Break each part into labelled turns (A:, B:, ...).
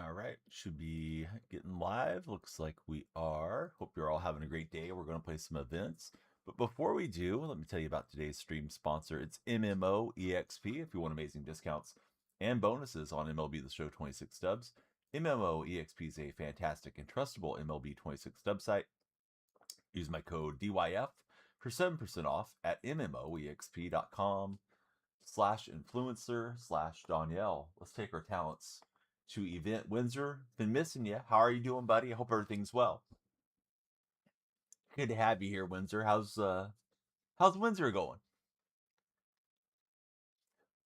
A: All right, should be getting live. Looks like we are. Hope you're all having a great day. We're going to play some events. But before we do, let me tell you about today's stream sponsor. It's MMO EXP. If you want amazing discounts and bonuses on MLB The Show 26 stubs, MMO EXP is a fantastic and trustable MLB 26 stub site. Use my code DYF for 7% off at MMOEXP.com/influencer/Donyell. Let's take our talents to Event Windsor. Been missing you. How are you doing, buddy? I hope everything's well. Good to have you here, Windsor. How's Windsor going?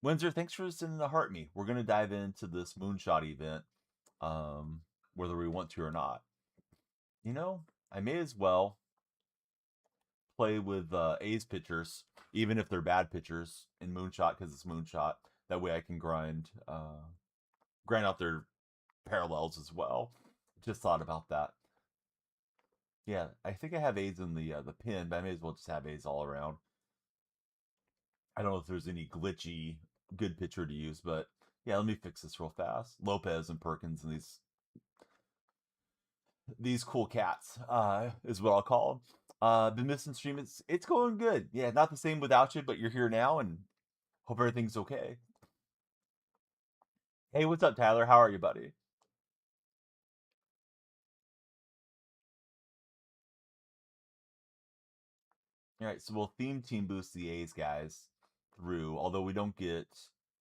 A: Windsor, thanks for sending the heart me. We're gonna dive into this Moonshot event, whether we want to or not. You know, I may as well play with A's pitchers, even if they're bad pitchers in Moonshot because it's Moonshot. That way I can grind out their parallels as well. Just thought about that. Yeah, I think I have A's in the pin, but I may as well just have A's all around. I don't know if there's any glitchy good pitcher to use, but yeah, let me fix this real fast. Lopez and Perkins and these cool cats is what I'll call them. Been missing stream. It's going good. Yeah, not the same without you, but you're here now, and hope everything's okay. Hey, what's up, Tyler? How are you, buddy? All right, so we'll theme team boost the A's guys through, although we don't get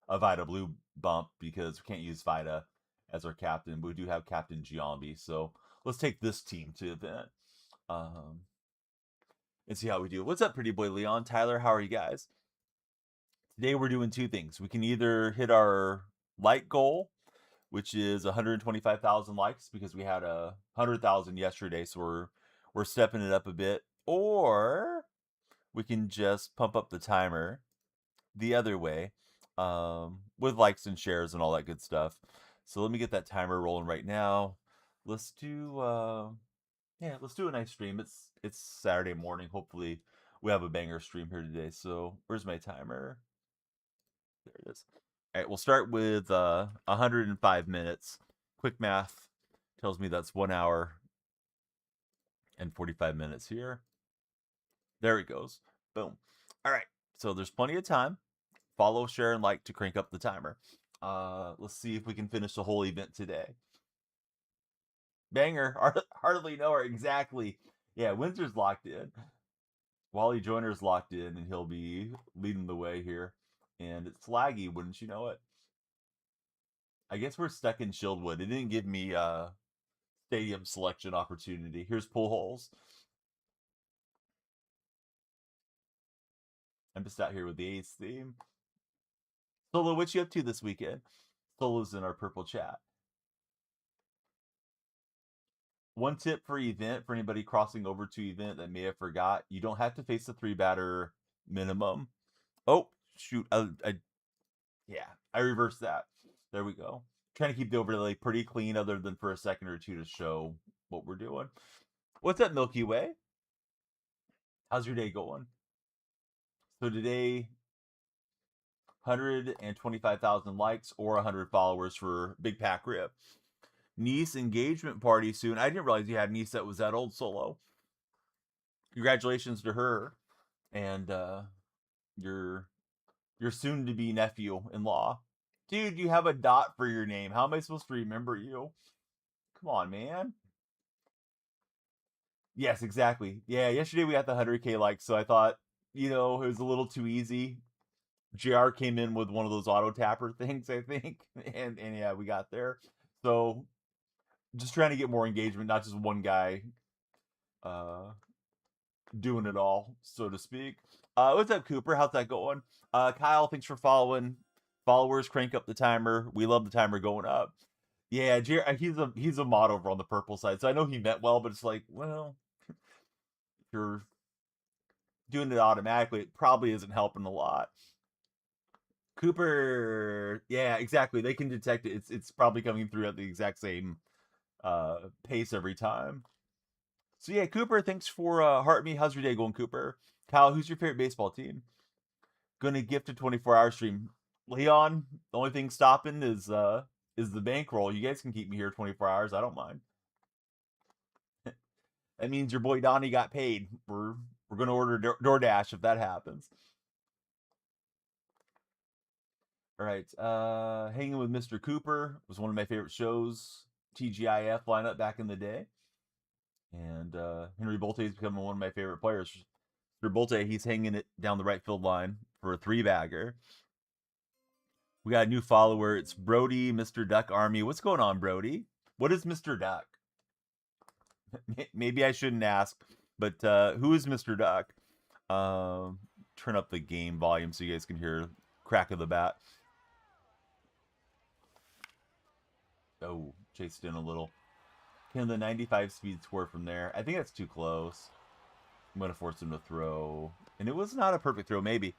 A: a Vita Blue bump because we can't use Vita as our captain, but we do have Captain Giambi. So let's take this team to event and see how we do. What's up, pretty boy Leon? Tyler, how are you guys? Today we're doing two things. We can either hit our like goal, which is 125,000 likes because we had 100,000 yesterday, so we're stepping it up a bit, or we can just pump up the timer the other way with likes and shares and all that good stuff. So let me get that timer rolling right now. Let's do let's do a nice stream. It's Saturday morning. Hopefully we have a banger stream here today. So where's my timer? There it is. All right, we'll start with 105 minutes. Quick math tells me that's 1 hour and 45 minutes here. There it goes. Boom. All right. So there's plenty of time. Follow, share, and like to crank up the timer. Let's see if we can finish the whole event today. Banger. Hardly know her. Exactly. Yeah, Windsor's locked in. Wally Joyner's locked in, and he'll be leading the way here. And it's laggy, wouldn't you know it? I guess we're stuck in Shieldwood. It didn't give me stadium selection opportunity. Here's pool holes. I'm just out here with the A's theme. Solo, what you up to this weekend? Solo's in our purple chat. One tip for event, for anybody crossing over to event that may have forgot, you don't have to face the 3-batter minimum. Oh, shoot. Yeah, I reversed that. There we go. Trying to keep the overlay pretty clean other than for a second or two to show what we're doing. What's up, Milky Way? How's your day going? So today, 125,000 likes or 100 followers for Big Pack Rip. Niece engagement party soon. I didn't realize you had a niece that was that old, Solo. Congratulations to her and your soon to be nephew-in-law. Dude, you have a dot for your name. How am I supposed to remember you? Come on, man. Yes, exactly. Yeah, yesterday we got the 100K likes, so I thought, it was a little too easy. JR came in with one of those auto tapper things, I think, and yeah, we got there. So just trying to get more engagement, not just one guy doing it all, so to speak. What's up, Cooper? How's that going? Kyle, thanks for following. Followers, crank up the timer. We love the timer going up. Yeah, he's a mod over on the purple side, so I know he meant well, but it's like, well, if you're doing it automatically, it probably isn't helping a lot. Cooper, yeah, exactly. They can detect it. It's probably coming through at the exact same pace every time. So yeah, Cooper, thanks for heart me. How's your day going, Cooper? Kyle, who's your favorite baseball team? Gonna gift a 24-hour stream. Leon, the only thing stopping is is the bankroll. You guys can keep me here 24 hours. I don't mind. That means your boy Donnie got paid. We're gonna order DoorDash if that happens. All right. Hanging with Mr. Cooper was one of my favorite shows. TGIF lineup back in the day. And Henry Bolte is becoming one of my favorite players. Mr. Bolte, he's hanging it down the right field line for a 3-bagger. We got a new follower. It's Brody, Mr. Duck Army. What's going on, Brody? What is Mr. Duck? Maybe I shouldn't ask, but who is Mr. Duck? Turn up the game volume so you guys can hear crack of the bat. Oh, chased in a little. Can the 95 speed score from there? I think that's too close. I'm going to force him to throw. And it was not a perfect throw, maybe.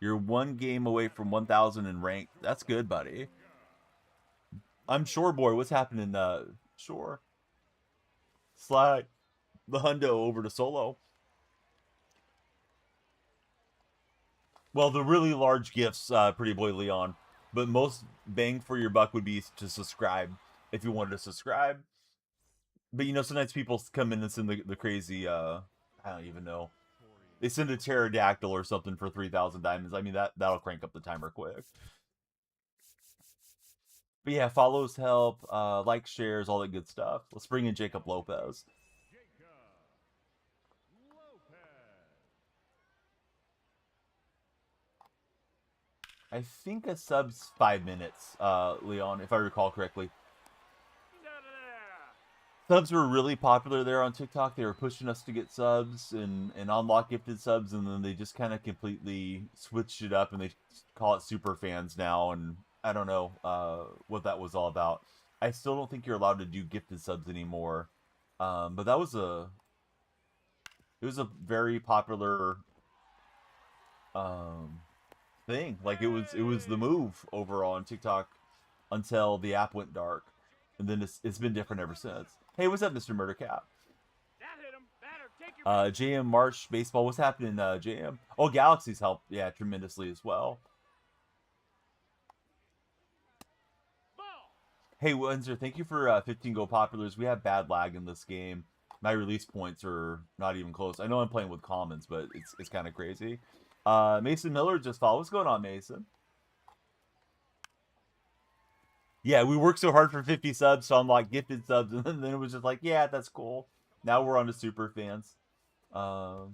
A: You're 1 game away from 1,000 in rank. That's good, buddy. I'm Shore Boy. What's happening? Shore. Slide the hundo over to Solo. Well, the really large gifts, Pretty Boy Leon. But most bang for your buck would be to subscribe if you wanted to subscribe. But, you know, sometimes people come in and send the crazy, I don't even know. They send a pterodactyl or something for 3,000 diamonds. I mean, that'll crank up the timer quick. But yeah, follows help, likes, shares, all that good stuff. Let's bring in Jacob Lopez. I think a sub's 5 minutes, Leon, if I recall correctly. Subs were really popular there on TikTok. They were pushing us to get subs and unlock gifted subs, and then they just kind of completely switched it up, and they call it super fans now, and I don't know what that was all about. I still don't think you're allowed to do gifted subs anymore, but that was it was a very popular thing. Like it was the move over on TikTok until the app went dark, and then it's been different ever since. Hey, what's up, Mr. Murdercap? JM Marsh Baseball. What's happening, JM? Oh, Galaxy's helped, yeah, tremendously as well. Hey, Windsor, thank you for 15 Go Populars. We have bad lag in this game. My release points are not even close. I know I'm playing with commons, but it's kind of crazy. Mason Miller just followed. What's going on, Mason? Yeah, we worked so hard for 50 subs to unlock gifted subs, and then it was just like, yeah, that's cool. Now we're on to super fans. I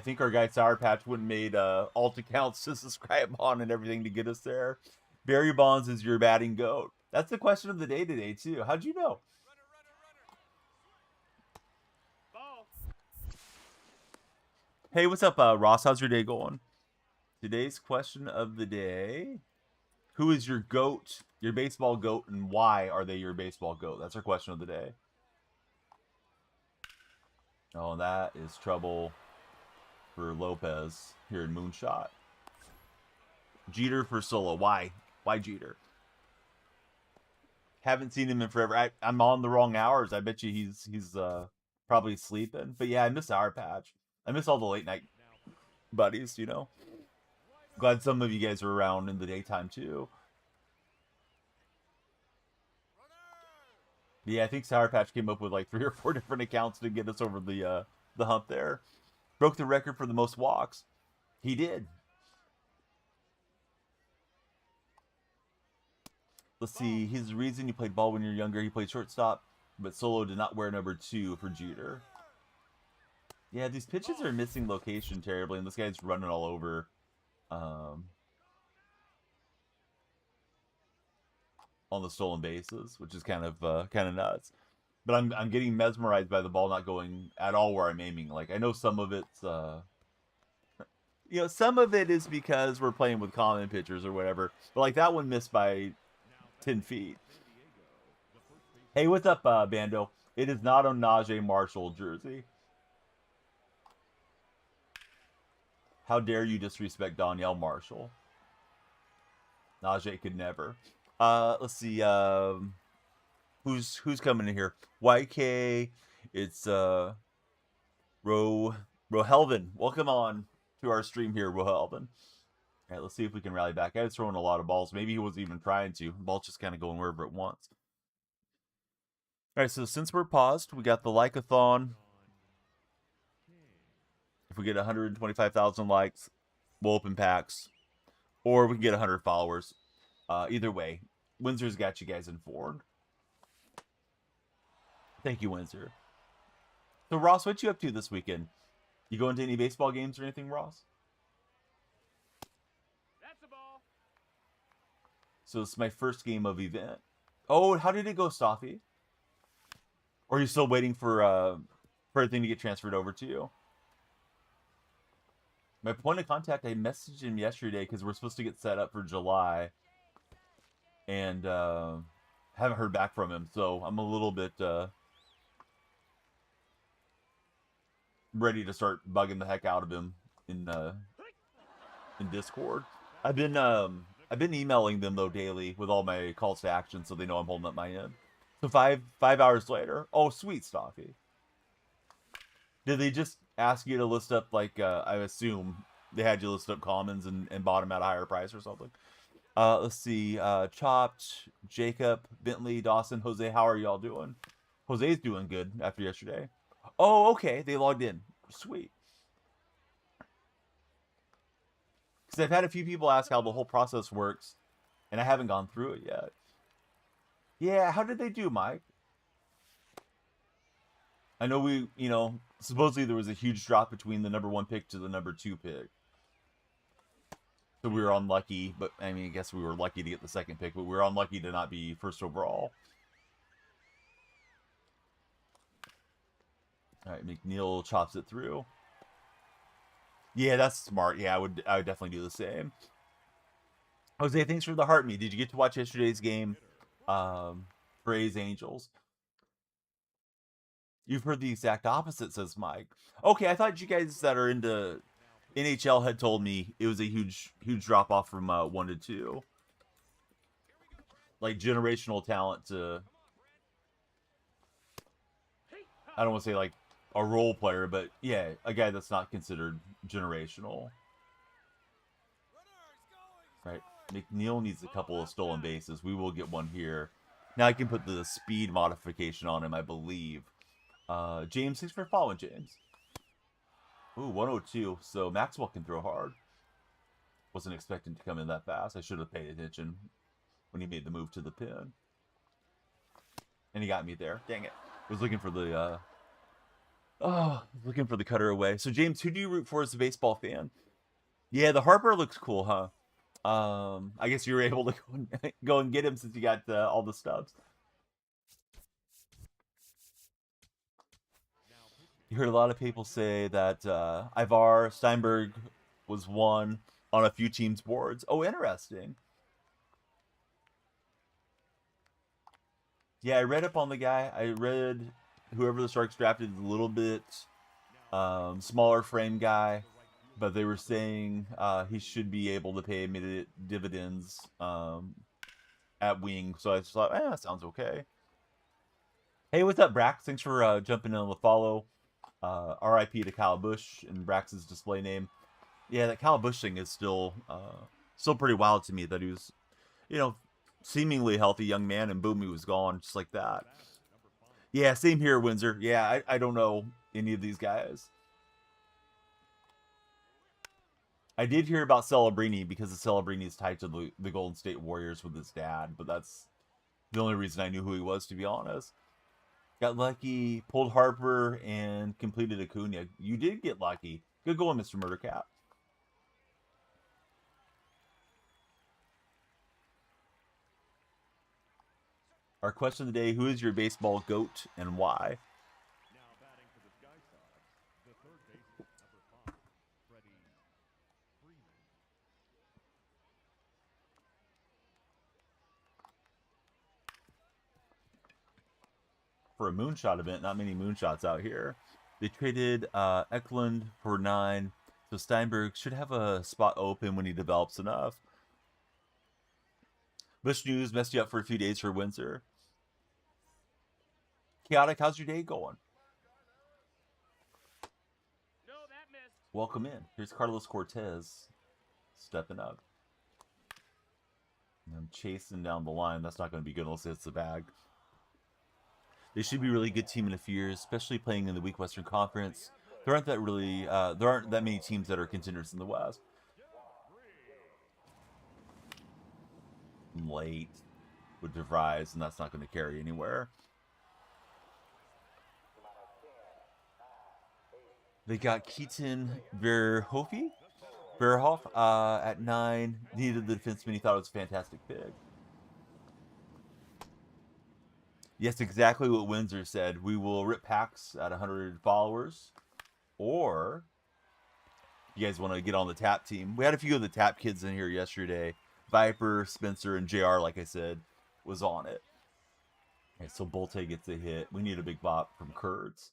A: think our guy Sour Patch wouldn't made alt accounts to subscribe on and everything to get us there. Barry Bonds is your batting goat. That's the question of the day today, too. How'd you know? Hey, what's up, Ross? How's your day going? Today's question of the day. Who is your GOAT, your baseball GOAT, and why are they your baseball GOAT? That's our question of the day. Oh, that is trouble for Lopez here in Moonshot. Jeter for Solo. Why? Why Jeter? Haven't seen him in forever. I'm on the wrong hours. I bet you he's probably sleeping. But yeah, I miss Sour Patch. I miss all the late night buddies, you know. Glad some of you guys are around in the daytime too. Yeah, I think Sour Patch came up with like 3 or 4 different accounts to get us over the hump there. Broke the record for the most walks. He did. Let's see. He's the reason you played ball when you were younger. He played shortstop, but Solo did not wear number 2 for Jeter. Yeah, these pitches are missing location terribly, and this guy's running all over. On the stolen bases, which is kind of nuts. But I'm getting mesmerized by the ball not going at all where I'm aiming. Like I know some of it's you know, some of it is because we're playing with common pitchers or whatever. But like that one missed by 10 feet. Hey, what's up, Bando? It is not a Najee Marshall jersey. How dare you disrespect Donyell Marshall? Najee could never. Let's see. Who's coming in here? YK. It's Rohelvin. Welcome on to our stream here, Rohelvin. All right, let's see if we can rally back. I was throwing a lot of balls. Maybe he wasn't even trying to. The ball's just kind of going wherever it wants. All right, so since we're paused, we got the like-a-thon. If we get 125,000 likes, we'll open packs. Or we can get 100 followers. Either way, Windsor's got you guys informed. Thank you, Windsor. So, Ross, what you up to this weekend? You going to any baseball games or anything, Ross? That's a ball. So it's my first game of event. Oh, how did it go, Staffy? Or are you still waiting for everything to get transferred over to you? My point of contact, I messaged him yesterday because we're supposed to get set up for July. And haven't heard back from him. So I'm a little bit ready to start bugging the heck out of him in Discord. I've been emailing them though daily with all my calls to action, so they know I'm holding up my end. So five hours later, oh sweet, Staffy. Did they just ask you to list up like I assume they had you list up commons and bought them at a higher price or something? Let's see, Chopped, Jacob, Bentley, Dawson, Jose. How are y'all doing? Jose's doing good after yesterday. Oh, okay, they logged in. Sweet. Because I've had a few people ask how the whole process works, and I haven't gone through it yet. Yeah, how did they do, Mike? I know supposedly there was a huge drop between the number 1 pick to the number 2 pick. So we were unlucky, but I mean, I guess we were lucky to get the 2nd pick, but we were unlucky to not be first overall. All right, McNeil chops it through. Yeah, that's smart. Yeah, I would definitely do the same. Jose, thanks for the heart me. Did you get to watch yesterday's game? Braves Angels. You've heard the exact opposite, says Mike. Okay, I thought you guys that are into NHL had told me it was a huge drop off from 1 to 2. Like generational talent to, I don't want to say like a role player, but yeah, a guy that's not considered generational. Right. McNeil needs a couple of stolen bases. We will get one here. Now I can put the speed modification on him, I believe. James, thanks for following, James. Ooh, 102. So Maxwell can throw hard. Wasn't expecting to come in that fast. I should have paid attention when he made the move to the pin. And he got me there. Dang it. I was looking for the cutter away. So James, who do you root for as a baseball fan? Yeah, the Harper looks cool, huh? I guess you were able to go and get him since you got all the stubs. You heard a lot of people say that Ivar Steinberg was one on a few teams' boards. Oh, interesting. Yeah, I read up on the guy. I read whoever the Sharks drafted is a little bit smaller frame guy, but they were saying he should be able to pay immediate dividends at wing. So I just thought, that sounds okay. Hey, what's up, Brax? Thanks for jumping in on the follow. RIP to Kyle Busch and Brax's display name. Yeah, that Kyle Busch thing is still pretty wild to me that he was, seemingly healthy young man, and boom, he was gone just like that. Yeah, same here, Windsor. Yeah, I don't know any of these guys. I did hear about Celebrini because the Celebrini is tied to the Golden State Warriors with his dad, but that's the only reason I knew who he was, to be honest. Got lucky, pulled Harper, and completed Acuna. You did get lucky. Good going, Mr. Murdercat. Our question of the day, who is your baseball GOAT and why? For a Moonshot event, not many Moonshots out here. They traded Eklund for 9, so Steinberg should have a spot open when he develops enough. Bush News messed you up for a few days for Windsor. Chaotic, how's your day going? No, that missed. Welcome in. Here's Carlos Cortez. stepping up. And I'm chasing down the line. That's not going to be good unless it hits the bag. They should be a really good team in a few years, especially playing in the weak Western Conference. There aren't that many teams that are contenders in the West. Late with DeVries, and that's not going to carry anywhere. They got Keaton Verhoff at 9. Needed the defenseman. He thought it was a fantastic pick. Yes, exactly what Windsor said. We will rip packs at 100 followers. Or you guys want to get on the tap team. We had a few of the tap kids in here yesterday. Viper, Spencer, and JR, like I said, was on it. Okay, so Bolte gets a hit. We need a big bop from Kurds.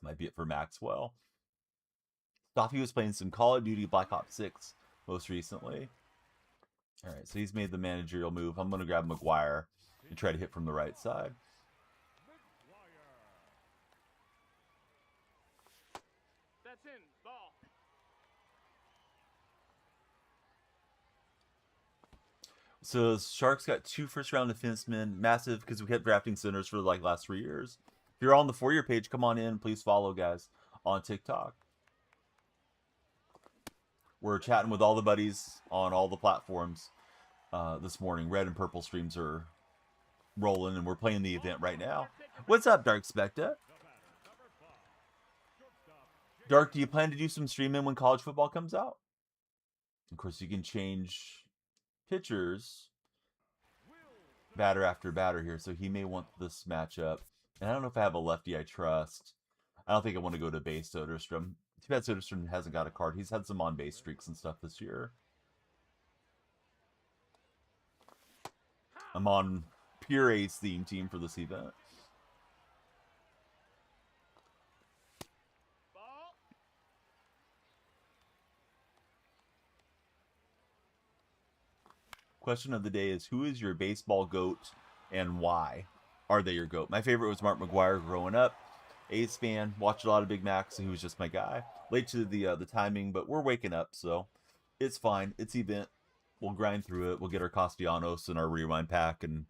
A: Might be it for Maxwell. Stoffy was playing some Call of Duty Black Ops 6 most recently. All right, so he's made the managerial move. I'm going to grab McGuire and try to hit from the right side.
B: That's in. Ball.
A: So Sharks got 2 first-round defensemen. Massive because we kept drafting centers for like last 3 years. If you're on the For You page, come on in. Please follow, guys, on TikTok. We're chatting with all the buddies on all the platforms this morning. Red and purple streams are rolling, and we're playing the event right now. What's up, Dark Specta? Dark, do you plan to do some streaming when college football comes out? Of course, you can change pitchers batter after batter here, so he may want this matchup. And I don't know if I have a lefty I trust. I don't think I want to go to base Soderstrom. Too bad Soderstrom hasn't got a card. He's had some on-base streaks and stuff this year. I'm on pure Ace theme team for this event. Question of the day is, who is your baseball GOAT and why are they your GOAT? My favorite was Mark McGuire growing up. A's fan, watched a lot of Big Macs, so he was just my guy. Late to the timing, but we're waking up, so it's fine. It's event. We'll grind through it. We'll get our Castellanos and our rewind pack and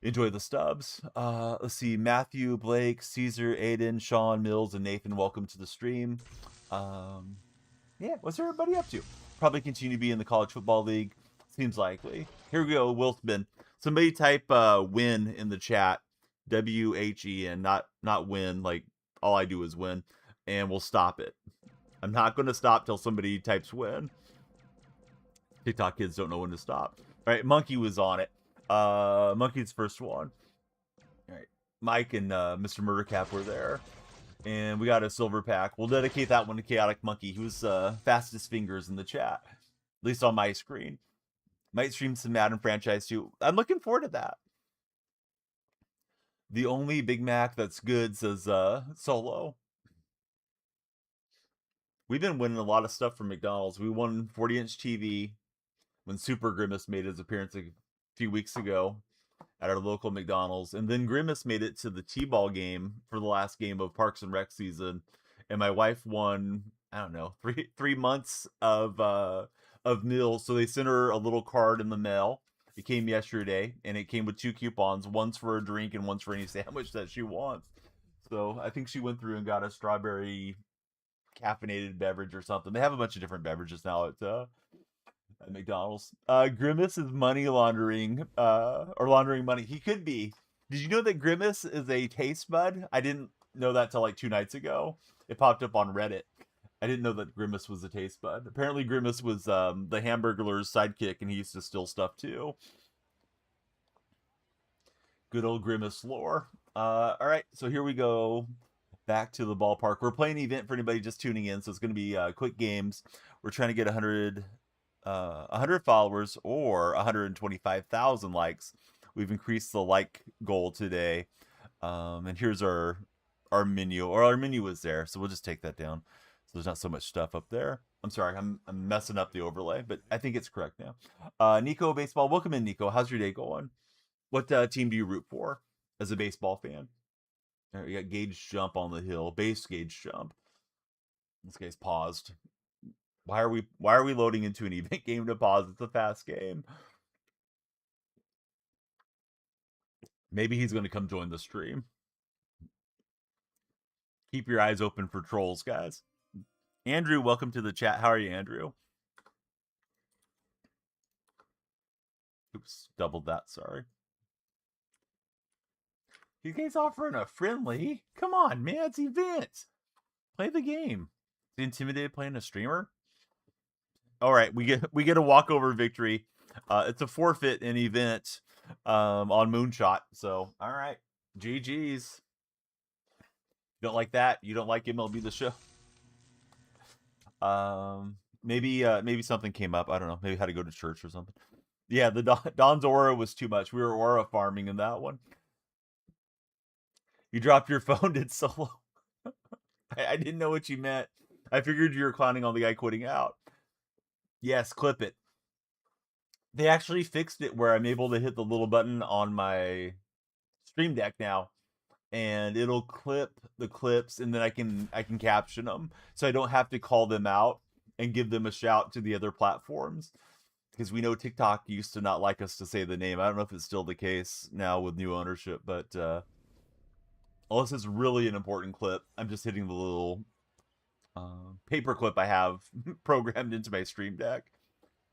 A: enjoy the stubs. Let's see. Matthew, Blake, Caesar, Aiden, Sean, Mills, and Nathan, welcome to the stream. Yeah, what's everybody up to? Probably continue to be in the College Football League. Seems likely. Here we go, Wilson. Somebody type win in the chat. W-H-E-N, not win, like all I do is win, and we'll stop it. I'm not going to stop till somebody types win. TikTok kids don't know when to stop. All right, Monkey was on it. Monkey's first one. All right, Mike and Mr. Murdercap were there, and we got a silver pack. We'll dedicate that one to Chaotic Monkey, who's fastest fingers in the chat, at least on my screen. Might stream some Madden franchise too. I'm looking forward to that. The only Big Mac that's good, says Solo. We've been winning a lot of stuff from McDonald's. We won 40-inch TV when Super Grimace made his appearance a few weeks ago at our local McDonald's. And then Grimace made it to the T-ball game for the last game of Parks and Rec season. And my wife won, I don't know, three months of meals. So they sent her a little card in the mail. It came yesterday, and it came with 2 coupons, one's for a drink and one's for any sandwich that she wants. So I think she went through and got a strawberry caffeinated beverage or something. They have a bunch of different beverages now at McDonald's. Grimace is money laundering, or laundering money. He could be. Did you know that Grimace is a taste bud? I didn't know that till like 2 nights ago. It popped up on Reddit. I didn't know that Grimace was a taste bud. Apparently Grimace was the Hamburglar's sidekick, and he used to steal stuff too. Good old Grimace lore. All right, so here we go. Back to the ballpark. We're playing an event for anybody just tuning in, so it's going to be quick games. We're trying to get 100 followers or 125,000 likes. We've increased the like goal today. And here's our menu, or our menu is there, so we'll just take that down. So there's not so much stuff up there. I'm sorry, I'm messing up the overlay, but I think it's correct now. Nico Baseball, welcome in, Nico. How's your day going? What team do you root for as a baseball fan? All right, we got Gage Jump on the hill, base Gage Jump. This guy's paused. Why are we loading into an event game to pause? It's a fast game. Maybe he's going to come join the stream. Keep your eyes open for trolls, guys. Andrew, welcome to the chat. How are you, Andrew? Oops, doubled that, sorry. You guys offering a friendly? Come on, man, it's event. Play the game. Is intimidated playing a streamer? All right, we get a walkover victory. It's a forfeit in event on Moonshot. So, all right, GG's. Don't like that? You don't like MLB The Show? Maybe something came up. I don't know. Maybe had to go to church or something. Yeah, the Don's aura was too much. We were aura farming in that one. You dropped your phone, did solo. I didn't know what you meant. I figured you were clowning on the guy quitting out. Yes, clip it. They actually fixed it where I'm able to hit the little button on my Stream Deck now, and it'll clip the clips, and then I can caption them, so I don't have to call them out and give them a shout to the other platforms, because we know TikTok used to not like us to say the name. I don't know if it's still the case now with new ownership, but unless it's really an important clip, I'm just hitting the little paper clip I have programmed into my Stream Deck.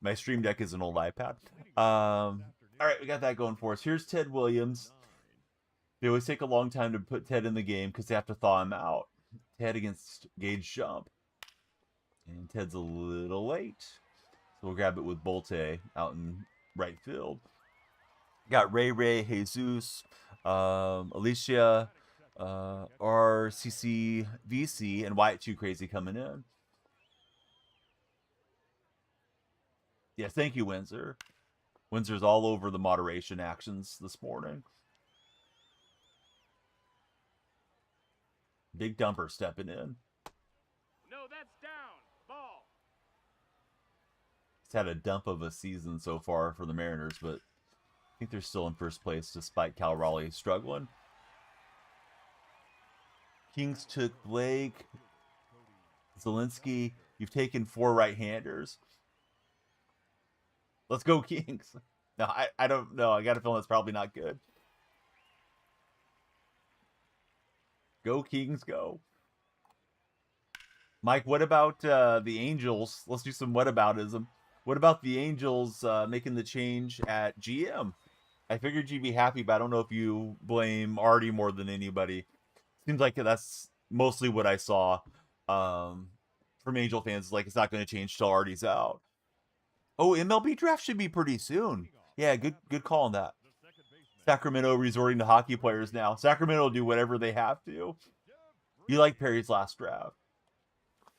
A: My Stream Deck is an old iPad. All right, we got that going for us. Here's Ted Williams. They always take a long time to put Ted in the game because they have to thaw him out. Ted against Gage Jump. And Ted's a little late. So we'll grab it with Bolte out in right field. Got Ray, Jesus, Alicia, RCC, VC, and Wyatt Too Crazy coming in. Yes, thank you, Windsor. Windsor's all over the moderation actions this morning. Big dumper stepping in.
B: No, that's down. Ball.
A: He's had a dump of a season so far for the Mariners, but I think they're still in first place despite Cal Raleigh struggling. Kings took Blake. Zelensky, you've taken 4 right-handers. Let's go, Kings. No, I don't know. I got a feeling that's probably not good. Go, Kings, go. Mike, what about the Angels? Let's do some whataboutism. What about the Angels making the change at GM? I figured you'd be happy, but I don't know if you blame Artie more than anybody. Seems like that's mostly what I saw from Angel fans. Like, it's not going to change till Artie's out. Oh, MLB draft should be pretty soon. Yeah, good call on that. Sacramento resorting to hockey players now. Sacramento will do whatever they have to. You like Perry's last draft.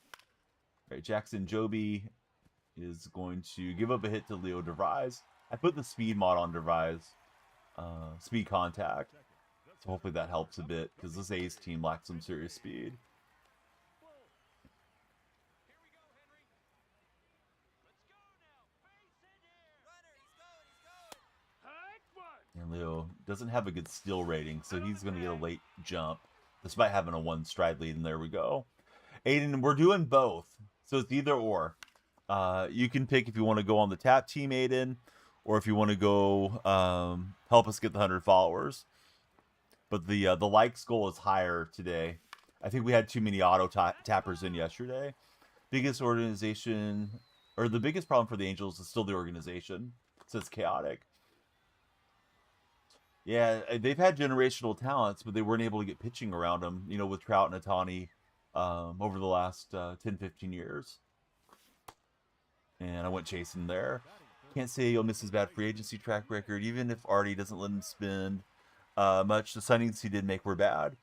A: All right, Jackson Joby is going to give up a hit to Leo DeVries. I put the speed mod on DeVries. Speed contact. So hopefully that helps a bit, because this A's team lacks some serious speed. And Leo doesn't have a good steal rating, so he's going to get a late jump, despite having a 1 stride lead, and there we go. Aiden, we're doing both, so it's either or. You can pick if you want to go on the tap team, Aiden, or if you want to go help us get the 100 followers. But the likes goal is higher today. I think we had too many auto tappers in yesterday. Biggest organization, or the biggest problem for the Angels is still the organization. So it's chaotic. Yeah, they've had generational talents, but they weren't able to get pitching around them, you know, with Trout and Ohtani over the last 10, 15 years. And I went chasing there. Can't say you'll miss his bad free agency track record, even if Artie doesn't let him spend much. The signings he did make were bad.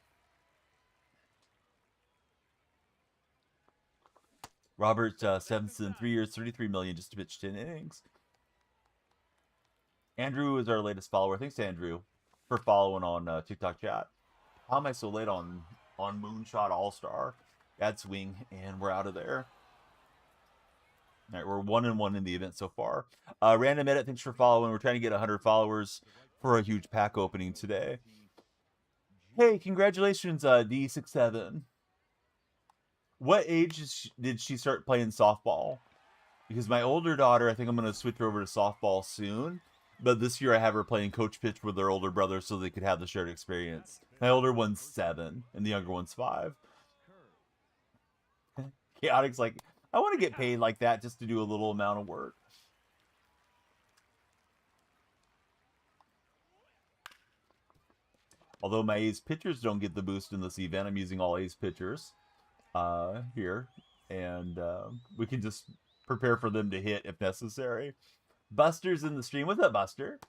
A: Robert Stevenson, 3 years, $33 million just to pitch 10 innings. Andrew is our latest follower. Thanks, Andrew, for following on TikTok chat. How am I so late on Moonshot All-Star? Bad swing, and we're out of there. All right, we're 1-1 in the event so far. Random Edit, thanks for following. We're trying to get 100 followers for a huge pack opening today. Hey, congratulations, D67. What age did she start playing softball? because my older daughter, I think I'm going to switch her over to softball soon. But this year I have her playing coach pitch with their older brother so they could have the shared experience. My older one's 7 and the younger one's 5. Chaotic's like, I want to get paid like that just to do a little amount of work. Although my A's pitchers don't get the boost in this event, I'm using all A's pitchers here. And we can just prepare for them to hit if necessary. Buster's in the stream. What's up, Buster?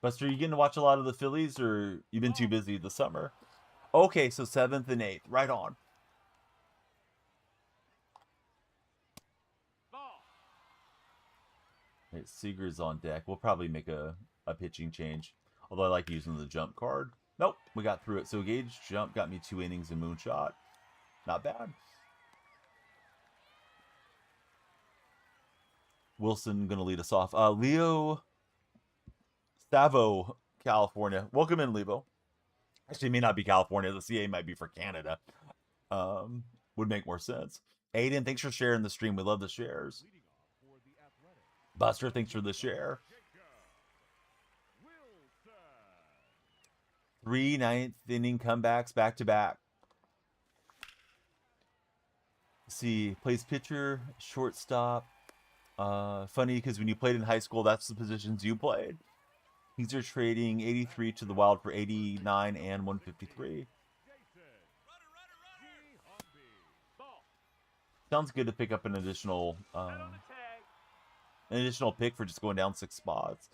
A: Buster, you getting to watch a lot of the Phillies, or you've been too busy this summer? Okay, so 7th and 8th. Right on. Right, Seager's on deck. We'll probably make a pitching change. Although I like using the jump card. Nope, we got through it. So Gage jump got me 2 innings in Moonshot. Not bad. Wilson going to lead us off. Leo Savo, California. Welcome in, Levo. Actually, it may not be California. The CA might be for Canada. Would make more sense. Aiden, thanks for sharing the stream. We love the shares. Buster, thanks for the share. 3 ninth inning comebacks back to back. See, plays pitcher, shortstop. Funny because when you played in high school, that's the positions you played. These are trading 83 to the Wild for 89 and 153. Sounds good to pick up an additional pick for just going down 6 spots.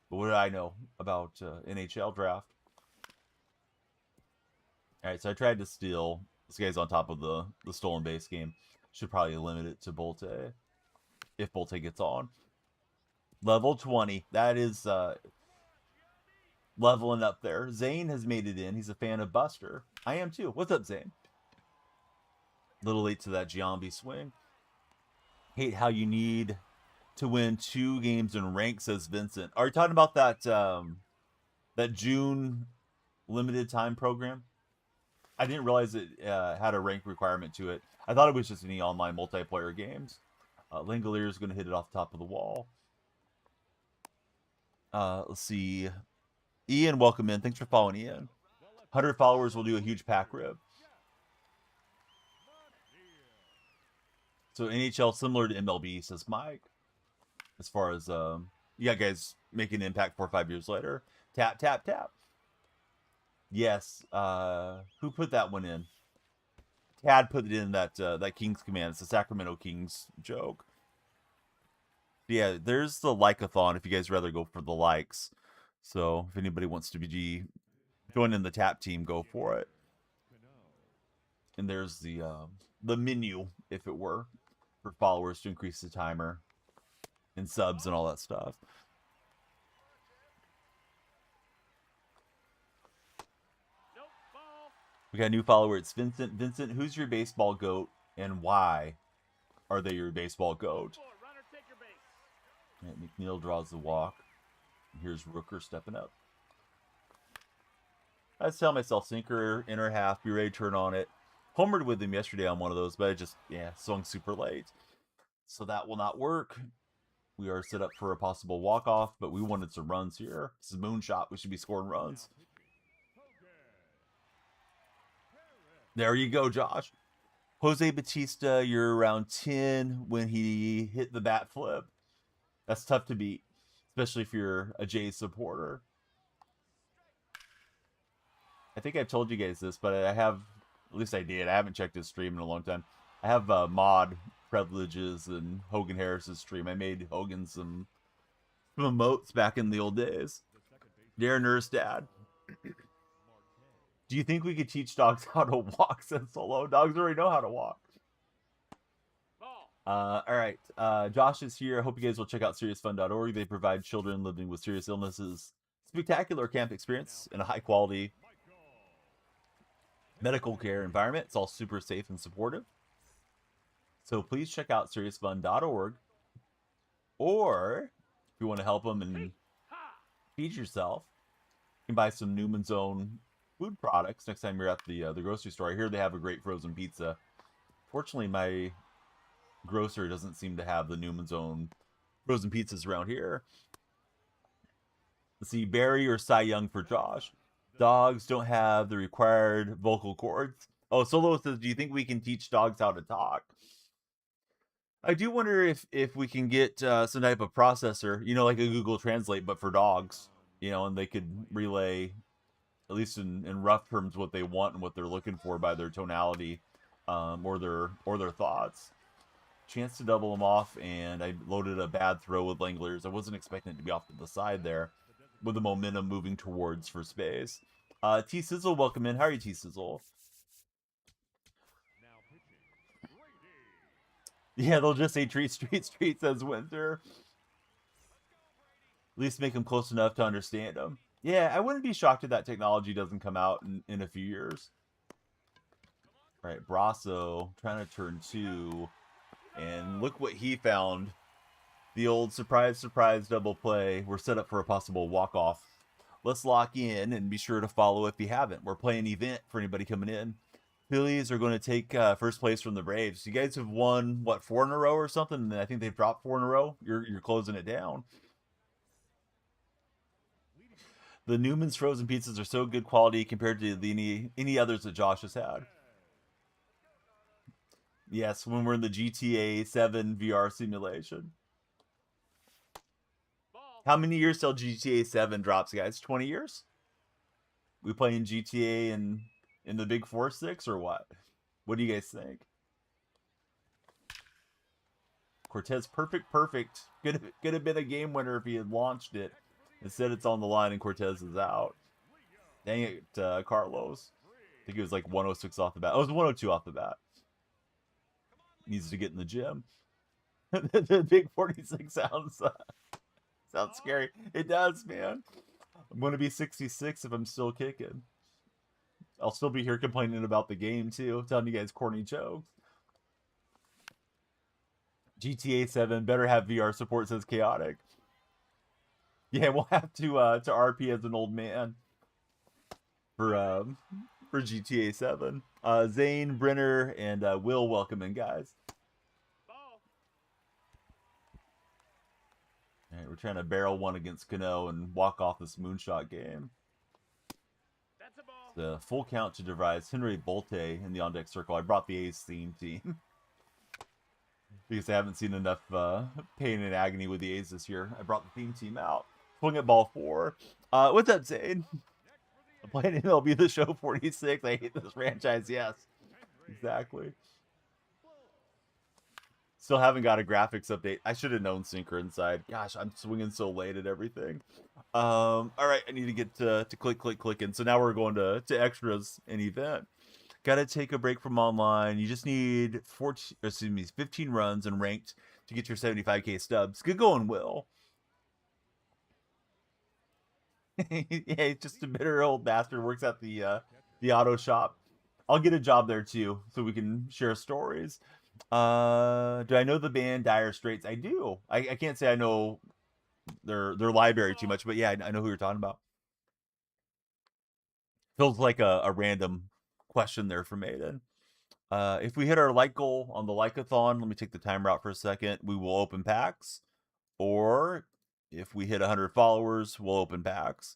A: But what do I know about NHL draft? All right, so I tried to steal. This guy's on top of the stolen base game. Should probably limit it to Bolte if Bolte gets on. Level 20. That is leveling up there. Zane has made it in. He's a fan of Buster. I am too. What's up, Zane? Little late to that Giambi swing. Hate how you need to win 2 games in rank, says Vincent. Are you talking about that that June limited time program? I didn't realize it had a rank requirement to it. I thought it was just any online multiplayer games. Langolier is going to hit it off the top of the wall. Let's see. Ian, welcome in. Thanks for following Ian. 100 followers will do a huge pack rib. So NHL similar to MLB, says Mike. As far as you got guys making an impact 4 or 5 years later. Tap, tap, tap. Yes. Who put that one in? Tad put it in that King's command. It's a Sacramento Kings joke. Yeah, there's the like-a-thon if you guys rather go for the likes. So if anybody wants to be joining the tap team, go for it. And there's the menu, if it were, for followers to increase the timer and subs and all that stuff. We got a new follower. It's Vincent. Vincent, who's your baseball goat and why are they your baseball goat? Right, McNeil draws the walk. Here's Rooker stepping up. I was telling myself, sinker, inner half, be ready to turn on it. Homered with him yesterday on one of those, but I just, swung super late. So that will not work. We are set up for a possible walk-off, but we wanted some runs here. This is Moonshot. We should be scoring runs. There you go, Josh. Jose Batista, you're around 10 when he hit the bat flip. That's tough to beat, especially if you're a Jays supporter. I think I've told you guys this, but I have, at least I did. I haven't checked his stream in a long time. I have mod privileges in Hogan Harris's stream. I made Hogan some emotes back in the old days. Darren Nurse Dad. Do you think we could teach dogs how to walk? Says Solo. Dogs already know how to walk. All right. Josh is here. I hope you guys will check out seriousfun.org. They provide children living with serious illnesses spectacular camp experience in a high quality medical care environment. It's all super safe and supportive. So please check out seriousfun.org. Or if you want to help them and feed yourself, you can buy some Newman's Own food products next time you're at the grocery store. I hear they have a great frozen pizza. Fortunately, my grocer doesn't seem to have the Newman's Own frozen pizzas around here. Let's see, Barry or Cy Young for Josh. Dogs don't have the required vocal cords. Oh, Solo says, do you think we can teach dogs how to talk? I do wonder if we can get some type of processor, like a Google Translate, but for dogs, and they could relay, at least in rough terms, what they want and what they're looking for by their tonality, or their thoughts. Chance to double them off, and I loaded a bad throw with Langlers. I wasn't expecting it to be off to the side there, with the momentum moving towards for space. T Sizzle, welcome in. How are you, T Sizzle? Yeah, they'll just say treat, street, says Winter. At least make them close enough to understand them. Yeah, I wouldn't be shocked if that technology doesn't come out in a few years. All right, Brasso trying to turn 2. And look what he found. The old surprise, surprise double play. We're set up for a possible walk-off. Let's lock in and be sure to follow if you haven't. We're playing event for anybody coming in. Phillies are going to take first place from the Braves. You guys have won, what, 4 in a row or something? And I think they've dropped 4 in a row. You're closing it down. The Newman's frozen pizzas are so good quality compared to any others that Josh has had. Yes, when we're in the GTA 7 VR simulation. How many years till GTA 7 drops, guys? 20 years? We playing GTA in the big 4-6 or what? What do you guys think? Cortez, perfect. Could have been a game winner if he had launched it. Instead, it's on the line and Cortez is out. Dang it, Carlos. I think it was like 106 off the bat. Oh, it was 102 off the bat. Needs to get in the gym. The big 46 sounds scary. It does, man. I'm going to be 66 if I'm still kicking. I'll still be here complaining about the game, too. Telling you guys corny jokes. GTA 7 better have VR support, says Chaotic. Yeah, we'll have to RP as an old man for GTA 7. Zane, Brenner, and Will, welcome in, guys. All right, we're trying to barrel one against Cano and walk off this Moonshot game. The full count to devise Henry Bolte in the on-deck circle. I brought the A's theme team because I haven't seen enough pain and agony with the A's this year. I brought the theme team out. Swing at ball 4. What's up, Zane? I'm playing MLB The Show 46. I hate this franchise. Yes, exactly. Still haven't got a graphics update. I should have known Sinker inside. Gosh, I'm swinging so late at everything. All right, I need to get to clicking. So now we're going to extras and event. Got to take a break from online. You just need 15 runs and ranked to get your 75K stubs. Good going, Will. Yeah, he's just a bitter old bastard. Works at the auto shop. I'll get a job there too, so we can share stories. Do I know the band Dire Straits? I do. I can't say I know their library too much, but yeah, I know who you're talking about. Feels like a random question there from Aiden. If we hit our like goal on the like-a-thon, let me take the timer out for a second. We will open packs, or if we hit 100 followers, we'll open packs.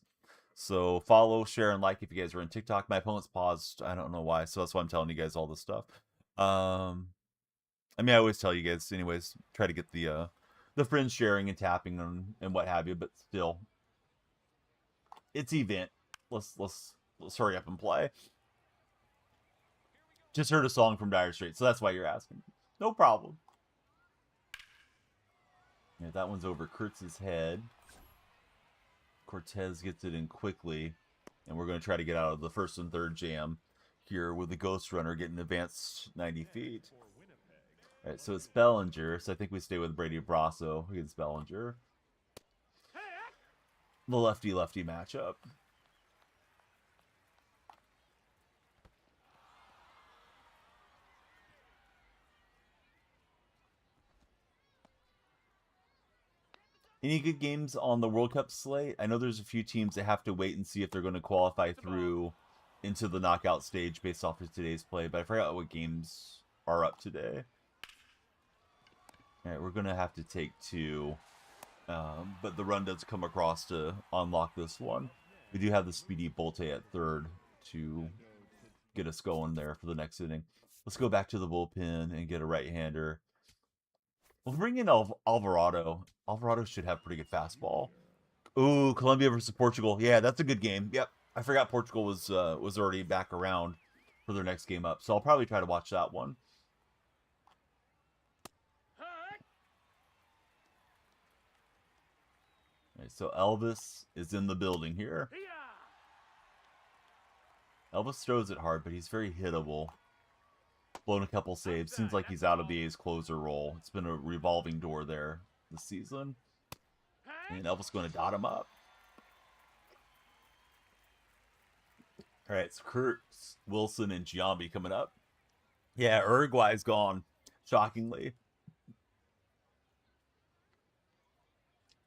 A: So follow, share, and like if you guys are on TikTok. My opponent's paused. I don't know why, so that's why I'm telling you guys all this stuff. I mean, I always tell you guys, anyways, try to get the friends sharing and tapping and what have you, but still, it's event. Let's hurry up and play. Just heard a song from Dire Straits, so that's why you're asking. No problem. Yeah, that one's over Kurtz's head. Cortez gets it in quickly, and we're going to try to get out of the first and third jam here with the Ghost Runner getting advanced 90 feet. All right, so it's Bellinger, so I think we stay with Brady Brasso against Bellinger. The lefty-lefty matchup. Any good games on the World Cup slate? I know there's a few teams that have to wait and see if they're going to qualify through into the knockout stage based off of today's play, but I forgot what games are up today. All right, we're gonna have to take 2, but the run does come across to unlock this one. We do have the speedy Bolte at third to get us going there for the next inning. Let's go back to the bullpen and get a right-hander. We'll bring in Alvarado. Alvarado should have pretty good fastball. Ooh, Colombia versus Portugal. Yeah, that's a good game. Yep, I forgot Portugal was already back around for their next game up, so I'll probably try to watch that one. All right, so Elvis is in the building here. Elvis throws it hard, but he's very hittable. Blown a couple saves. Seems like he's out of the A's closer role. It's been a revolving door there this season. And Elvis going to dot him up. All right, it's Kurtz, Wilson, and Giambi coming up. Yeah, Uruguay's gone, shockingly.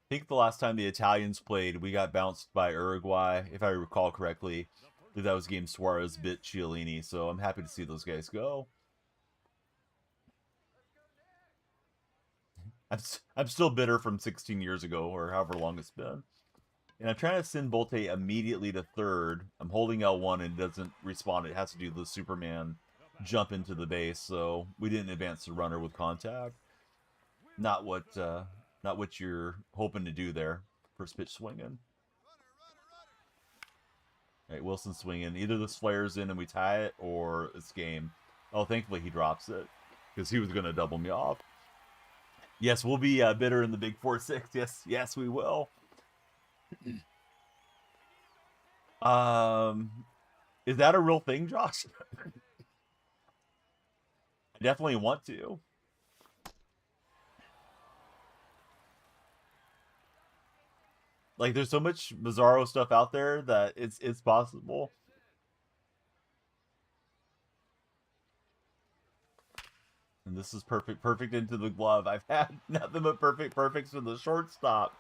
A: I think the last time the Italians played, we got bounced by Uruguay, if I recall correctly. I think that was game Suarez bit Chiellini, so I'm happy to see those guys go. I'm still bitter from 16 years ago, or however long it's been. And I'm trying to send Bolte immediately to third. I'm holding L1 and it doesn't respond. It has to do the Superman jump into the base, so we didn't advance the runner with contact. Not what you're hoping to do there. First pitch swinging. All right, Wilson swinging. Either this flares in and we tie it, or it's game. Oh, thankfully he drops it, because he was going to double me off. Yes, we'll be bitter in the big 4-6. Yes, we will. Is that a real thing, Josh? I definitely want to. Like, there's so much bizarro stuff out there that it's possible. And this is perfect into the glove. I've had nothing but perfects from the shortstop.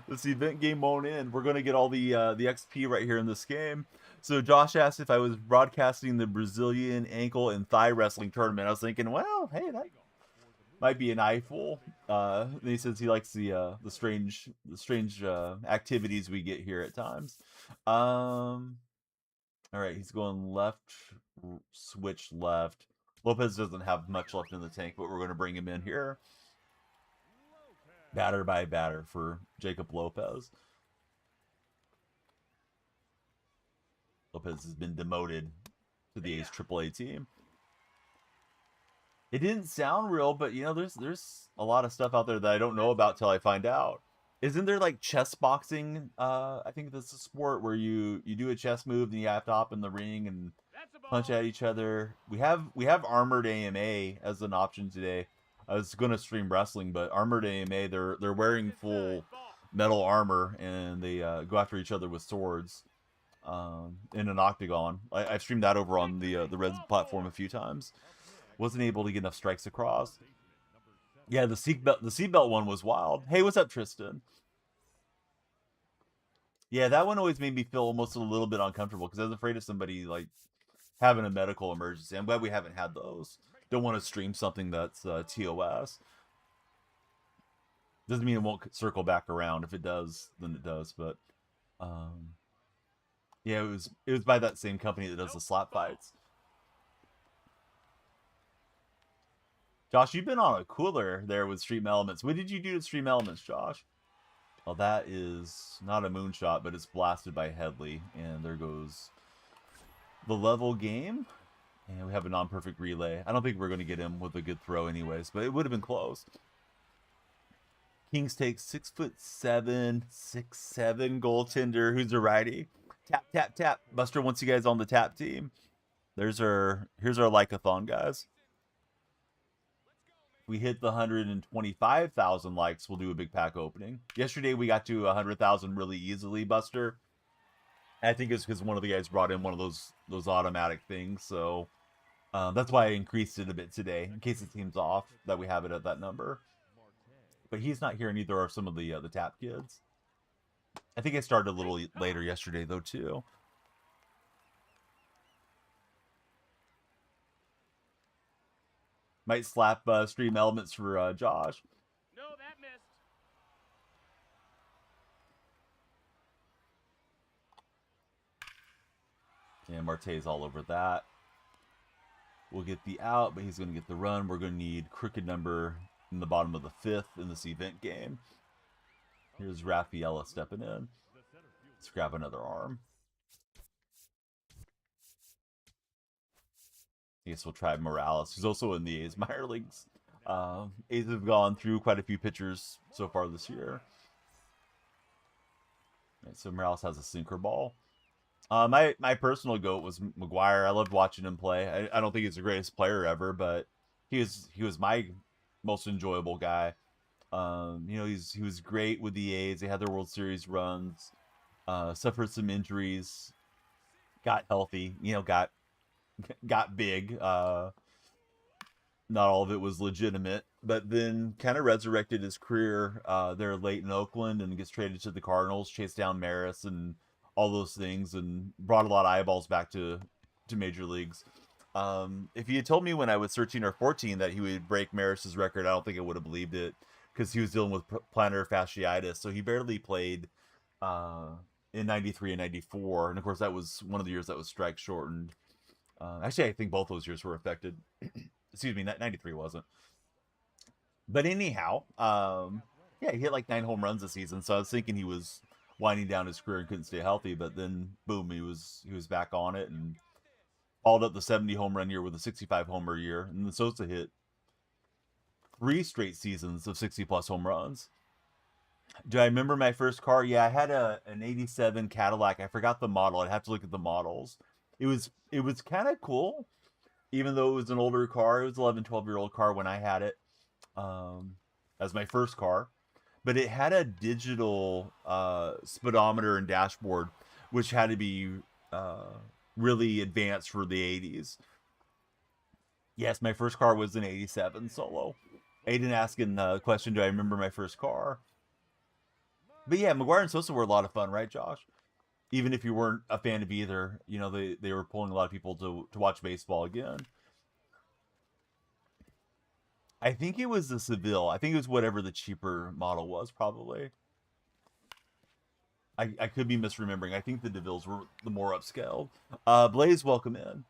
A: This event game won't end. We're going to get all the XP right here in this game. So Josh asked if I was broadcasting the Brazilian ankle and thigh wrestling tournament. I was thinking, well, hey, that might be an eyeful. And he says he likes the strange activities we get here at times. All right, he's going left, switch left. Lopez doesn't have much left in the tank, but we're going to bring him in here. Batter by batter for Jacob Lopez. Lopez has been demoted to the A's AAA team. It didn't sound real, but you know, there's a lot of stuff out there that I don't know about till I find out. Isn't there like chess boxing? I think that's a sport where you do a chess move and you have to hop in the ring and punch at each other. We have armored AMA as an option today. I was going to stream wrestling, but armored AMA, they're wearing full metal armor and they go after each other with swords in an octagon. I've streamed that over on the Reds platform a few times. Wasn't able to get enough strikes across. Yeah, the seatbelt one was wild. Hey, what's up, Tristan? Yeah, that one always made me feel almost a little bit uncomfortable because I was afraid of somebody like having a medical emergency. I'm glad we haven't had those. Don't want to stream something that's TOS. Doesn't mean it won't circle back around. If it does, then it does. But yeah, it was by that same company that does the slap fights. Josh, you've been on a cooler there with Stream Elements. What did you do to Stream Elements, Josh? Well, that is not a moonshot, but it's blasted by Headley. And there goes the level game. And we have a non-perfect relay. I don't think we're going to get him with a good throw anyways, but it would have been close. Kings take 6'7", 6'7" goaltender. Who's a righty? Tap, tap, tap. Buster wants you guys on the tap team. Here's our like-a-thon, guys. We hit the 125,000 likes, we'll do a big pack opening. Yesterday we got to 100,000 really easily, Buster. I think it's because one of the guys brought in one of those automatic things, so that's why I increased it a bit today in case it seems off that we have it at that number. But he's not here, and neither are some of the tap kids. I think I started a little later yesterday though too. Might slap Stream Elements for Josh.
B: No, that missed.
A: And Marte's all over that. We'll get the out, but he's going to get the run. We're going to need crooked number in the bottom of the 5th in this event game. Here's Rafaela stepping in. Let's grab another arm. I guess we'll try Morales, who's also in the A's minor leagues. A's have gone through quite a few pitchers so far this year. Right, so Morales has a sinker ball. My personal GOAT was McGuire. I loved watching him play. I don't think he's the greatest player ever, but he was my most enjoyable guy. You know, he was great with the A's. They had their World Series runs. Suffered some injuries. Got healthy. You know, got big. Not all of it was legitimate, but then kind of resurrected his career there late in Oakland and gets traded to the Cardinals, chased down Maris and all those things, and brought a lot of eyeballs back to major leagues. If you had told me when I was 13 or 14 that he would break Maris's record, I don't think I would have believed it, because he was dealing with plantar fasciitis, so he barely played in 93 and 94, and of course that was one of the years that was strike shortened. Actually, I think both those years were affected. Excuse me, 93 wasn't. But anyhow, yeah, he hit like 9 home runs this season, so I was thinking he was winding down his career and couldn't stay healthy, but then boom, he was back on it and followed up the 70 home run year with a 65 homer year, and then Sosa hit 3 straight seasons of 60 plus home runs. Do I remember my first car? Yeah, I had an 87 Cadillac. I forgot the model. I'd have to look at the models. It was kind of cool, even though it was an older car. It was 11, 12-year-old car when I had it as my first car. But it had a digital speedometer and dashboard, which had to be really advanced for the 80s. Yes, my first car was an 87 Solo. Aiden asking the question, do I remember my first car? But yeah, McGuire and Sosa were a lot of fun, right, Josh? Even if you weren't a fan of either, you know, they were pulling a lot of people to watch baseball again. I think it was the Seville. I think it was whatever the cheaper model was, probably. I could be misremembering. I think the DeVilles were the more upscaled. Blaze, welcome in.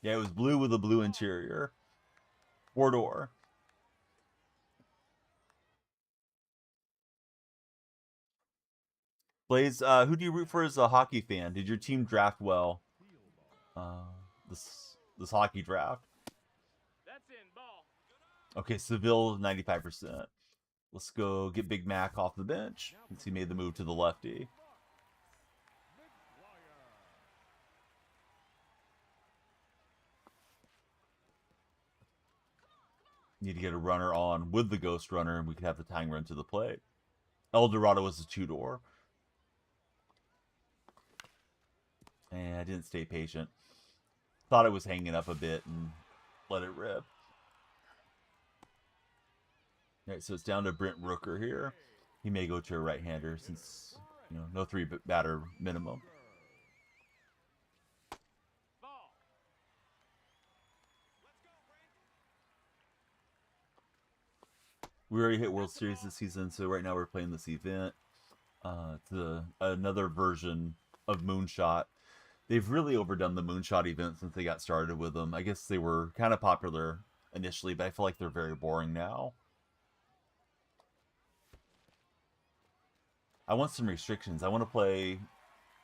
A: Yeah, it was blue with a blue interior. 4-door. Blaze, who do you root for as a hockey fan? Did your team draft well this hockey draft?
B: That's in, ball.
A: Okay, Seville, 95%. Let's go get Big Mac off the bench since he made the move to the lefty. Need to get a runner on with the ghost runner, and we could have the tying run to the plate. El Dorado was a 2-door. And I didn't stay patient. Thought it was hanging up a bit and let it rip. All right, so it's down to Brent Rooker here. He may go to a right-hander since, you know, no 3-batter minimum.
B: Ball.
A: We already hit World Series this season, so right now we're playing this event. It's another version of Moonshot. They've really overdone the Moonshot event since they got started with them. I guess they were kind of popular initially, but I feel like they're very boring now. I want some restrictions. I want to play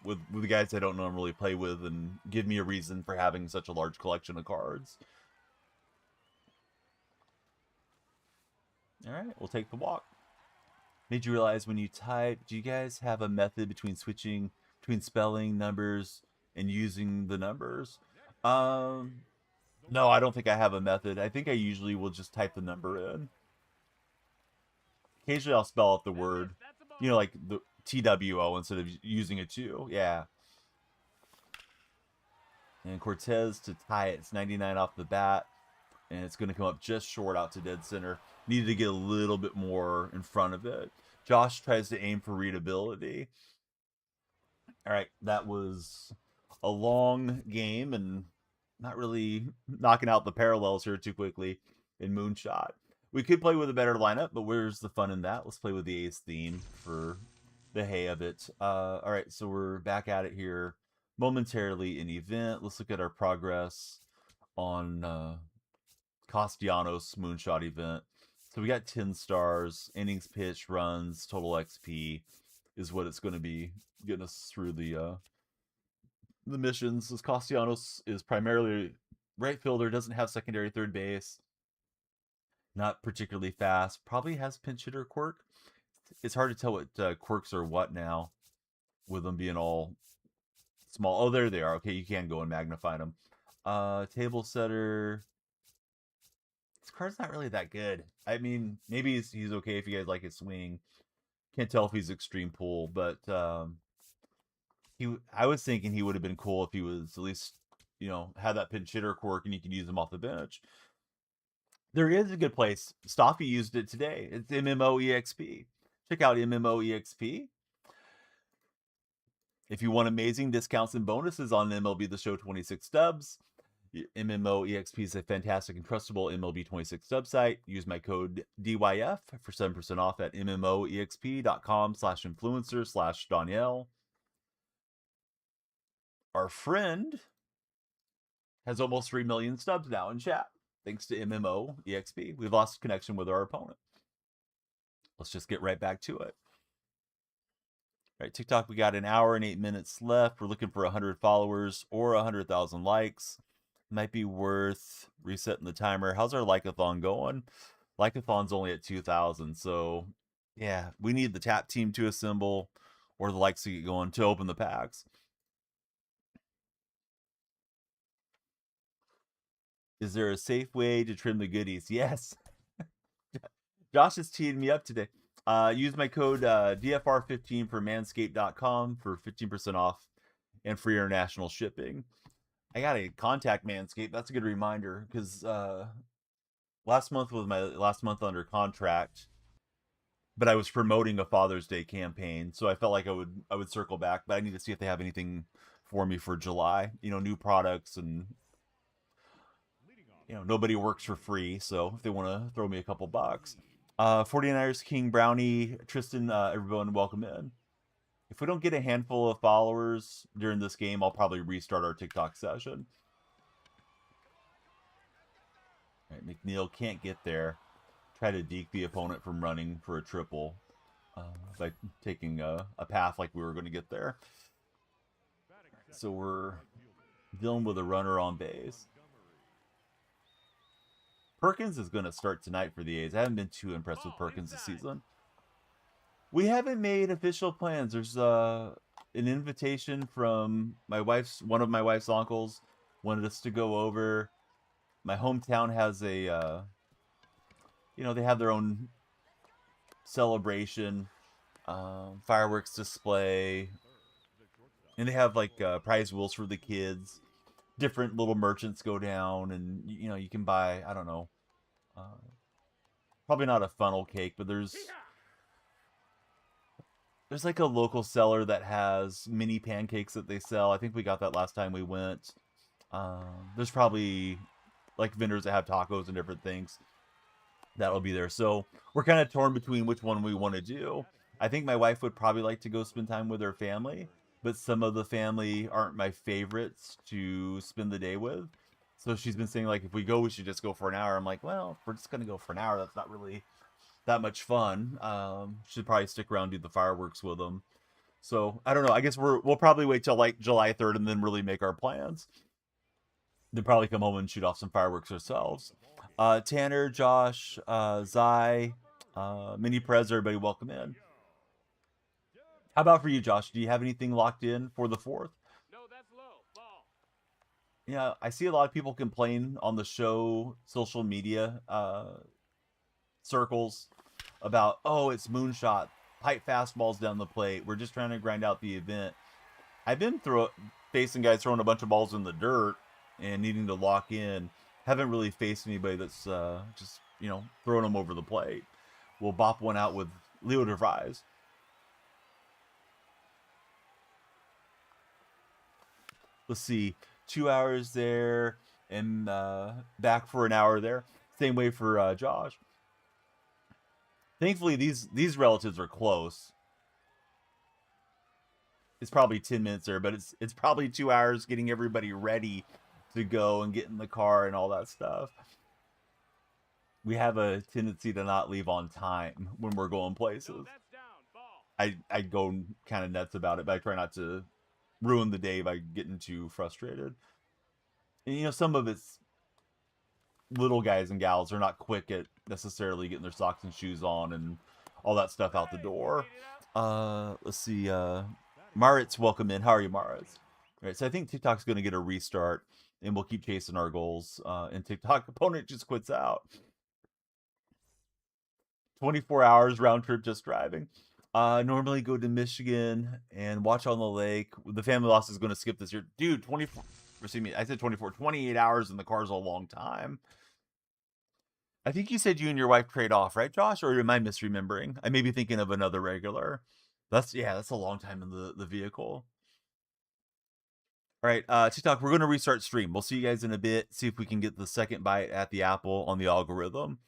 A: with the guys I don't normally play with and give me a reason for having such a large collection of cards. All right, we'll take the walk. Made you realize when you type, do you guys have a method between switching between spelling numbers and using the numbers? No, I don't think I have a method. I think I usually will just type the number in. Occasionally I'll spell out the word, you know, like the TWO instead of using a 2. Yeah. And Cortez to tie it. It's 99 off the bat. And it's going to come up just short out to dead center. Needed to get a little bit more in front of it. Josh tries to aim for readability. All right, that was a long game, and not really knocking out the parallels here too quickly in Moonshot. We could play with a better lineup, but where's the fun in that? Let's play with the A's theme for the hay of it. All right, so we're back at it here momentarily in event. Let's look at our progress on Castellanos Moonshot event. So we got 10 stars, innings pitched, runs, total XP is what it's going to be getting us through the missions. As Castellanos is primarily right fielder, doesn't have secondary third base, not particularly fast, probably has pinch hitter quirk. It's hard to tell what quirks are what now with them being all small. Oh, there they are. Okay, you can go and magnify them. Table setter. This card's not really that good. I mean, maybe he's okay if you guys like his swing. Can't tell if he's extreme pull, but I was thinking he would have been cool if he was at least, had that pinch hitter quirk and you can use him off the bench. There is a good place. Stoffy used it today. It's MMOEXP. Check out MMOEXP. If you want amazing discounts and bonuses on MLB The Show 26 stubs, MMOEXP is a fantastic and trustable MLB 26 stub site. Use my code DYF for 7% off at MMOEXP.com/influencer/Donyell. Our friend has almost 3 million stubs now in chat, thanks to MMOEXP. We've lost connection with our opponent. Let's just get right back to it. All right, TikTok, we got an hour and 8 minutes left. We're looking for 100 followers or 100,000 likes. Might be worth resetting the timer. How's our like-a-thon going? Like-a-thon's only at 2,000, so yeah, we need the tap team to assemble or the likes to get going to open the packs. Is there a safe way to trim the goodies? Yes. Josh is teeing me up today. Use my code DFR15 for manscaped.com for 15% off and free international shipping. I got to contact Manscaped. That's a good reminder because last month was my last month under contract, but I was promoting a Father's Day campaign, so I felt like I would circle back. But I need to see if they have anything for me for July. New products, and nobody works for free, so if they want to throw me a couple bucks. 49ers King Brownie Tristan, everyone, welcome in. If we don't get a handful of followers during this game, I'll probably restart our TikTok session. All right, McNeil can't get there. Try to deke the opponent from running for a triple by taking a path like we were going to get there. So we're dealing with a runner on base. Perkins is going to start tonight for the A's. I haven't been too impressed with Perkins this season. We haven't made official plans. There's an invitation from one of my wife's uncles wanted us to go over. My hometown has a, they have their own celebration, fireworks display, and they have like prize wheels for the kids. Different little merchants go down, and you can buy, I don't know, probably not a funnel cake, but there's like a local seller that has mini pancakes that they sell. I think we got that last time we went. There's probably like vendors that have tacos and different things that'll be there. So we're kind of torn between which one we want to do. I think my wife would probably like to go spend time with her family, but some of the family aren't my favorites to spend the day with. So she's been saying, like, if we go, we should just go for an hour. I'm like, well, if we're just going to go for an hour, that's not really that much fun. Should probably stick around, do the fireworks with them. So I don't know. I guess we'll probably wait till like July 3rd and then really make our plans. Then probably come home and shoot off some fireworks ourselves. Tanner, Josh, Zai, Mini Prez, everybody welcome in. How about for you, Josh? Do you have anything locked in for the 4th?
B: No, that's low. Ball.
A: Yeah, I see a lot of people complain on the show social media circles about, oh, it's Moonshot, tight fastballs down the plate. We're just trying to grind out the event. I've been facing guys throwing a bunch of balls in the dirt and needing to lock in. Haven't really faced anybody that's just, throwing them over the plate. We'll bop one out with Leo DeVries. Let's see, 2 hours there. and back for an hour there. Same way for Josh. Thankfully, these relatives are close. It's probably 10 minutes there, but it's probably 2 hours getting everybody ready to go and get in the car and all that stuff. We have a tendency to not leave on time when we're going places.
B: No, that's down. Ball.
A: I go kind of nuts about it, but I try not to ruin the day by getting too frustrated. And you know, some of it's little guys and gals are not quick at necessarily getting their socks and shoes on and all that stuff out the door. Let's see. Maritz, welcome in. How are you, Maritz? All right, so I think TikTok's going to get a restart, and we'll keep chasing our goals. And TikTok opponent just quits out. 24 hours round trip just driving. Normally go to Michigan and watch on the lake. The family loss is going to skip this year. Dude, 24. Excuse me, I said 24. 28 hours in the car's a long time. I think you said you and your wife trade off, right, Josh? Or am I misremembering? I may be thinking of another regular. That's a long time in the vehicle. All right, TikTok, we're going to restart stream. We'll see you guys in a bit. See if we can get the second bite at the apple on the algorithm.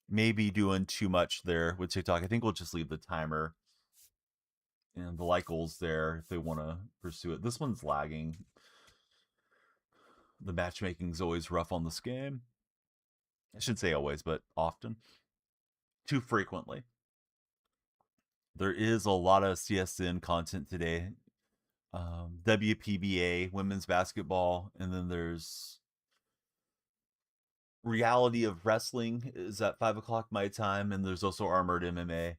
A: Maybe doing too much there with TikTok. I think we'll just leave the timer and the like goals there if they want to pursue it. This one's lagging. The matchmaking's always rough on this game. I shouldn't say always, but often. Too frequently. There is a lot of CSN content today. WPBA, women's basketball, and then there's Reality of Wrestling is at 5 o'clock my time, and there's also Armored MMA.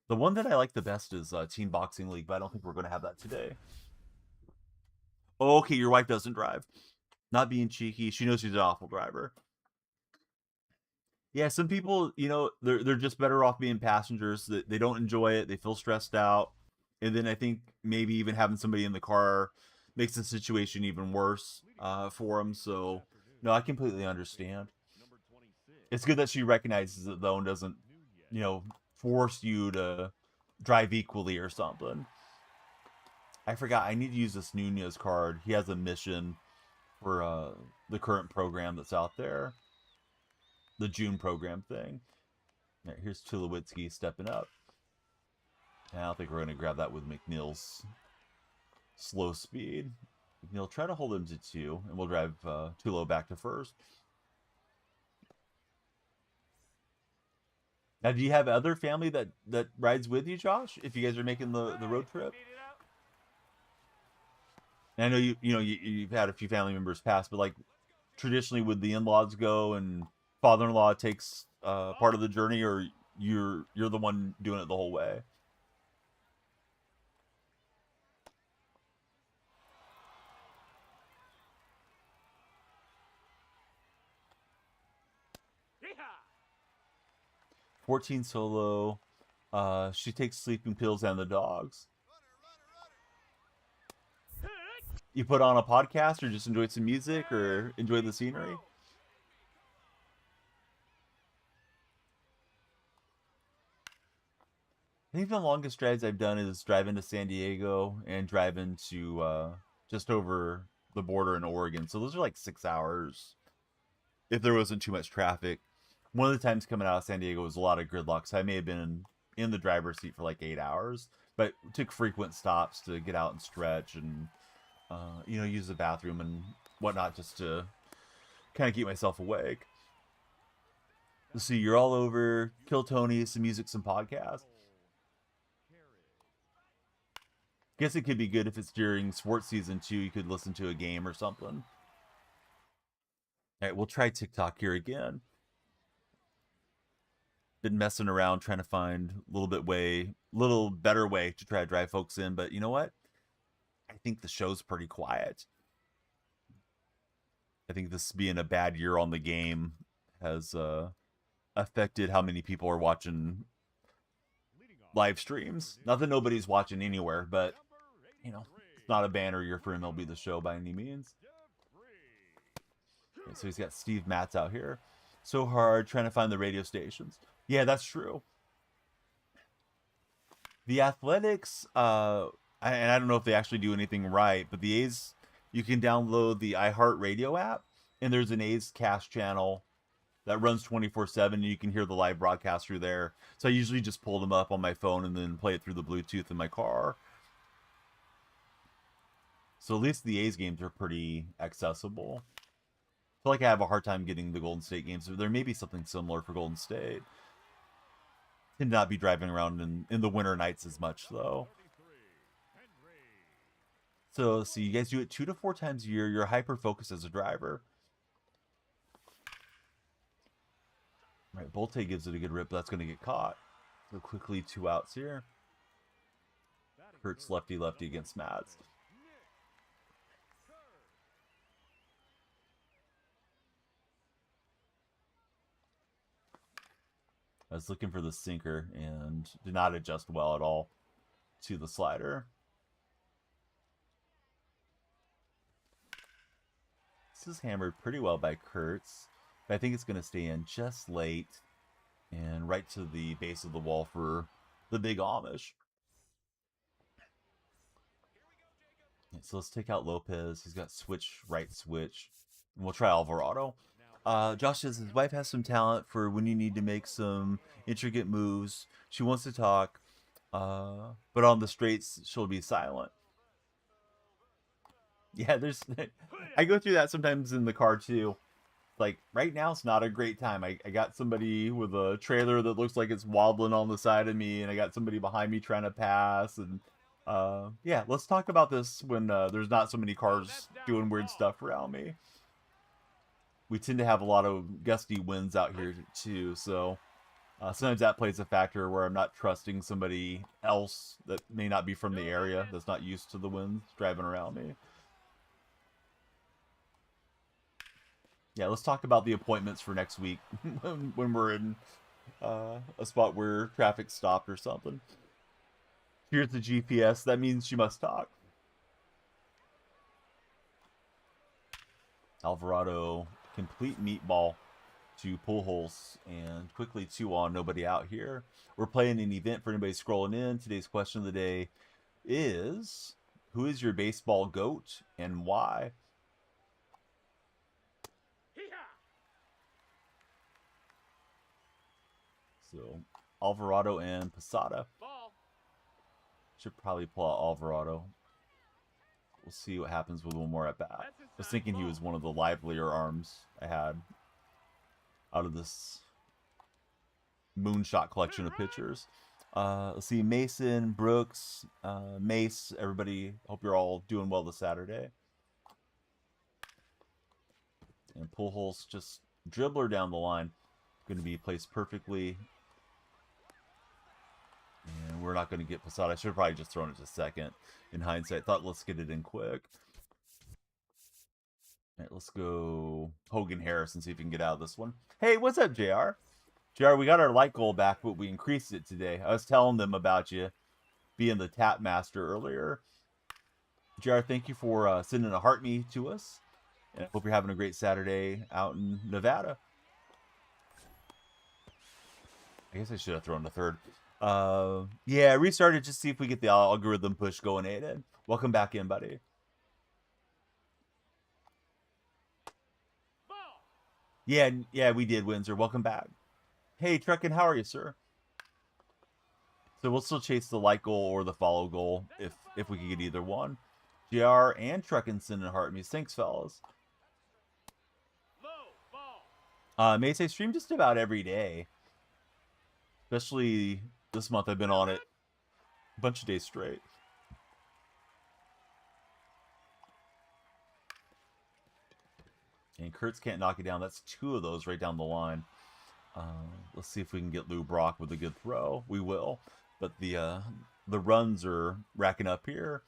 A: The one that I like the best is Teen Boxing League, but I don't think we're going to have that today. Oh, okay, your wife doesn't drive. Not being cheeky. She knows she's an awful driver. Yeah, some people, you know, they're just better off being passengers. They don't enjoy it. They feel stressed out. And then I think maybe even having somebody in the car makes the situation even worse for them. So, no, I completely understand. It's good that she recognizes it, though, and doesn't, you know, force you to drive equally or something. I forgot. I need to use this Nunez card. He has a mission for the current program that's out there. The June program thing. Right, here's Tulowitzki stepping up. I don't think we're going to grab that with McNeil's slow speed. McNeil, try to hold him to 2, and we'll drive Tulo back to first. Now, do you have other family that rides with you, Josh? If you guys are making the road trip? And I know you've had a few family members pass, but like traditionally, would the in-laws go and father-in-law takes part of the journey, or you're the one doing it the whole way?
B: Yeehaw!
A: 14 solo. She takes sleeping pills and the dogs. You put on a podcast or just enjoy some music or enjoy the scenery? I think the longest drives I've done is driving to San Diego and driving to just over the border in Oregon. So those are like 6 hours if there wasn't too much traffic. One of the times coming out of San Diego was a lot of gridlock, so I may have been in the driver's seat for like 8 hours, but took frequent stops to get out and stretch and use the bathroom and whatnot just to kind of keep myself awake. Let's see, you're all over Kill Tony, some music, some podcasts. Guess it could be good if it's during sports season too. You could listen to a game or something. All right, we'll try TikTok here again. Been messing around trying to find a little better way to try to drive folks in, but you know what? I think the show's pretty quiet. I think this being a bad year on the game has affected how many people are watching live streams. Not that nobody's watching anywhere, but it's not a banner year for MLB The Show by any means. Okay, so he's got Steve Matz out here. So hard trying to find the radio stations. Yeah, that's true. The Athletics, and I don't know if they actually do anything right, but the A's you can download the iHeartRadio app, and there's an A's Cast channel that runs 24/7, and you can hear the live broadcast through there. So I usually just pull them up on my phone and then play it through the Bluetooth in my car. So at least the A's games are pretty accessible. I feel like I have a hard time getting the Golden State games. There may be something similar for Golden State. Tend not be driving around in the winter nights as much, though. So you guys do it 2 to 4 times a year. You're hyper-focused as a driver. Right, Bolte gives it a good rip, but that's going to get caught. So quickly 2 outs here. Hurts lefty-lefty against Mads. I was looking for the sinker and did not adjust well at all to the slider. This is hammered pretty well by Kurtz. But I think it's going to stay in just late and right to the base of the wall for the big Amish. So let's take out Lopez. He's got right switch. And we'll try Alvarado. Josh says his wife has some talent for when you need to make some intricate moves. She wants to talk, but on the straights, she'll be silent. Yeah, I go through that sometimes in the car too. Like right now, it's not a great time. I got somebody with a trailer that looks like it's wobbling on the side of me, and I got somebody behind me trying to pass. And yeah, let's talk about this when there's not so many cars doing weird stuff around me. We tend to have a lot of gusty winds out here too, so sometimes that plays a factor where I'm not trusting somebody else that may not be from the area, that's not used to the winds driving around me. Yeah, let's talk about the appointments for next week when we're in a spot where traffic stopped or something. Here's the GPS. That means she must talk. Alvarado, complete meatball to Pujols, and quickly 2 on, nobody out here. We're playing an event for anybody scrolling in. Today's question of the day is, who is your baseball GOAT and why? So Alvarado and Posada. Should probably pull out Alvarado. We'll see what happens with one more at bat. I was thinking he was one of the livelier arms I had out of this Moonshot collection of pitchers. Let's see, Mason, Brooks, Mace, everybody. Hope you're all doing well this Saturday. And Pujols, just dribbler down the line. Going to be placed perfectly. And we're not going to get Posada. I should have probably just thrown it to second in hindsight. Thought, let's get it in quick. All right, let's go Hogan Harris and see if we can get out of this one. Hey, what's up, JR? JR, we got our light goal back, but we increased it today. I was telling them about you being the tap master earlier. JR, thank you for sending a heart me to us. And I hope you're having a great Saturday out in Nevada. I guess I should have thrown the third. Yeah, I restarted just to see if we get the algorithm push going, Aiden. Welcome back in, buddy. Yeah, we did, Windsor. Welcome back. Hey, Truckin', how are you, sir? So we'll still chase the light goal or the follow goal if we can get either one. JR and Truckin' sending heart me. Thanks, fellas. May say stream just about every day. Especially this month, I've been on it a bunch of days straight. And Kurtz can't knock it down. That's 2 of those right down the line. Let's see if we can get Lou Brock with a good throw. We will. But the runs are racking up here.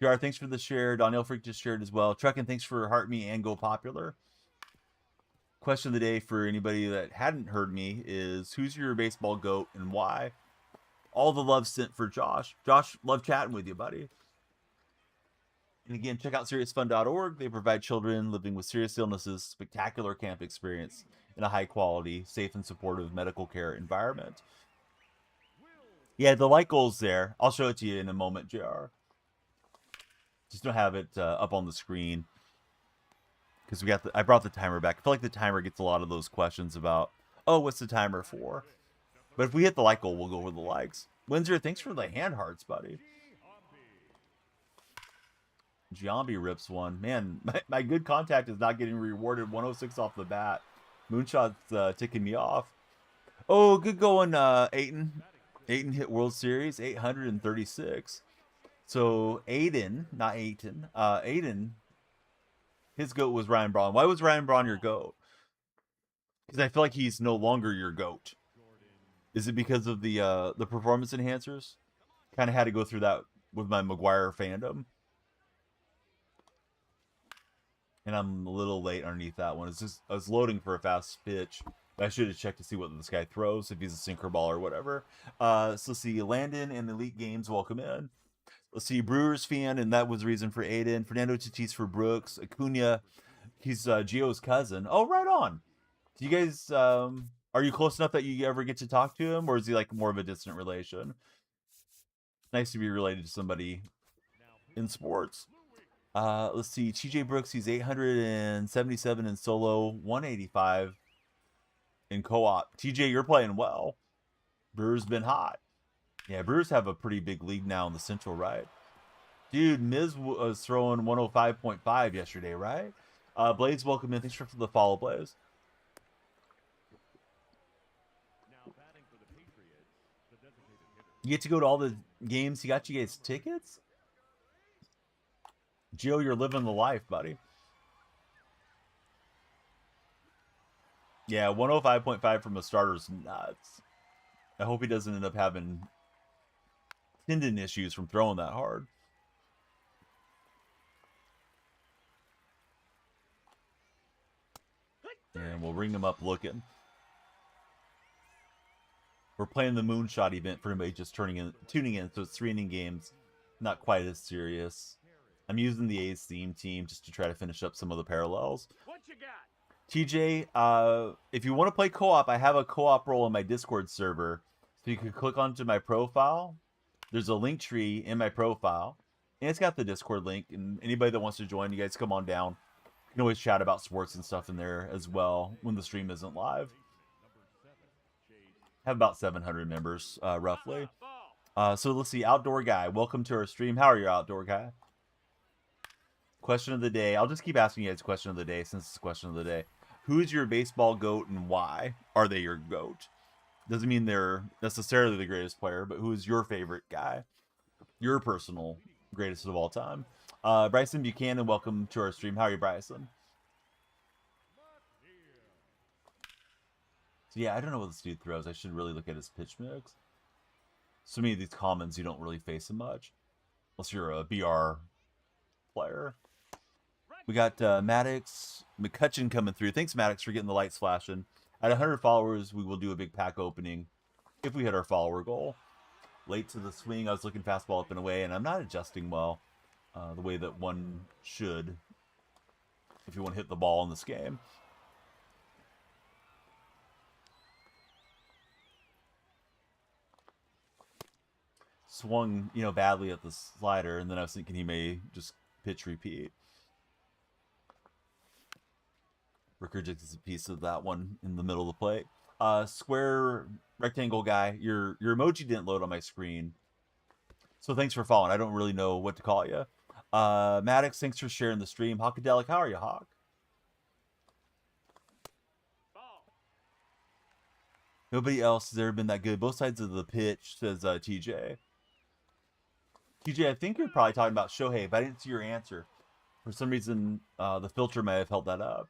A: JR, thanks for the share. DonyellFreak just shared as well. Truckin', thanks for heart me and go popular. Question of the day for anybody that hadn't heard me is, who's your baseball GOAT and why? All the love sent for Josh. Josh, love chatting with you, buddy. And again, check out seriousfun.org. They provide children living with serious illnesses spectacular camp experience in a high-quality, safe, and supportive medical care environment. Yeah, the light goal's there. I'll show it to you in a moment, JR. Just don't have it up on the screen because I brought the timer back. I feel like the timer gets a lot of those questions about, oh, what's the timer for? But if we hit the like goal, we'll go over the likes. Windsor, thanks for the hand hearts, buddy. Giambi rips one. Man, my good contact is not getting rewarded. 106 off the bat. Moonshot's ticking me off. Oh, good going, Aiton. Aiton hit World Series, 836. So Aiden, not Aiton, Aiden, his GOAT was Ryan Braun. Why was Ryan Braun your GOAT? Because I feel like he's no longer your GOAT. Is it because of the performance enhancers? Kind of had to go through that with my McGuire fandom. And I'm a little late underneath that one. It's just I was loading for a fast pitch. I should have checked to see what this guy throws, if he's a sinker ball or whatever. So let's see, Landon and Elite Games, welcome in. Let's see, Brewers fan, and that was the reason for Aiden. Fernando Tatis for Brooks. Acuna, he's Gio's cousin. Oh, right on. Do you guys, are you close enough that you ever get to talk to him, or is he like more of a distant relation? Nice to be related to somebody in sports. Let's see, TJ Brooks, he's 877 in solo, 185 in co-op. TJ, you're playing well. Brewers been hot. Yeah, Brewers have a pretty big league now in the Central, right? Dude, Miz was throwing 105.5 yesterday, right? Blades, welcome in. Thanks for the follow, Blaze. You get to go to all the games. He got you guys tickets? Gio, you're living the life, buddy. Yeah, 105.5 from a starter is nuts. I hope he doesn't end up having tendon issues from throwing that hard. And we'll ring him up looking. We're playing the Moonshot event for anybody just tuning in, so it's 3-inning games. Not quite as serious. I'm using the A's theme team just to try to finish up some of the parallels.
B: What you got?
A: TJ, if you want to play co-op, I have a co-op role in my Discord server. So you can click onto my profile. There's a link tree in my profile. And it's got the Discord link. And anybody that wants to join, you guys come on down. You can always chat about sports and stuff in there as well when the stream isn't live. Have about 700 members, roughly. So let's see, Outdoor Guy. Welcome to our stream. How are you, Outdoor Guy? Question of the day. I'll just keep asking you guys question of the day since it's question of the day. Who's your baseball GOAT and why are they your GOAT? Doesn't mean they're necessarily the greatest player, but who is your favorite guy? Your personal greatest of all time. Bryson Buchanan, welcome to our stream. How are you, Bryson? So yeah, I don't know what this dude throws. I should really look at his pitch mix. So many of these commons, you don't really face him much. Unless you're a BR player. We got Maddox McCutcheon coming through. Thanks, Maddox, for getting the lights flashing. At 100 followers, we will do a big pack opening if we hit our follower goal. Late to the swing, I was looking fastball up and away, and I'm not adjusting well the way that one should if you want to hit the ball in this game. Swung, badly at the slider, and then I was thinking he may just pitch repeat. Ricker gets a piece of that one in the middle of the plate. Square rectangle guy, your emoji didn't load on my screen, so thanks for following. I don't really know what to call you. Maddox, thanks for sharing the stream. Hawkadelic, how are you, Hawk? Nobody else has ever been that good. Both sides of the pitch, says TJ. TJ, I think you're probably talking about Shohei, but I didn't see your answer. For some reason, the filter may have held that up.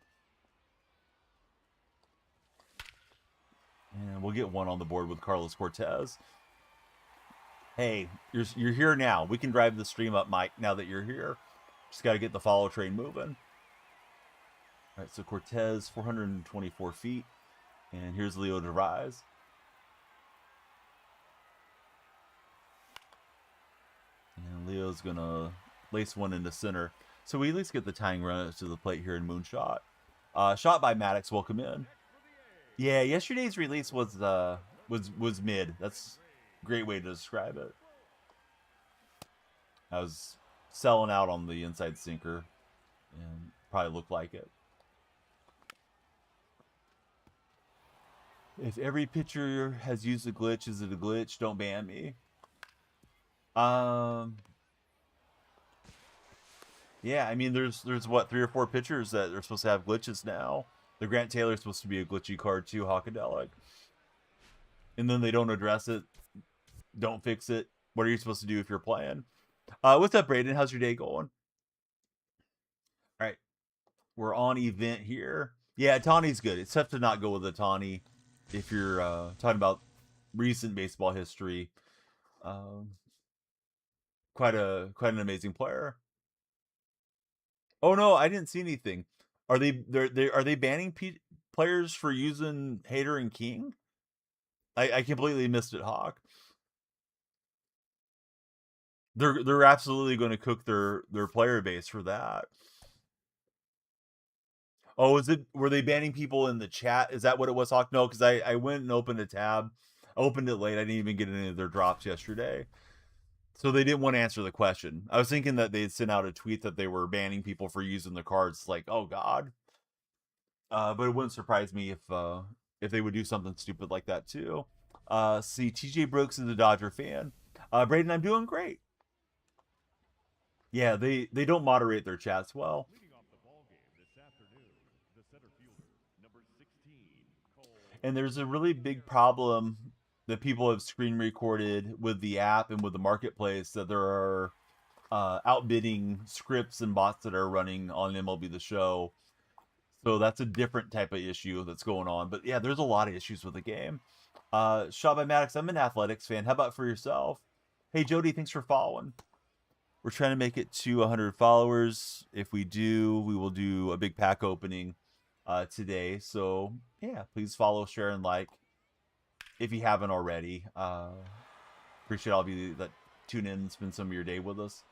A: And we'll get one on the board with Carlos Cortez. Hey, you're here now. We can drive the stream up, Mike, now that you're here. Just got to get the follow train moving. All right, so Cortez, 424 feet. And here's Leo DeVries. And Leo's going to lace one into center. So we at least get the tying run to the plate here in Moonshot. Shot by Maddox, welcome in. Yeah, yesterday's release was mid. That's a great way to describe it. I was selling out on the inside sinker, and probably look like it. If every pitcher has used a glitch, is it a glitch? Don't ban me. Yeah, I mean, there's what, 3 or 4 pitchers that are supposed to have glitches now. The Grant Taylor's supposed to be a glitchy card too, Hawkadelic. And then they don't address it, don't fix it. What are you supposed to do if you're playing? What's up, Brayden? How's your day going? All right, we're on event here. Yeah, Tawny's good. It's tough to not go with a Tawny if you're talking about recent baseball history. Quite an amazing player. Oh no, I didn't see anything. Are they banning players for using Hater and King? I completely missed it, Hawk. They're absolutely going to cook their player base for that. Oh, were they banning people in the chat? Is that what it was, Hawk? No, because I went and opened a tab. I opened it late. I didn't even get any of their drops yesterday. So they didn't want to answer the question. I was thinking that they'd sent out a tweet that they were banning people for using the cards. Like, oh God. But it wouldn't surprise me if they would do something stupid like that too. See, TJ Brooks is a Dodger fan. Braden, I'm doing great. Yeah, they don't moderate their chats well. And there's a really big problem that people have screen recorded with the app and with the marketplace, that there are outbidding scripts and bots that are running on MLB The Show. So that's a different type of issue that's going on. But yeah, there's a lot of issues with the game. Shot by Maddox, I'm an athletics fan. How about for yourself? Hey, Jody, thanks for following. We're trying to make it to 100 followers. If we do, we will do a big pack opening today. So yeah, please follow, share, and like if you haven't already. Appreciate all of you that tune in and spend some of your day with us.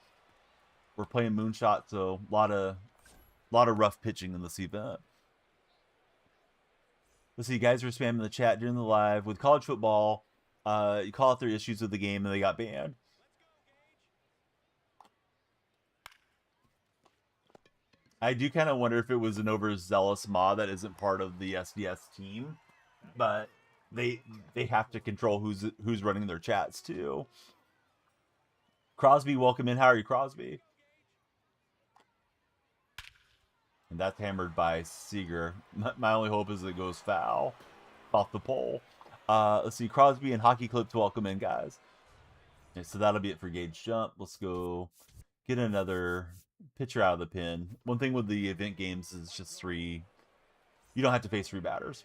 A: We're playing Moonshot, so a lot of rough pitching in this event. Let's see, guys are spamming the chat during the live. With college football, you call out their issues with the game and they got banned. I do kind of wonder if it was an overzealous mod that isn't part of the SDS team, but they have to control who's running their chats too. Crosby, welcome in. How are you, Crosby? And that's hammered by Seager. My only hope is it goes foul off the pole. Let's see, Crosby and Hockey Clips, welcome in, guys. Okay, so that'll be it for Gage Jump. Let's go get another pitcher out of the pen. One thing with the event games is just 3. You don't have to face 3 batters.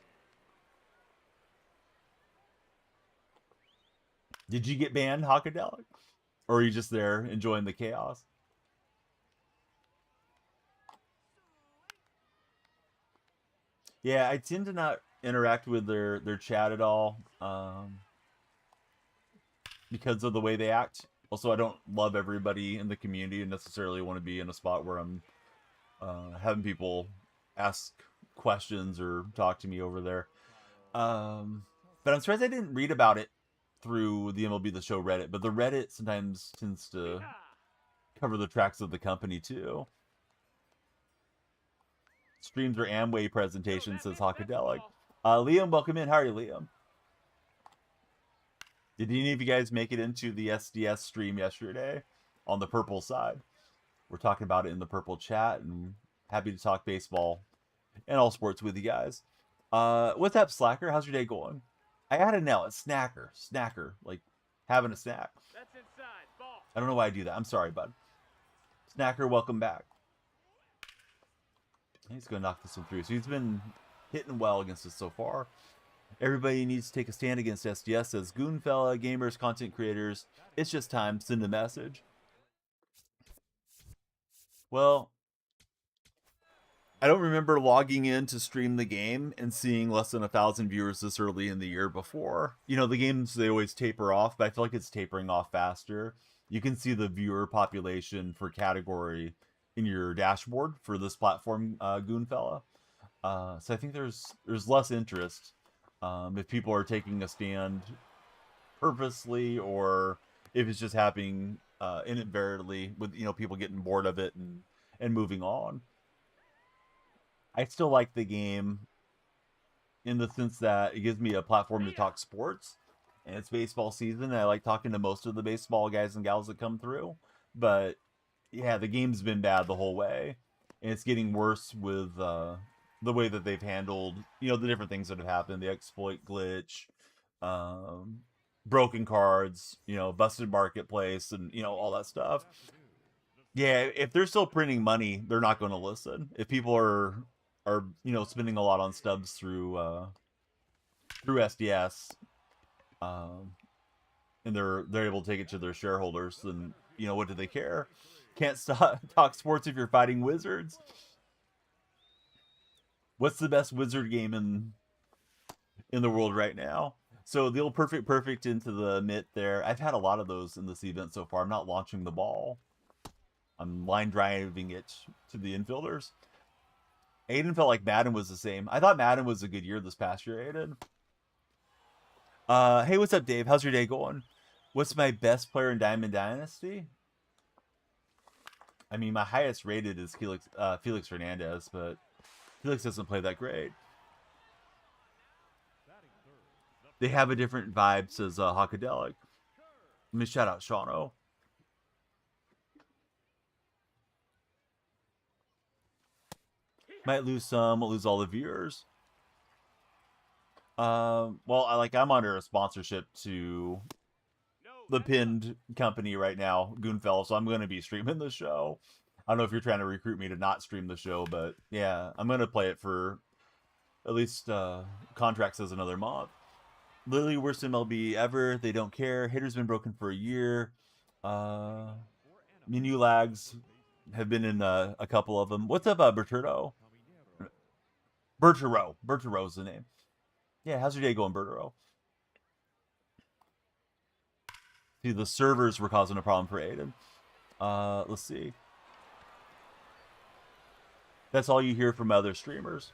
A: Did you get banned, Hawkadelic? Or are you just there enjoying the chaos? Yeah, I tend to not interact with their chat at all because of the way they act. Also, I don't love everybody in the community and necessarily want to be in a spot where I'm having people ask questions or talk to me over there. But I'm surprised I didn't read about it through the MLB The Show Reddit. But the Reddit sometimes tends to cover the tracks of the company too. Streams or Amway presentation, says Hawkadelic. Liam, welcome in. How are you, Liam? Did any of you guys make it into the SDS stream yesterday on the purple side? We're talking about it in the purple chat, and happy to talk baseball and all sports with you guys. What's up, Slacker? How's your day going? I had a nail. It's snacker, like having a snack.
B: That's inside. Ball.
A: I don't know why I do that. I'm sorry, bud. Snacker, welcome back. He's going to knock this one through. So he's been hitting well against us so far. Everybody needs to take a stand against SDS, says Goonfella, gamers, content creators. It's just time. Send a message. Well, I don't remember logging in to stream the game and seeing less than 1,000 viewers this early in the year before. You know, the games, they always taper off, but I feel like it's tapering off faster. You can see the viewer population for category in your dashboard for this platform, Goonfella. So I think there's less interest if people are taking a stand purposely, or if it's just happening inadvertently with people getting bored of it and moving on. I still like the game in the sense that it gives me a platform to talk sports, and it's baseball season. And I like talking to most of the baseball guys and gals that come through, but yeah, the game's been bad the whole way, and it's getting worse with the way that they've handled the different things that have happened, the exploit glitch, um, broken cards, busted marketplace, and all that stuff. Yeah, if they're still printing money, they're not going to listen. If people are spending a lot on stubs through SDS, um, and they're able to take it to their shareholders, then what do they care? Can't stop talk sports if you're fighting wizards. What's the best wizard game in the world right now? So the old perfect into the mitt there. I've had a lot of those in this event so far. I'm not launching the ball. I'm line driving it to the infielders. Aiden felt like Madden was the same. I thought Madden was a good year this past year, Aiden. Hey, what's up, Dave? How's your day going? What's my best player in Diamond Dynasty? I mean, my highest rated is Felix Hernandez, but Felix doesn't play that great. They have a different vibe, says Hawkadelic. Let me shout out Shauno. Might lose some, we'll lose all the viewers. Well, I'm under a sponsorship to the pinned company right now, Goonfell, so I'm going to be streaming the show. I don't know if you're trying to recruit me to not stream the show, but yeah, I'm going to play it for at least contract says another month. Literally worst MLB ever. They don't care. Hitter's been broken for a year. Menu lags have been in a couple of them. What's up, Berturo? Berturo is the name. Yeah, how's your day going, Berturo? See, the servers were causing a problem for Aiden. Let's see. That's all you hear from other streamers.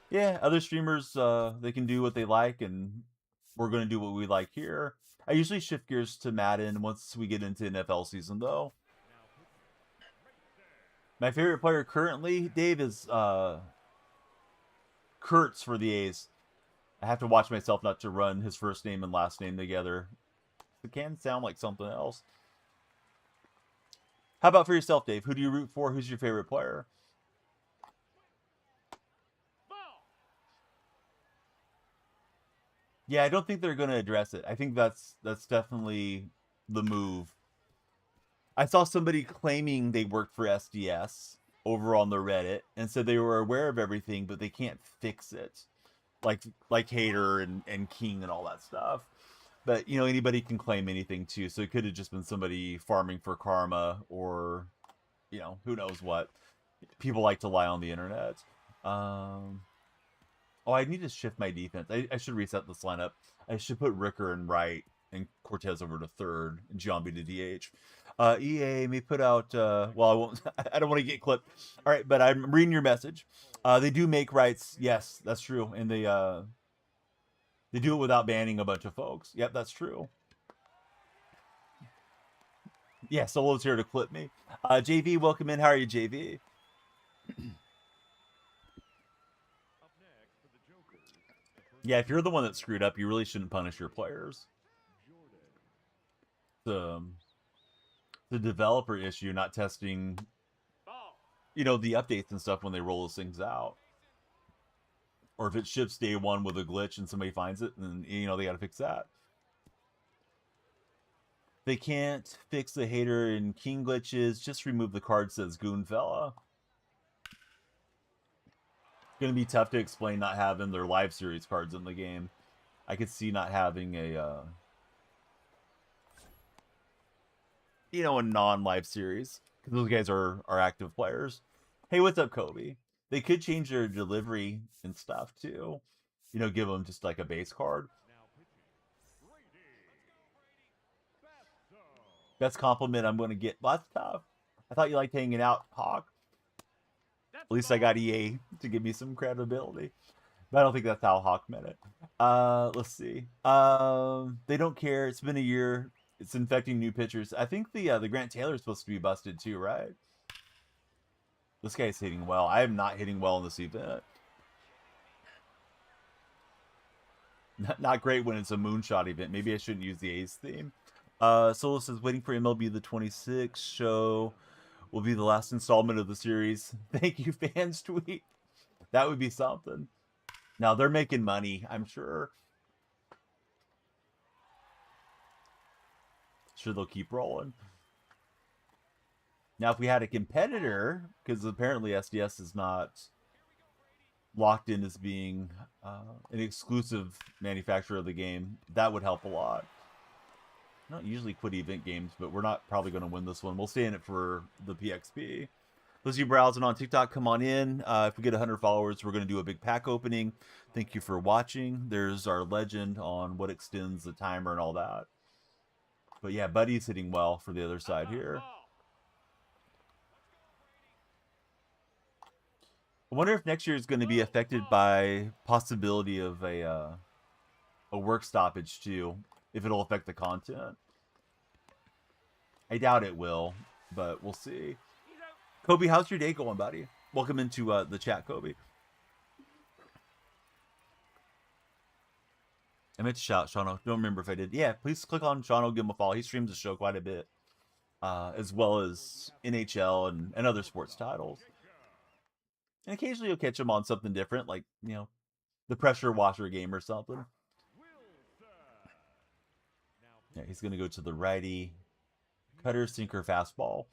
A: Yeah, other streamers, they can do what they like, and we're going to do what we like here. I usually shift gears to Madden once we get into NFL season, though. My favorite player currently, Dave, is Kurtz for the A's. I have to watch myself not to run his first name and last name together. It can sound like something else. How about for yourself, Dave? Who do you root for? Who's your favorite player? Yeah, I don't think they're going to address it. I think that's definitely the move. I saw somebody claiming they worked for SDS over on the Reddit and said they were aware of everything, but they can't fix it. Like Hater and King and all that stuff. But anybody can claim anything too, so it could have just been somebody farming for karma, or who knows what. People like to lie on the internet. Oh, I need to shift my defense. I should reset this lineup. I should put Ricker in right and Cortez over to third and Giambi to DH. EA may put out, well, I won't, I don't want to get clipped. All right, but I'm reading your message. They do make rights. Yes, that's true. And they do it without banning a bunch of folks. Yep, that's true. Yeah, Solo's here to clip me. JV, welcome in. How are you, JV? Yeah, if you're the one that screwed up, you really shouldn't punish your players. The developer issue, not testing, the updates and stuff when they roll those things out. Or if it ships day one with a glitch and somebody finds it, then they got to fix that. They can't fix the Hater and King glitches. Just remove the card says Goonfella. Going to be tough to explain not having their live series cards in the game. I could see not having a a non-live series, because those guys are active players. Hey, what's up, Kobe? They could change their delivery and stuff too. Give them just like a base card. Best compliment I'm going to get. Well, that's tough. I thought you liked hanging out, Hawk. At least I got EA to give me some credibility. But I don't think that's how Hawk meant it. Let's see. They don't care. It's been a year. It's infecting new pitchers. I think the Grant Taylor is supposed to be busted too, right? This guy's hitting well. I am not hitting well in this event. Not great when it's a Moonshot event. Maybe I shouldn't use the A's theme. Solo says, waiting for MLB The 26 show will be the last installment of the series. Thank you, fans tweet. That would be something. Now, they're making money, I'm sure. Sure, they'll keep rolling. Now, if we had a competitor, because apparently SDS is not locked in as being an exclusive manufacturer of the game, that would help a lot. I don't usually quit event games, but we're not probably going to win this one. We'll stay in it for the PXP. Those of you browsing on TikTok, come on in. If we get 100 followers, we're going to do a big pack opening. Thank you for watching. There's our legend on what extends the timer and all that. But yeah, Buddy's hitting well for the other side here. I wonder if next year is going to be affected by possibility of a work stoppage too, if it'll affect the content. I doubt it will, but we'll see. Kobe, how's your day going, buddy? Welcome into the chat, Kobe. I meant to shout Shano. Don't remember if I did. Yeah, please click on Shano, give him a follow. He streams the show quite a bit, as well as NHL and other sports titles. And occasionally you'll catch him on something different, like, you know, the pressure washer game or something. Yeah, he's going to go to the righty. Cutter, sinker, fastball.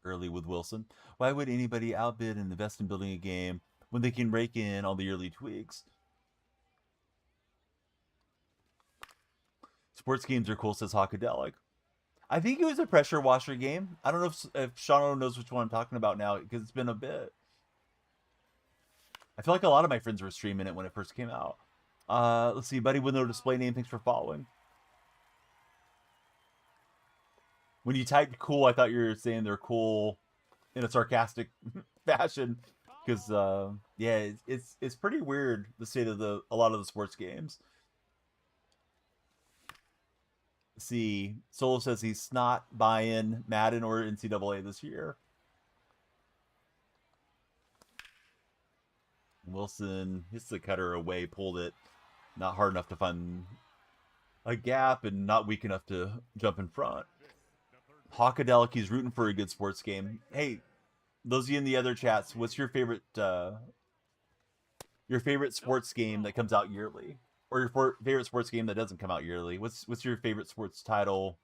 A: Early with Wilson. Why would anybody outbid and invest in building a game when they can rake in all the early tweaks? Sports games are cool, says Hawkadelic. I think it was a pressure washer game. I don't know if Shano knows which one I'm talking about now, because it's been a bit. I feel like a lot of my friends were streaming it when it first came out. Let's see, buddy with no display name, thanks for following. When you typed cool, I thought you were saying they're cool in a sarcastic fashion. Because, yeah, it's pretty weird, the state of a lot of the sports games. See, Solo says he's not buying Madden or NCAA this year. Wilson hits the cutter away, pulled it. Not hard enough to find a gap and not weak enough to jump in front. Hawkadelic, he's rooting for a good sports game. Hey, those of you in the other chats, what's your favorite sports game that comes out yearly? Or your favorite sports game that doesn't come out yearly? What's your favorite sports title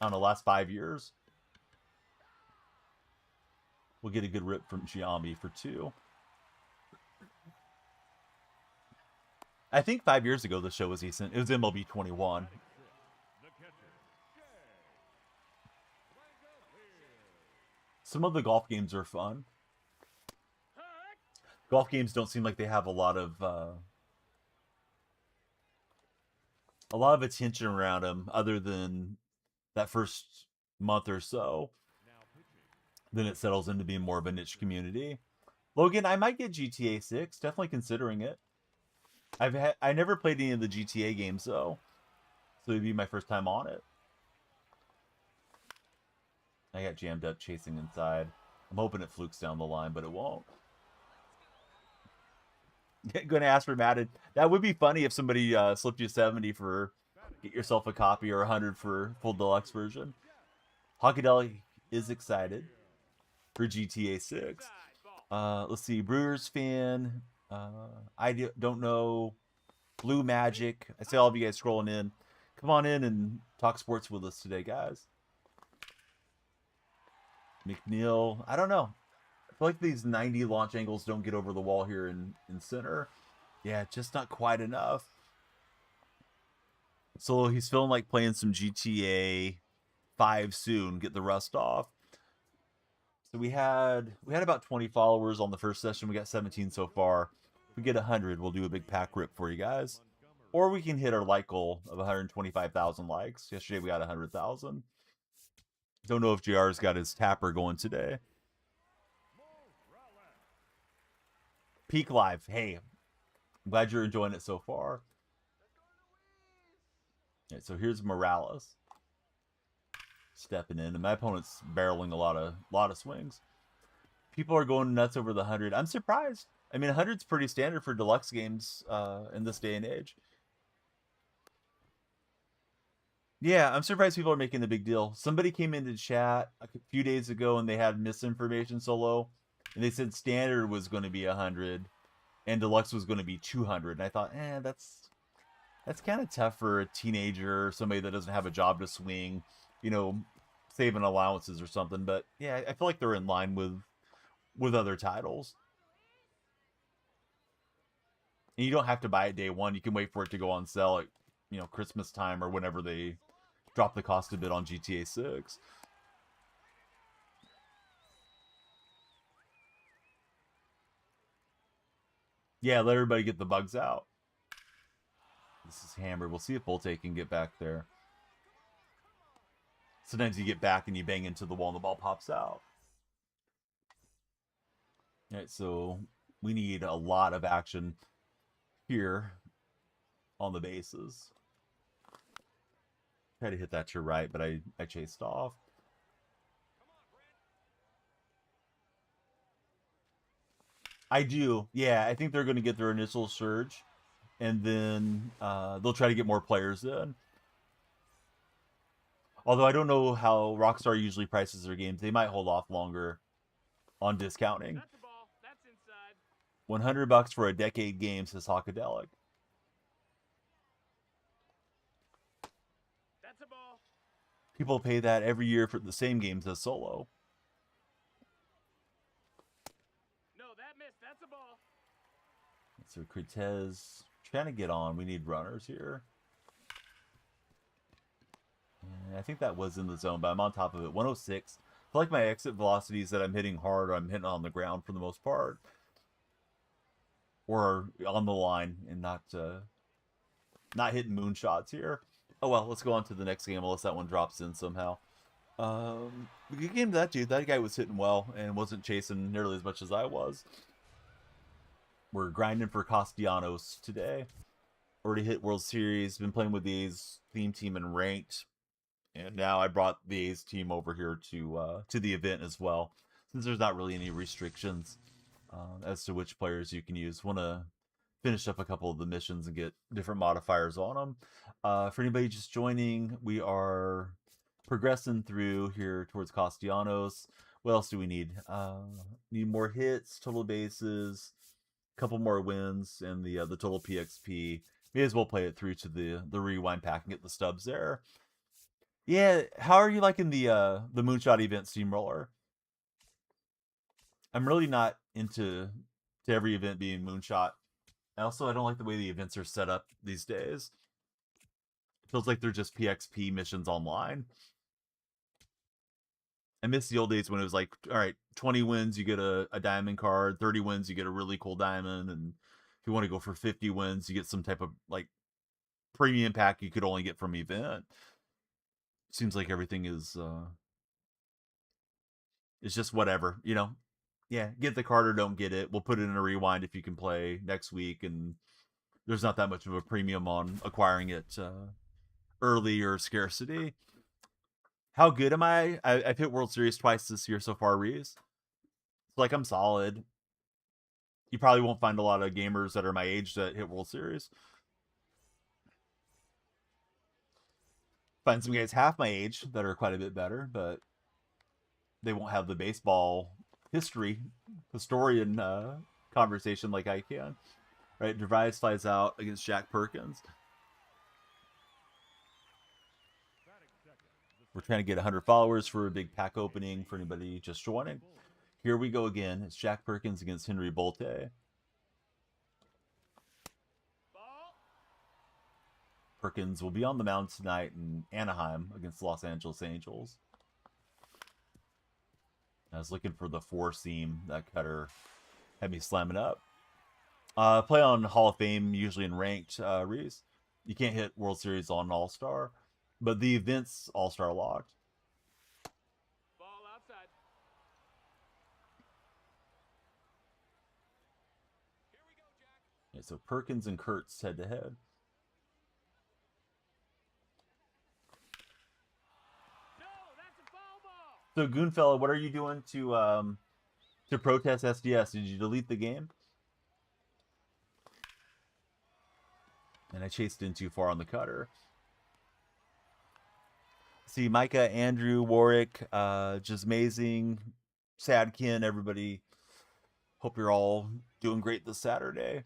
A: on the last 5 years? We'll get a good rip from Xiaomi for 2. I think 5 years ago the show was decent. It was MLB 21. Some of the golf games are fun. Golf games don't seem like they have a lot of attention around them, other than that first month or so. Then it settles into being more of a niche community. Logan, I might get GTA 6. Definitely considering it. I never played any of the GTA games though, so it'd be my first time on it. I got jammed up chasing inside. I'm hoping it flukes down the line, but it won't. Going to ask for Madden. That would be funny if somebody slipped you 70 for get yourself a copy, or 100 for full deluxe version. Hawkadelic is excited for GTA 6. Let's see, Brewers fan. I don't know. Blue Magic. I see all of you guys scrolling in. Come on in and talk sports with us today, guys. McNeil. I don't know. I feel like these 90 launch angles don't get over the wall here in center. Yeah, just not quite enough. So he's feeling like playing some GTA 5 soon. Get the rust off. So we had about 20 followers on the first session. We got 17 so far. If we get 100, we'll do a big pack rip for you guys. Or we can hit our like goal of 125,000 likes. Yesterday we got 100,000. Don't know if JR's got his tapper going today. Peak Live. Hey, I'm glad you're enjoying it so far. right, so here's Morales stepping in, and my opponent's barreling a lot of swings. People are going nuts over the 100. I'm surprised. I mean, 100's pretty standard for deluxe games in this day and age. Yeah, I'm surprised people are making a big deal. Somebody came into chat a few days ago and they had misinformation solo, and they said standard was going to be 100 and deluxe was going to be 200. And I thought, that's kind of tough for a teenager or somebody that doesn't have a job to swing, you know, saving allowances or something. But yeah, I feel like they're in line with other titles. And you don't have to buy it day one. You can wait for it to go on sale at, Christmas time or whenever they drop the cost a bit on GTA 6. Yeah, let everybody get the bugs out. This is hammered. We'll see if Bolte can get back there. Sometimes you get back and you bang into the wall and the ball pops out. All right, so we need a lot of action here on the bases. Try to hit that to right, but I chased off. I do. Yeah, I think they're going to get their initial surge, and then they'll try to get more players in. Although I don't know how Rockstar usually prices their games. They might hold off longer on discounting.
B: That's a ball. That's inside.
A: $100 for a decade game, says Hawkadelic.
B: That's a ball.
A: People pay that every year for the same games as solo.
B: No, that missed. That's a ball.
A: So Cortez trying to get on. We need runners here. And I think that was in the zone, but I'm on top of it. 106. I feel like my exit velocities that I'm hitting hard, I'm hitting on the ground for the most part. Or on the line and not hitting moonshots here. Oh well, let's go on to the next game unless that one drops in somehow. Good game to that dude. That guy was hitting well and wasn't chasing nearly as much as I was. We're grinding for Castellanos today. Already hit World Series. Been playing with the A's theme team and ranked. And now I brought the A's team over here to the event as well. Since there's not really any restrictions as to which players you can use. Want to finish up a couple of the missions and get different modifiers on them. For anybody just joining, we are progressing through here towards Castellanos. What else do we need? Need more hits, total bases, a couple more wins, and the total PXP. May as well play it through to the rewind pack and get the stubs there. Yeah, how are you liking the Moonshot event Steamroller? I'm really not into every event being Moonshot. Also, I don't like the way the events are set up these days. It feels like they're just PXP missions online. I miss the old days when it was like, all right, 20 wins, you get a diamond card. 30 wins, you get a really cool diamond. And if you want to go for 50 wins, you get some type of like premium pack you could only get from event. Seems like everything is just whatever, Yeah, get the card or don't get it. We'll put it in a rewind if you can play next week, and there's not that much of a premium on acquiring it early or scarcity. How good am I? I've hit World Series twice this year so far, Reese. Like, I'm solid. You probably won't find a lot of gamers that are my age that hit World Series. Find some guys half my age that are quite a bit better, but they won't have the baseball historian conversation like I can. Right, Device flies out against Jack Perkins. We're trying to get 100 followers for a big pack opening for anybody just joining. Here we go again. It's Jack Perkins against Henry Bolte.
B: Ball.
A: Perkins will be on the mound tonight in Anaheim against the Los Angeles Angels. I was looking for the four seam. That cutter had me slamming up. Play on Hall of Fame, usually in ranked, Reese. You can't hit World Series on All-Star, but the event's All-Star locked.
B: Ball outside. Here we go, Jack.
A: Yeah, so Perkins and Kurtz head-to-head. So Goonfella, what are you doing to protest SDS? Did you delete the game? And I chased in too far on the cutter. See, Micah, Andrew, Warwick, just amazing, Sadkin, everybody. Hope you're all doing great this Saturday.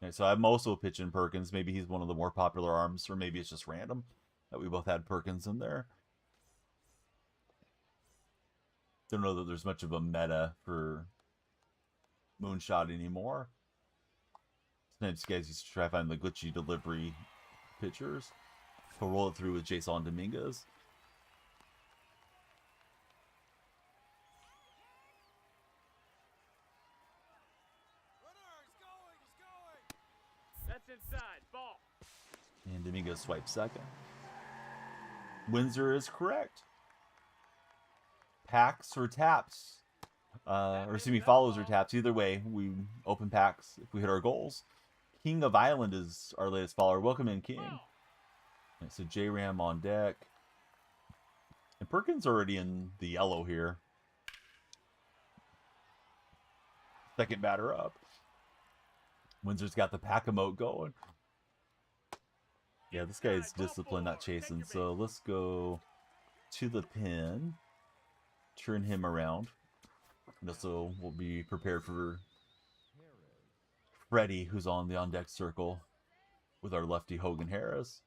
A: Okay, so I'm also pitching Perkins. Maybe he's one of the more popular arms, or maybe it's just random that we both had Perkins in there. Don't know that there's much of a meta for Moonshot anymore. Sometimes guys used to try to find the glitchy delivery pitchers. So roll it through with Jason Dominguez.
B: That's inside. Ball.
A: And Dominguez swipes second. Windsor is correct. Packs or taps. Or excuse me, follows or taps. Either way, we open packs if we hit our goals. King of Island is our latest follower. Welcome in, King. Right, so J-Ram on deck. And Perkins already in the yellow here. Second batter up. Windsor's got the pack emote going. Yeah, this guy's disciplined, not chasing. So let's go to the pin. Turn him around. And also, we'll be prepared for Freddie, who's on the on-deck circle with our lefty Hogan Harris.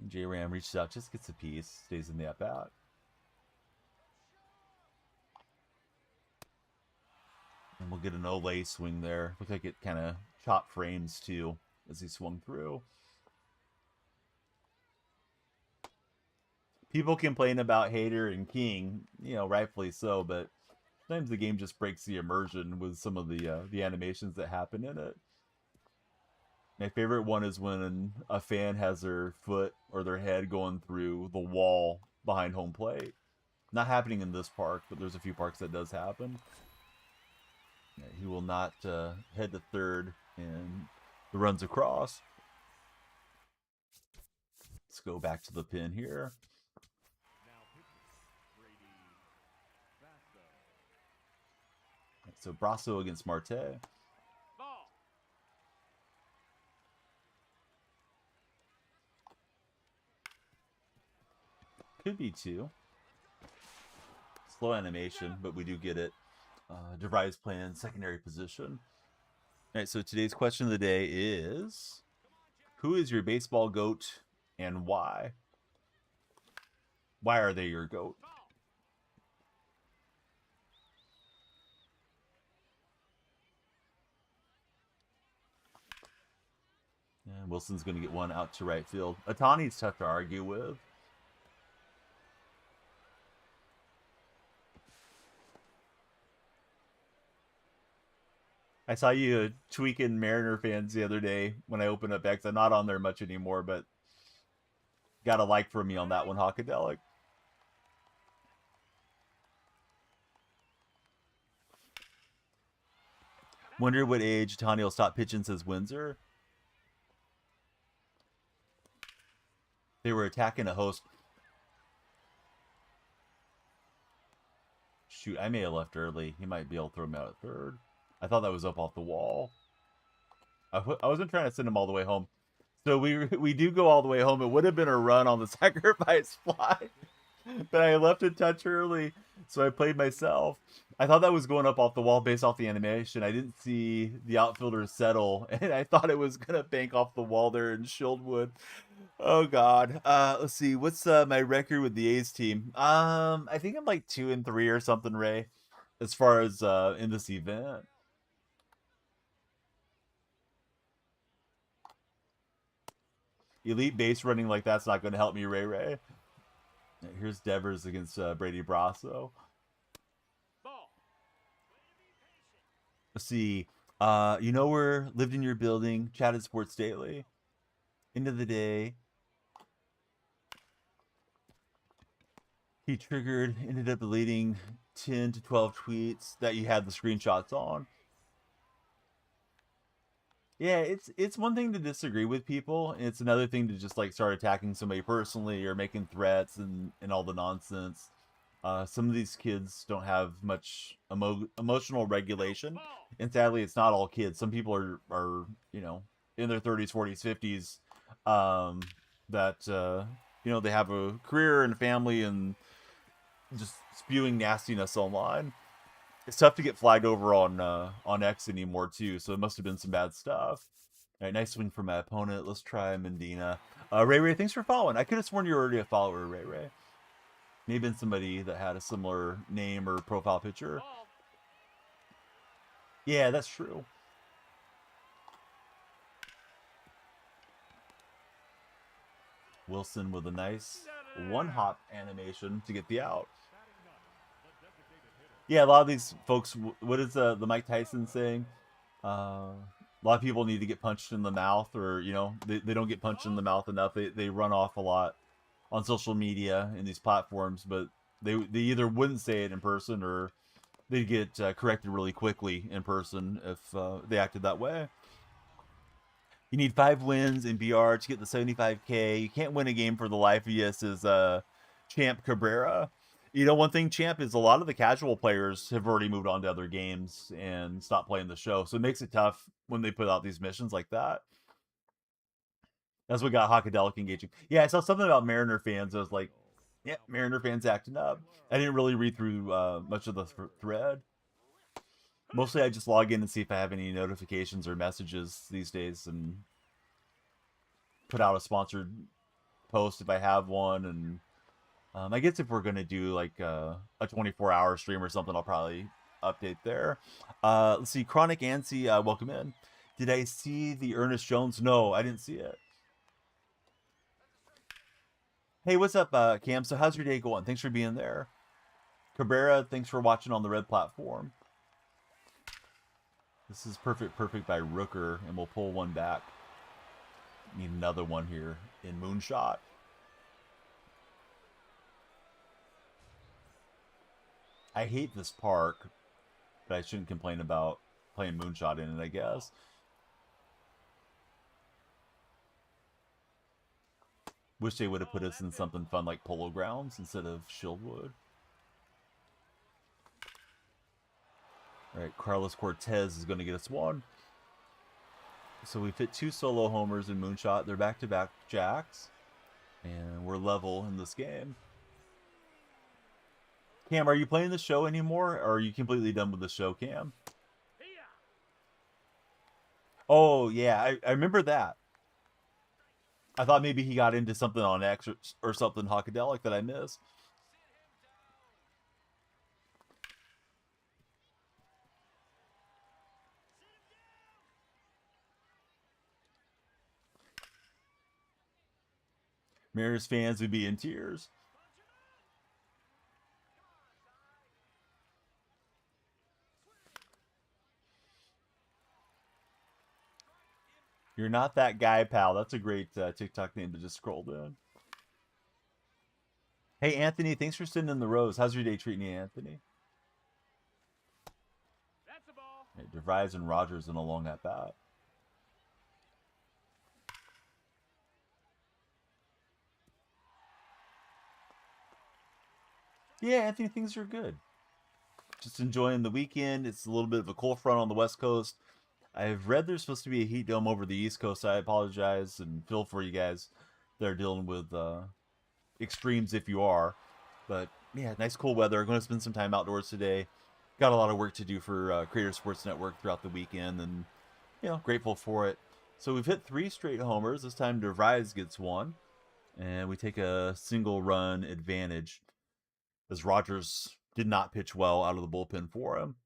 A: J-Ram reaches out, just gets a piece, stays in the at-bat. And we'll get an Olay swing there. Looked like it kind of chopped frames too as he swung through. People complain about Hader and King, you know, rightfully so, but sometimes the game just breaks the immersion with some of the animations that happen in it. My favorite one is when a fan has their foot or their head going through the wall behind home plate. Not happening in this park, but there's a few parks that does happen. Yeah, he will not head to third, and the run's across. Let's go back to the pin here. So Brasso against Marte. Could be two. Slow animation, but we do get it. Devise plan, secondary position. All right, so today's question of the day is, who is your baseball GOAT and why? Why are they your GOAT? And Wilson's going to get one out to right field. Atani's tough to argue with. I saw you tweaking Mariner fans the other day when I opened up X. I'm not on there much anymore, but got a like from me on that one, Hawkadelic. Wonder what age Tani will stop pitching, says Windsor. They were attacking a host. Shoot, I may have left early. He might be able to throw him out at third. I thought that was up off the wall. I wasn't trying to send him all the way home. So we do go all the way home. It would have been a run on the sacrifice fly. But I left a touch early, so I played myself. I thought that was going up off the wall based off the animation. I didn't see the outfielder settle, and I thought it was going to bank off the wall there in Shieldwood. Oh, God. Let's see. What's my record with the A's team? I think I'm like 2-3 or something, Ray, as far as in this event. Elite base running like that's not going to help me, Ray. Here's Devers against Brady Brasso. Let's see. You know where lived in your building, chatted Sports Daily. End of the day. he triggered, ended up deleting 10 to 12 tweets that you had the screenshots on. Yeah, it's one thing to disagree with people, and it's another thing to just like start attacking somebody personally or making threats and all the nonsense. Some of these kids don't have much emotional regulation, and sadly, it's not all kids. Some people are in their 30s, 40s, 50s, um, that they have a career and a family and just spewing nastiness online. It's tough to get flagged over on X anymore too, so it must have been some bad stuff. All right, nice swing from my opponent. Let's try Medina. Ray Ray, thanks for following. I could have sworn you were already a follower, Ray Ray. Maybe been somebody that had a similar name or profile picture.
B: Ball.
A: Yeah, that's true. Wilson with a nice one-hop animation to get the out. Yeah, a lot of these folks. What is the Mike Tyson saying? A lot of people need to get punched in the mouth, or they don't get punched in the mouth enough. They run off a lot on social media and these platforms, but they either wouldn't say it in person or they'd get corrected really quickly in person if they acted that way. You need 5 wins in BR to get the 75K. You can't win a game for the life of you, says Champ Cabrera. One thing, Champ, is a lot of the casual players have already moved on to other games and stopped playing the show. So it makes it tough when they put out these missions like that. That's what got Hockadelic engaging. Yeah, I saw something about Mariner fans. I was like, yeah, Mariner fans acting up. I didn't really read through much of the thread. Mostly I just log in and see if I have any notifications or messages these days and put out a sponsored post if I have one. And I guess if we're going to do like a 24-hour stream or something, I'll probably update there. Let's see. Chronic Ansi, welcome in. Did I see the Ernest Jones? No, I didn't see it. Hey, what's up, Cam? So how's your day going? Thanks for being there. Cabrera, thanks for watching on the red platform. This is perfect by Rooker, and we'll pull one back. Need another one here in Moonshot. I hate this park, but I shouldn't complain about playing Moonshot in it, I guess. Wish they would have put us in something fun like Polo Grounds instead of Shieldwood. All right, Carlos Cortez is going to get us one. So we fit 2 solo homers in Moonshot. They're back-to-back jacks. And we're level in this game. Cam, are you playing the show anymore? Or are you completely done with the show, Cam? Oh, yeah, I remember that. I thought maybe he got into something on X or something Hockadelic that I missed. Mariners fans would be in tears. You're not that guy, pal. That's a great TikTok name to just scroll down. Hey, Anthony, thanks for sending in the rose. How's your day treating you, Anthony?
B: That's a ball.
A: Hey, DeVries and Rogers in a long at bat. Yeah, Anthony, things are good. Just enjoying the weekend. It's a little bit of a cold front on the West Coast. I've read there's supposed to be a heat dome over the East Coast. I apologize and feel for you guys that are dealing with extremes if you are. But yeah, nice cool weather. I'm going to spend some time outdoors today. Got a lot of work to do for Creator Sports Network throughout the weekend, and grateful for it. So we've hit 3 straight homers. This time DeVries gets one, and we take a single run advantage as Rogers did not pitch well out of the bullpen for him.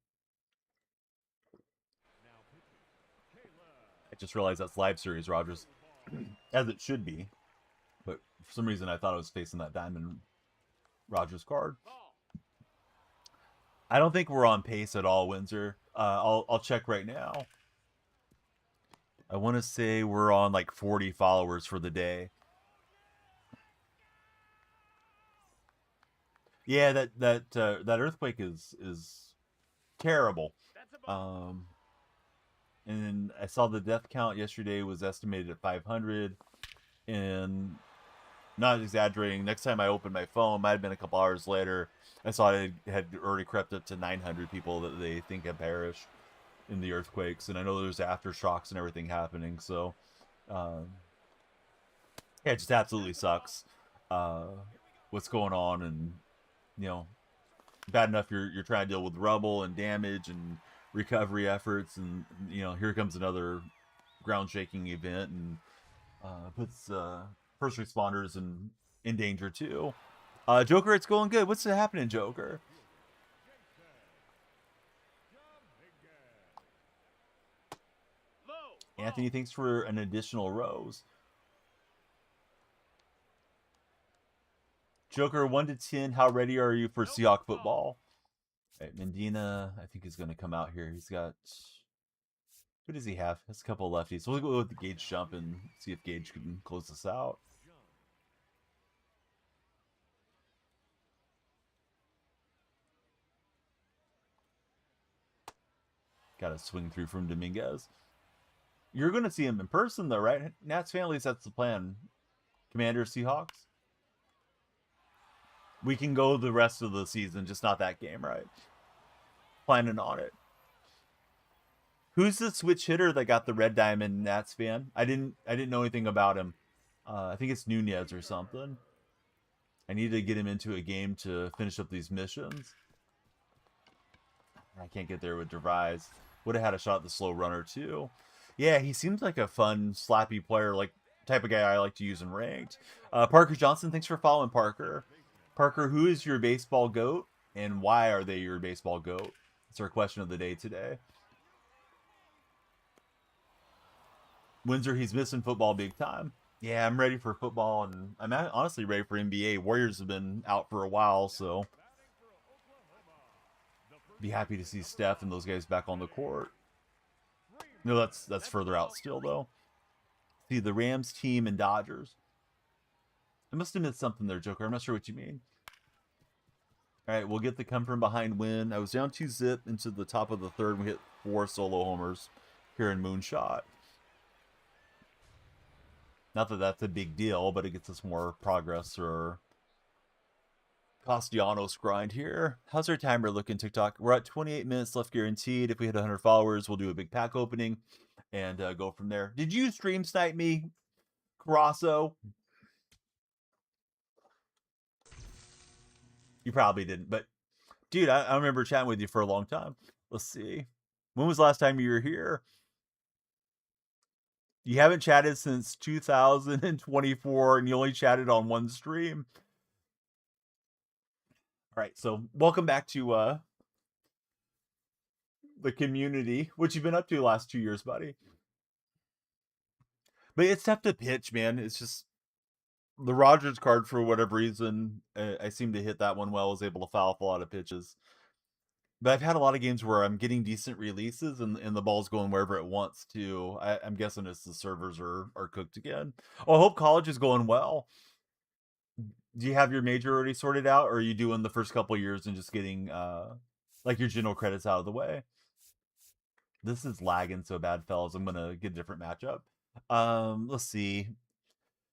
A: I just realized that's live series, Rogers, as it should be. But for some reason, I thought I was facing that Diamond Rogers card. I don't think we're on pace at all, Windsor. I'll check right now. I want to say we're on like 40 followers for the day. Yeah, that earthquake is terrible.
B: That's a ball.
A: And I saw the death count yesterday was estimated at 500, and not exaggerating. Next time I opened my phone, might have been a couple hours later, I saw it had already crept up to 900 people that they think have perished in the earthquakes, and I know there's aftershocks and everything happening. So, um, yeah, it just absolutely sucks. Uh, what's going on, and you know, bad enough you're trying to deal with rubble and damage and recovery efforts, and here comes another ground shaking event, and puts first responders in danger too. Joker, it's going good. What's happening, Joker?
B: Low.
A: Anthony,
B: Ball.
A: thanks for an additional rose. Joker, 1 to 10. How ready are you for
B: Nope.
A: Seahawk
B: Ball.
A: football? All right, Medina, I think, is going to come out here. He's got. Who does he have? He has a couple of lefties. We'll go with the Gage jump and see if Gage can close this out. Got a swing through from Dominguez. You're going to see him in person, though, right? Nats family, that's the plan. Commander Seahawks. We can go the rest of the season, just not that game, right? Planning on it. Who's the switch hitter that got the red diamond Nats fan? I didn't know anything about him. I think it's Nunez or something. I need to get him into a game to finish up these missions. I can't get there with Devise. Would have had a shot at the slow runner too. Yeah, he seems like a fun, slappy player, like type of guy I like to use in ranked. Parker Johnson, thanks for following, Parker. Parker, who is your baseball goat, and why are they your baseball goat? That's our question of the day today. Windsor, he's missing football big time. Yeah, I'm ready for football, and I'm honestly ready for NBA. Warriors have been out for a while, so be happy to see Steph and those guys back on the court. No, that's further out still, though. See the Rams team and Dodgers. I must have missed something there, Joker. I'm not sure what you mean. All right, we'll get the come from behind win. I was down 2-zip into the top of the third. We hit 4 solo homers here in Moonshot. Not that that's a big deal, but it gets us more progress or Castellanos grind here. How's our timer looking, TikTok? We're at 28 minutes left guaranteed. If we hit 100 followers, we'll do a big pack opening and go from there. Did you stream snipe me, Carasso? You probably didn't, but dude, I remember chatting with you for a long time. Let's see. When was the last time you were here? You haven't chatted since 2024, and you only chatted on one stream. All right, so welcome back to the community. What you've been up to the last 2 years, buddy? But it's tough to pitch, man. It's just the Rogers card for whatever reason. I seem to hit that one well. I was able to foul off a lot of pitches. But I've had a lot of games where I'm getting decent releases and the ball's going wherever it wants to. I'm guessing it's the servers are cooked again. Oh, I hope college is going well. Do you have your major already sorted out, or are you doing the first couple years and just getting like your general credits out of the way? This is lagging so bad, fellas. I'm gonna get a different matchup. Let's see.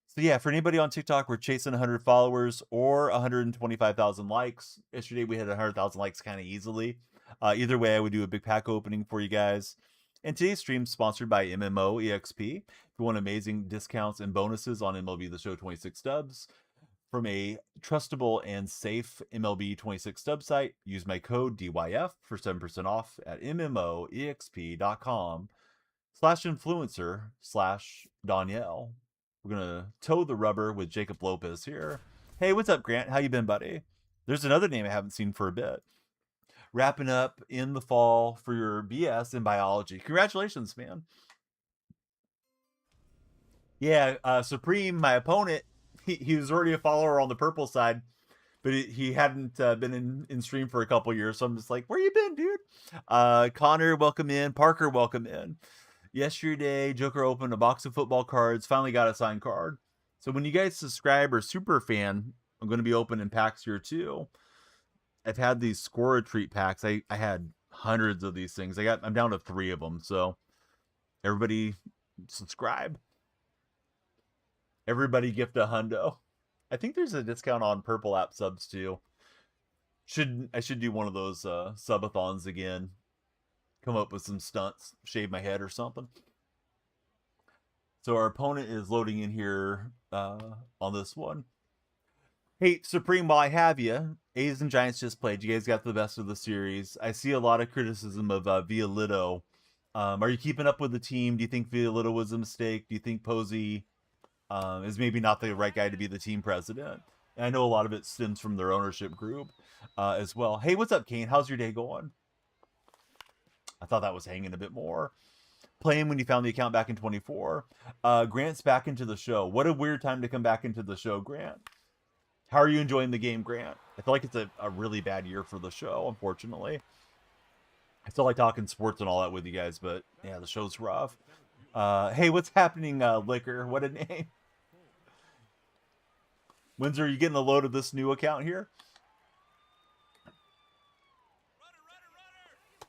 A: So yeah, for anybody on TikTok, we're chasing 100 followers or 125,000 likes. Yesterday we had 100,000 likes kind of easily. Either way, I would do a big pack opening for you guys. And today's stream is sponsored by MMO EXP. If you want amazing discounts and bonuses on MLB The Show 26 dubs from a trustable and safe MLB 26 dub site, use my code DYF for 7% off at MMOEXP.com/influencer/Donyell. We're gonna toe the rubber with Jacob Lopez here. Hey, what's up, Grant? How you been, buddy? There's another name I haven't seen for a bit. Wrapping up in the fall for your BS in biology. Congratulations, man. Yeah, Supreme, my opponent, he was already a follower on the purple side, but he hadn't been in stream for a couple years. So I'm just like, where you been, dude? Connor, welcome in. Parker, welcome in. Yesterday, Joker opened a box of football cards, finally got a signed card. So when you guys subscribe or super fan, I'm going to be opening packs here too. I've had these score retreat packs. I had hundreds of these things. I'm down to 3 of them. So everybody subscribe. Everybody gift a hundo. I think there's a discount on Purple app subs too. I should do one of those subathons again. Come up with some stunts, shave my head or something. So our opponent is loading in here on this one. Hey, Supreme, while I have you, A's and Giants just played. You guys got the best of the series. I see a lot of criticism of Violito. Are you keeping up with the team? Do you think Violito was a mistake? Do you think Posey is maybe not the right guy to be the team president? And I know a lot of it stems from their ownership group as well. Hey, what's up, Kane? How's your day going? I thought that was hanging a bit more. Playing when you found the account back in 24. Grant's back into the show. What a weird time to come back into the show, Grant. How are you enjoying the game, Grant? I feel like it's a really bad year for the show, unfortunately. I still like talking sports and all that with you guys, but yeah, the show's rough. Hey, what's happening, Liquor? What a name. Windsor, are you getting a load of this new account here?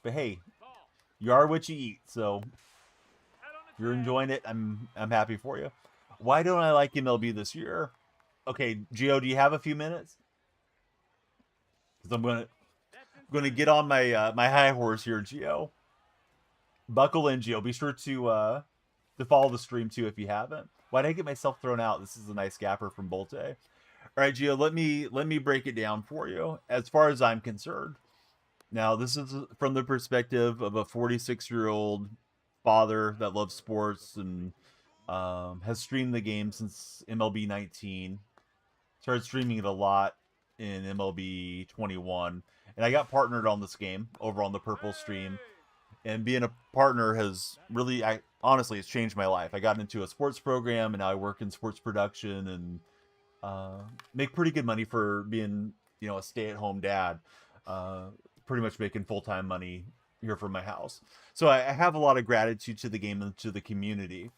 A: But hey, you are what you eat, so if you're enjoying it, I'm happy for you. Why don't I like MLB this year? Okay, Gio, do you have a few minutes? Because I'm gonna get on my my high horse here, Gio. Buckle in, Gio. Be sure to follow the stream too if you haven't. Why did I get myself thrown out? This is a nice gapper from Bolte. All right, Gio, let me break it down for you. As far as I'm concerned, now this is from the perspective of a 46-year-old father that loves sports and has streamed the game since MLB 19. Started streaming it a lot in MLB 21, and I got partnered on this game over on the Purple stream. And being a partner has really, honestly, it's changed my life. I got into a sports program, and now I work in sports production and make pretty good money for being, a stay-at-home dad. Pretty much making full-time money here from my house. So I have a lot of gratitude to the game and to the community.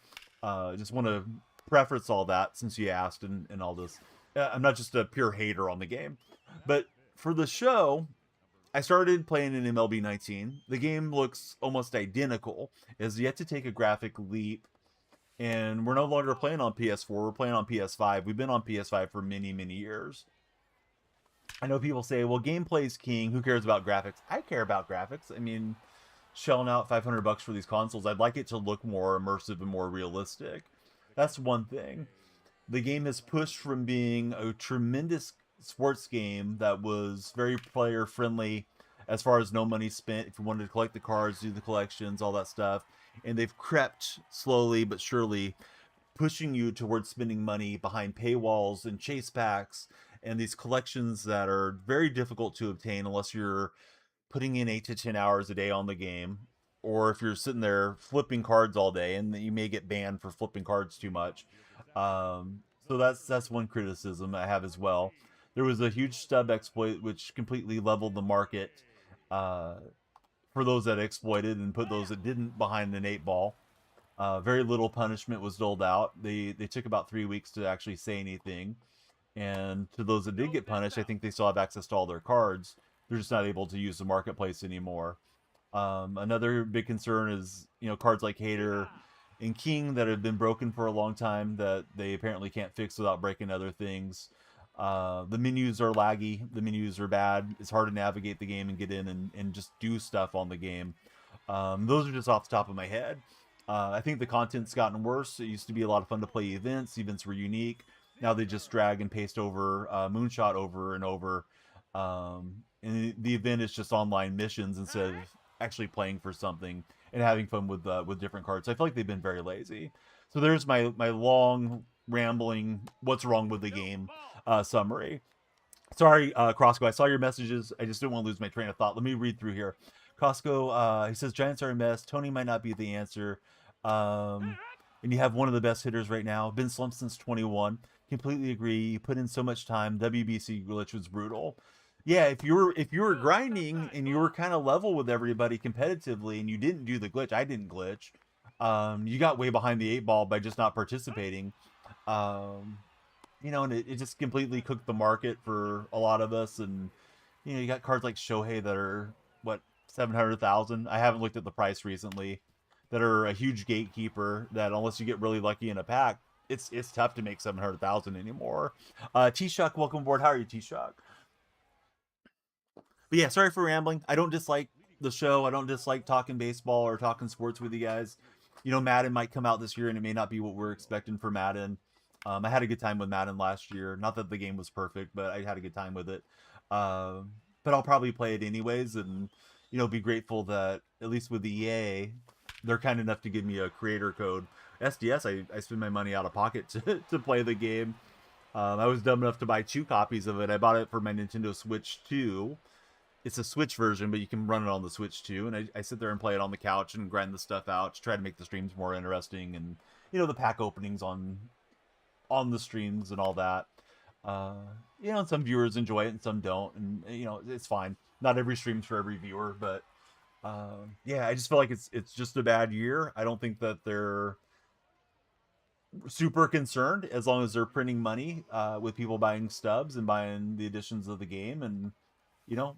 A: Just want to preface all that since you asked and all this. I'm not just a pure hater on the game. But for the show, I started playing in MLB 19. The game looks almost identical. It has yet to take a graphic leap. And we're no longer playing on PS4. We're playing on PS5. We've been on PS5 for many, many years. I know people say, well, gameplay is king. Who cares about graphics? I care about graphics. I mean, shelling out $500 for these consoles, I'd like it to look more immersive and more realistic. That's one thing. The game has pushed from being a tremendous sports game that was very player friendly as far as no money spent. If you wanted to collect the cards, do the collections, all that stuff. And they've crept slowly but surely, pushing you towards spending money behind paywalls and chase packs and these collections that are very difficult to obtain unless you're putting in 8 to 10 hours a day on the game, or if you're sitting there flipping cards all day, and you may get banned for flipping cards too much. So that's one criticism I have as well. There was a huge stub exploit which completely leveled the market for those that exploited and put those that didn't behind an 8-ball. Very little punishment was doled out. They took about 3 weeks to actually say anything. And to those that did get punished, I think they still have access to all their cards. They're just not able to use the marketplace anymore. Another big concern is, cards like Hater and King that have been broken for a long time that they apparently can't fix without breaking other things. The menus are laggy. The menus are bad. It's hard to navigate the game and get in and just do stuff on the game. Those are just off the top of my head. I think the content's gotten worse. It used to be a lot of fun to play events. Events were unique. Now they just drag and paste over Moonshot over and over. And the event is just online missions instead of actually playing for something and having fun with different cards. I feel like they've been very lazy. So there's my long rambling what's wrong with the game summary. Sorry, Crosco, I saw your messages. I just didn't want to lose my train of thought. Let me read through here. Costco, he says Giants are a mess. Tony might not be the answer. And you have one of the best hitters right now. Been slumped since 21. Completely agree. You put in so much time. WBC glitch was brutal. Yeah, if you were grinding and you were kind of level with everybody competitively and you didn't do the glitch, I didn't glitch. You got way behind the 8-ball by just not participating. And it just completely cooked the market for a lot of us, and You know, you got cards like Shohei that are what 700,000. I haven't looked at the price recently. That are a huge gatekeeper. That unless you get really lucky in a pack, it's tough to make 700,000 anymore. T Shuck, welcome aboard. How are you, T Shuck? But yeah, sorry for rambling. I don't dislike the show. I don't dislike talking baseball or talking sports with you guys. You know, Madden might come out this year, and it may not be what we're expecting for Madden. I had a good time with Madden last year. Not that the game was perfect, but I had a good time with it. But I'll probably play it anyways, and you know, be grateful that at least with EA, they're kind enough to give me a creator code. SDS, I spend my money out of pocket to play the game. I was dumb enough to buy 2 copies of it. I bought it for my Nintendo Switch 2. It's a Switch version, but you can run it on the Switch too. And I sit there and play it on the couch and grind the stuff out to try to make the streams more interesting, and you know, the pack openings on the streams and all that. Uh, you know, and some viewers enjoy it and some don't, and you know, it's fine. Not every stream's for every viewer, but yeah, I just feel like it's just a bad year. I don't think that they're super concerned as long as they're printing money with people buying stubs and buying the editions of the game, and you know,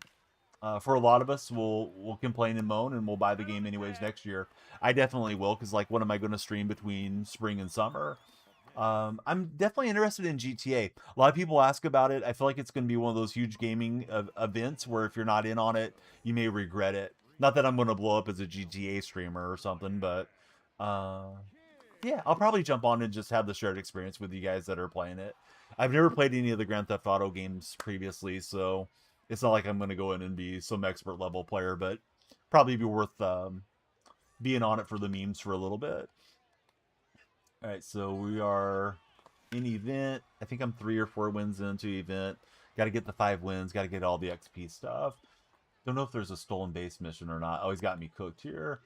A: for a lot of us, we'll complain and moan, and we'll buy the game anyways next year. I definitely will, because like, what am I going to stream between spring and summer? I'm definitely interested in GTA. A lot of people ask about it. I feel like it's going to be one of those huge gaming events where if you're not in on it, you may regret it. Not that I'm going to blow up as a GTA streamer or something, but uh, yeah, I'll probably jump on and just have the shared experience with you guys that are playing it. I've never played any of the Grand Theft Auto games previously, so it's not like I'm going to go in and be some expert level player, but probably be worth being on it for the memes for a little bit. All right, so we are in event. I think I'm 3 or 4 wins into event. Got to get the 5 wins. Got to get all the XP stuff. Don't know if there's a stolen base mission or not. Always got me cooked here.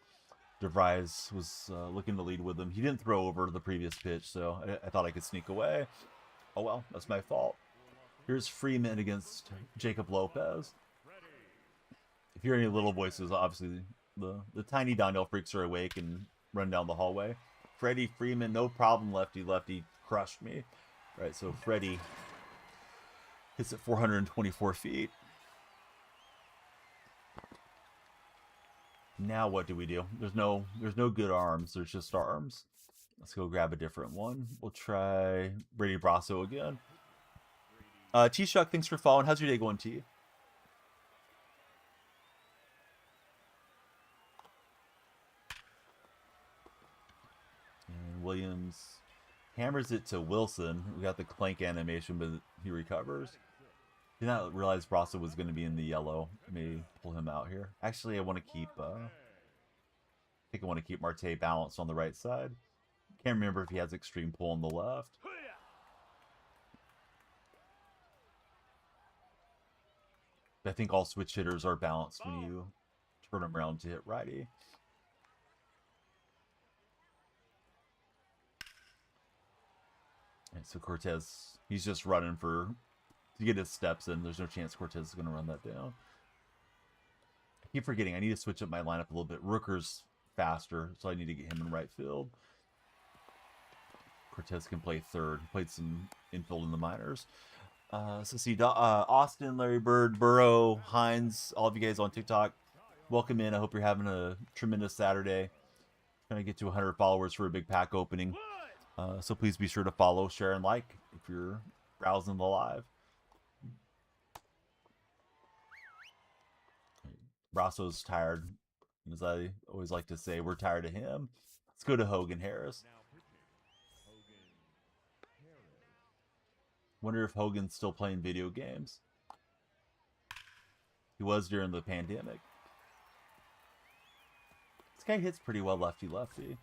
A: DeVries was looking to lead with him. He didn't throw over the previous pitch, so I thought I could sneak away. Oh well, that's my fault. Here's Freeman against Jacob Lopez. If you hear any little voices, obviously the tiny DonyellFreaks are awake and run down the hallway. Freddie Freeman, no problem, lefty. Lefty crushed me. All right, so Freddie hits at 424 feet. Now what do we do? There's no good arms. There's just arms. Let's go grab a different one. We'll try Brady Brasso again. T Shuck, thanks for following. How's your day going, T? And Williams hammers it to Wilson. We got the clank animation, but he recovers. Did not realize Brasso was going to be in the yellow. Maybe pull him out here. Actually, I want to keep. I think I want to keep Marte balanced on the right side. Can't remember if he has extreme pull on the left. But I think all switch hitters are balanced when you turn them around to hit righty. And so Cortez, he's just running to get his steps in. There's no chance Cortez is going to run that down. I keep forgetting. I need to switch up my lineup a little bit. Rooker's faster, so I need to get him in right field. Cortez can play third. Played some infield in the minors. So see, Austin, Larry Bird, Burrow, Hines, all of you guys on TikTok, welcome in. I hope you're having a tremendous Saturday. Trying to get to 100 followers for a big pack opening. So please be sure to follow, share, and like if you're browsing the live. Brasso's tired. As I always like to say, we're tired of him. Let's go to Hogan Harris. Wonder if Hogan's still playing video games. He was during the pandemic. This guy hits pretty well lefty-lefty.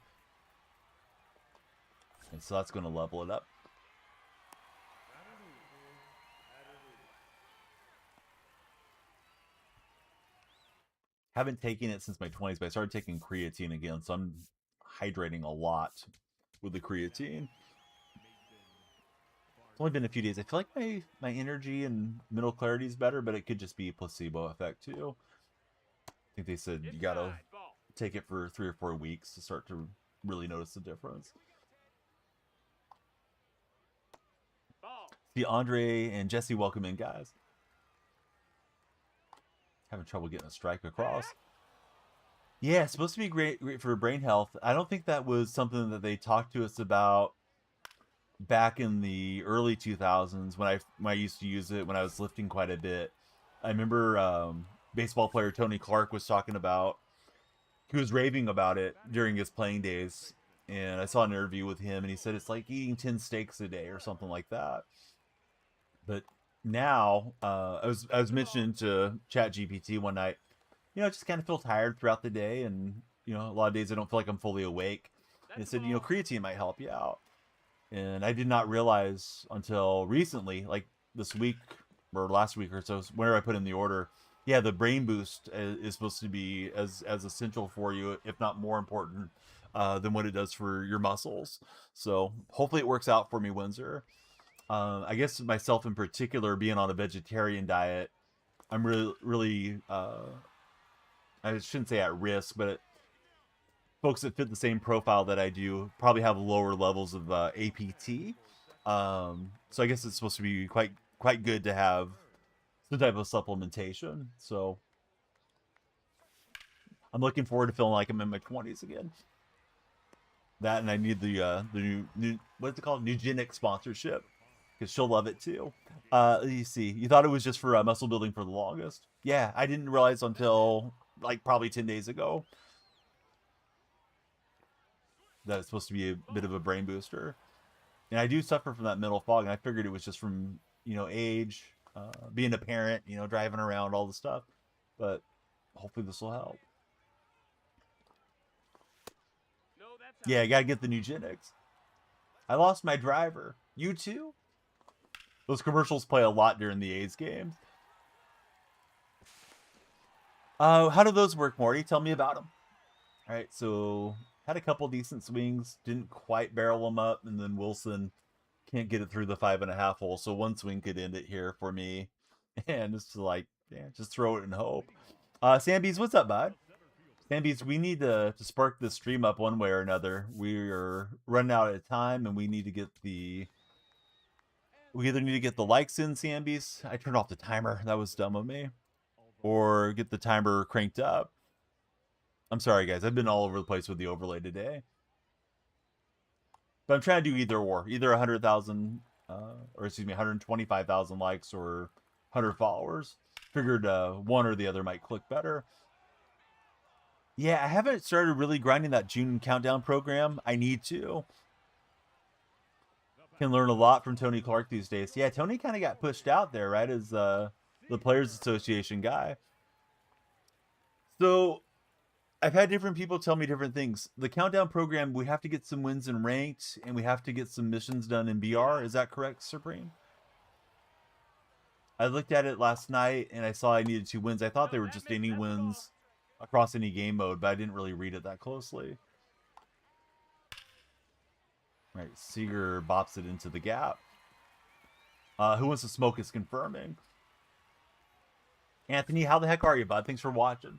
A: And so that's going to level it up. Haven't taken it since my 20s, but I started taking creatine again, so I'm hydrating a lot with the creatine. It's only been a few days. I feel like my energy and mental clarity is better, but it could just be a placebo effect too. I think they said you gotta take it for 3 or 4 weeks to start to really notice the difference. See, Andre and Jesse, welcome in, guys. Having trouble getting a strike across. Yeah, it's supposed to be great for brain health. I don't think that was something that they talked to us about back in the early 2000s when I used to use it when I was lifting quite a bit. I remember baseball player Tony Clark was talking about, he was raving about it during his playing days, and I saw an interview with him and he said it's like eating 10 steaks a day or something like that. But now I was mentioning to Chat GPT one night, I just kind of feel tired throughout the day, and a lot of days I don't feel like I'm fully awake. And it said, creatine might help you out. And I did not realize until recently, like this week or last week or so, whenever I put in the order, yeah, the brain boost is supposed to be as essential for you, if not more important, than what it does for your muscles. So hopefully it works out for me, Windsor. I guess myself in particular, being on a vegetarian diet, I'm really I shouldn't say at risk, but folks that fit the same profile that I do probably have lower levels of APT. So I guess it's supposed to be quite good to have some type of supplementation. So I'm looking forward to feeling like I'm in my 20s again. That, and I need the new what's it called, Nugenic sponsorship, because she'll love it too. You see, you thought it was just for muscle building for the longest. Yeah, I didn't realize until like probably 10 days ago that it's supposed to be a bit of a brain booster. And I do suffer from that mental fog, and I figured it was just from age, being a parent, driving around, all the stuff. But hopefully this will help. Yeah, I gotta get the Nugenics. I lost my driver. You too? Those commercials play a lot during the A's games. How do those work, Morty? Tell me about them. All right, so had a couple decent swings, didn't quite barrel them up, and then Wilson can't get it through the 5.5 hole, so one swing could end it here for me. And it's like, yeah, just throw it and hope. Sambies, what's up, bud? Sambies, we need to spark this stream up one way or another. We're running out of time, and we either need to get the likes in, Sambies. I turned off the timer. That was dumb of me. Or get the timer cranked up. I'm sorry, guys. I've been all over the place with the overlay today. But I'm trying to do either or. Either 100,000, or excuse me, 125,000 likes or 100 followers. Figured one or the other might click better. Yeah, I haven't started really grinding that June countdown program. I need to. Can learn a lot from Tony Clark these days. Yeah, Tony kind of got pushed out there, right, as the Players Association guy. So I've had different people tell me different things. The countdown program, we have to get some wins in ranked, and we have to get some missions done in BR. Is that correct, Supreme? I looked at it last night, and I saw I needed 2 wins. I thought they were just any wins across any game mode, but I didn't really read it that closely. Right, Seager bops it into the gap. Who wants to smoke is confirming. Anthony, how the heck are you, bud? Thanks for watching.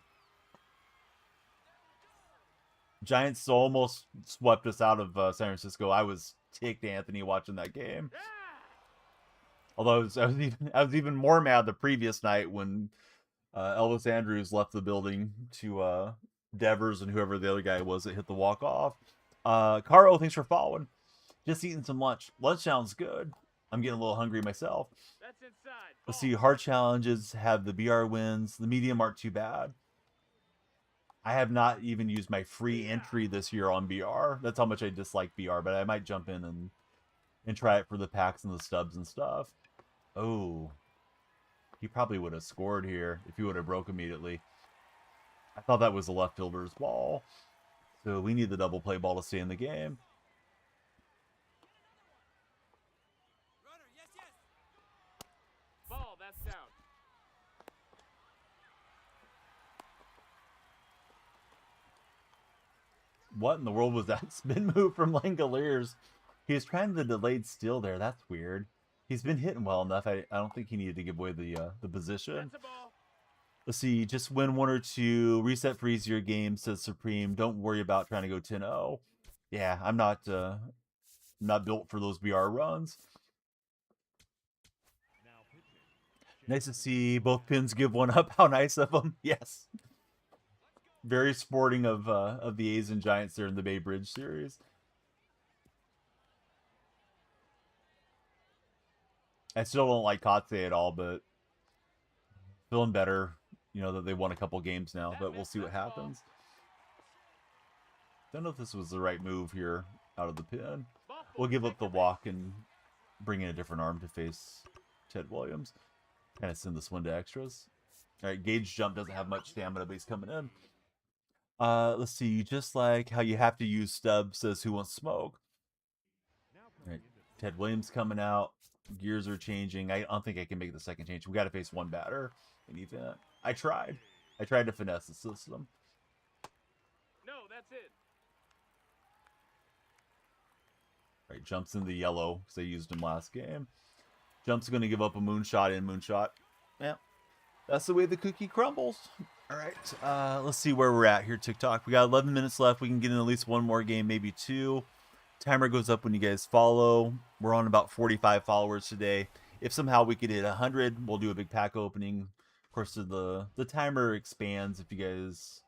A: Giants almost swept us out of San Francisco. I was ticked, Anthony, watching that game. Although I was even more mad the previous night when Elvis Andrews left the building to Devers and whoever the other guy was that hit the walk-off. Caro, thanks for following. Just eating some lunch. Lunch sounds good. I'm getting a little hungry myself.
B: That's inside.
A: Let's see. Hard challenges have the BR wins. The medium aren't too bad. I have not even used my free entry this year on BR. That's how much I dislike BR, but I might jump in and try it for the packs and the stubs and stuff. Oh, he probably would have scored here if he would have broke immediately. I thought that was the left fielder's ball. So we need the double play ball to stay in the game.
B: Ball, that's down.
A: What in the world was that spin move from Langoliers? He was trying the delayed steal there. That's weird. He's been hitting well enough. I don't think he needed to give away the position.
B: That's a ball.
A: Let's see. Just win 1 or 2. Reset for easier games, says Supreme. Don't worry about trying to go 10-0. Yeah, I'm not built for those BR runs. Nice to see both pins give one up. How nice of them. Yes. Very sporting of the A's and Giants there in the Bay Bridge series. I still don't like Kotze at all, but feeling better, you know, that they won a couple games now, but we'll see what happens. Don't know if this was the right move here out of the pin. We'll give up the walk and bring in a different arm to face Ted Williams. Kind of send this one to extras. All right, Gage Jump doesn't have much stamina, but he's coming in. Let's see. Just like how you have to use stub, says who wants smoke. All right, Ted Williams coming out. Gears are changing. I don't think I can make the second change. We got to face one batter in event. I tried to finesse the system.
B: No, that's it.
A: Right, jumps in the yellow because I used him last game. Jump's going to give up a moonshot in moonshot. Yeah, that's the way the cookie crumbles. All right, let's see where we're at here, TikTok. We got 11 minutes left. We can get in at least one more game, maybe two. Timer goes up when you guys follow. We're on about 45 followers today. If somehow we could hit 100, we'll do a big pack opening. Of course, the timer expands if you guys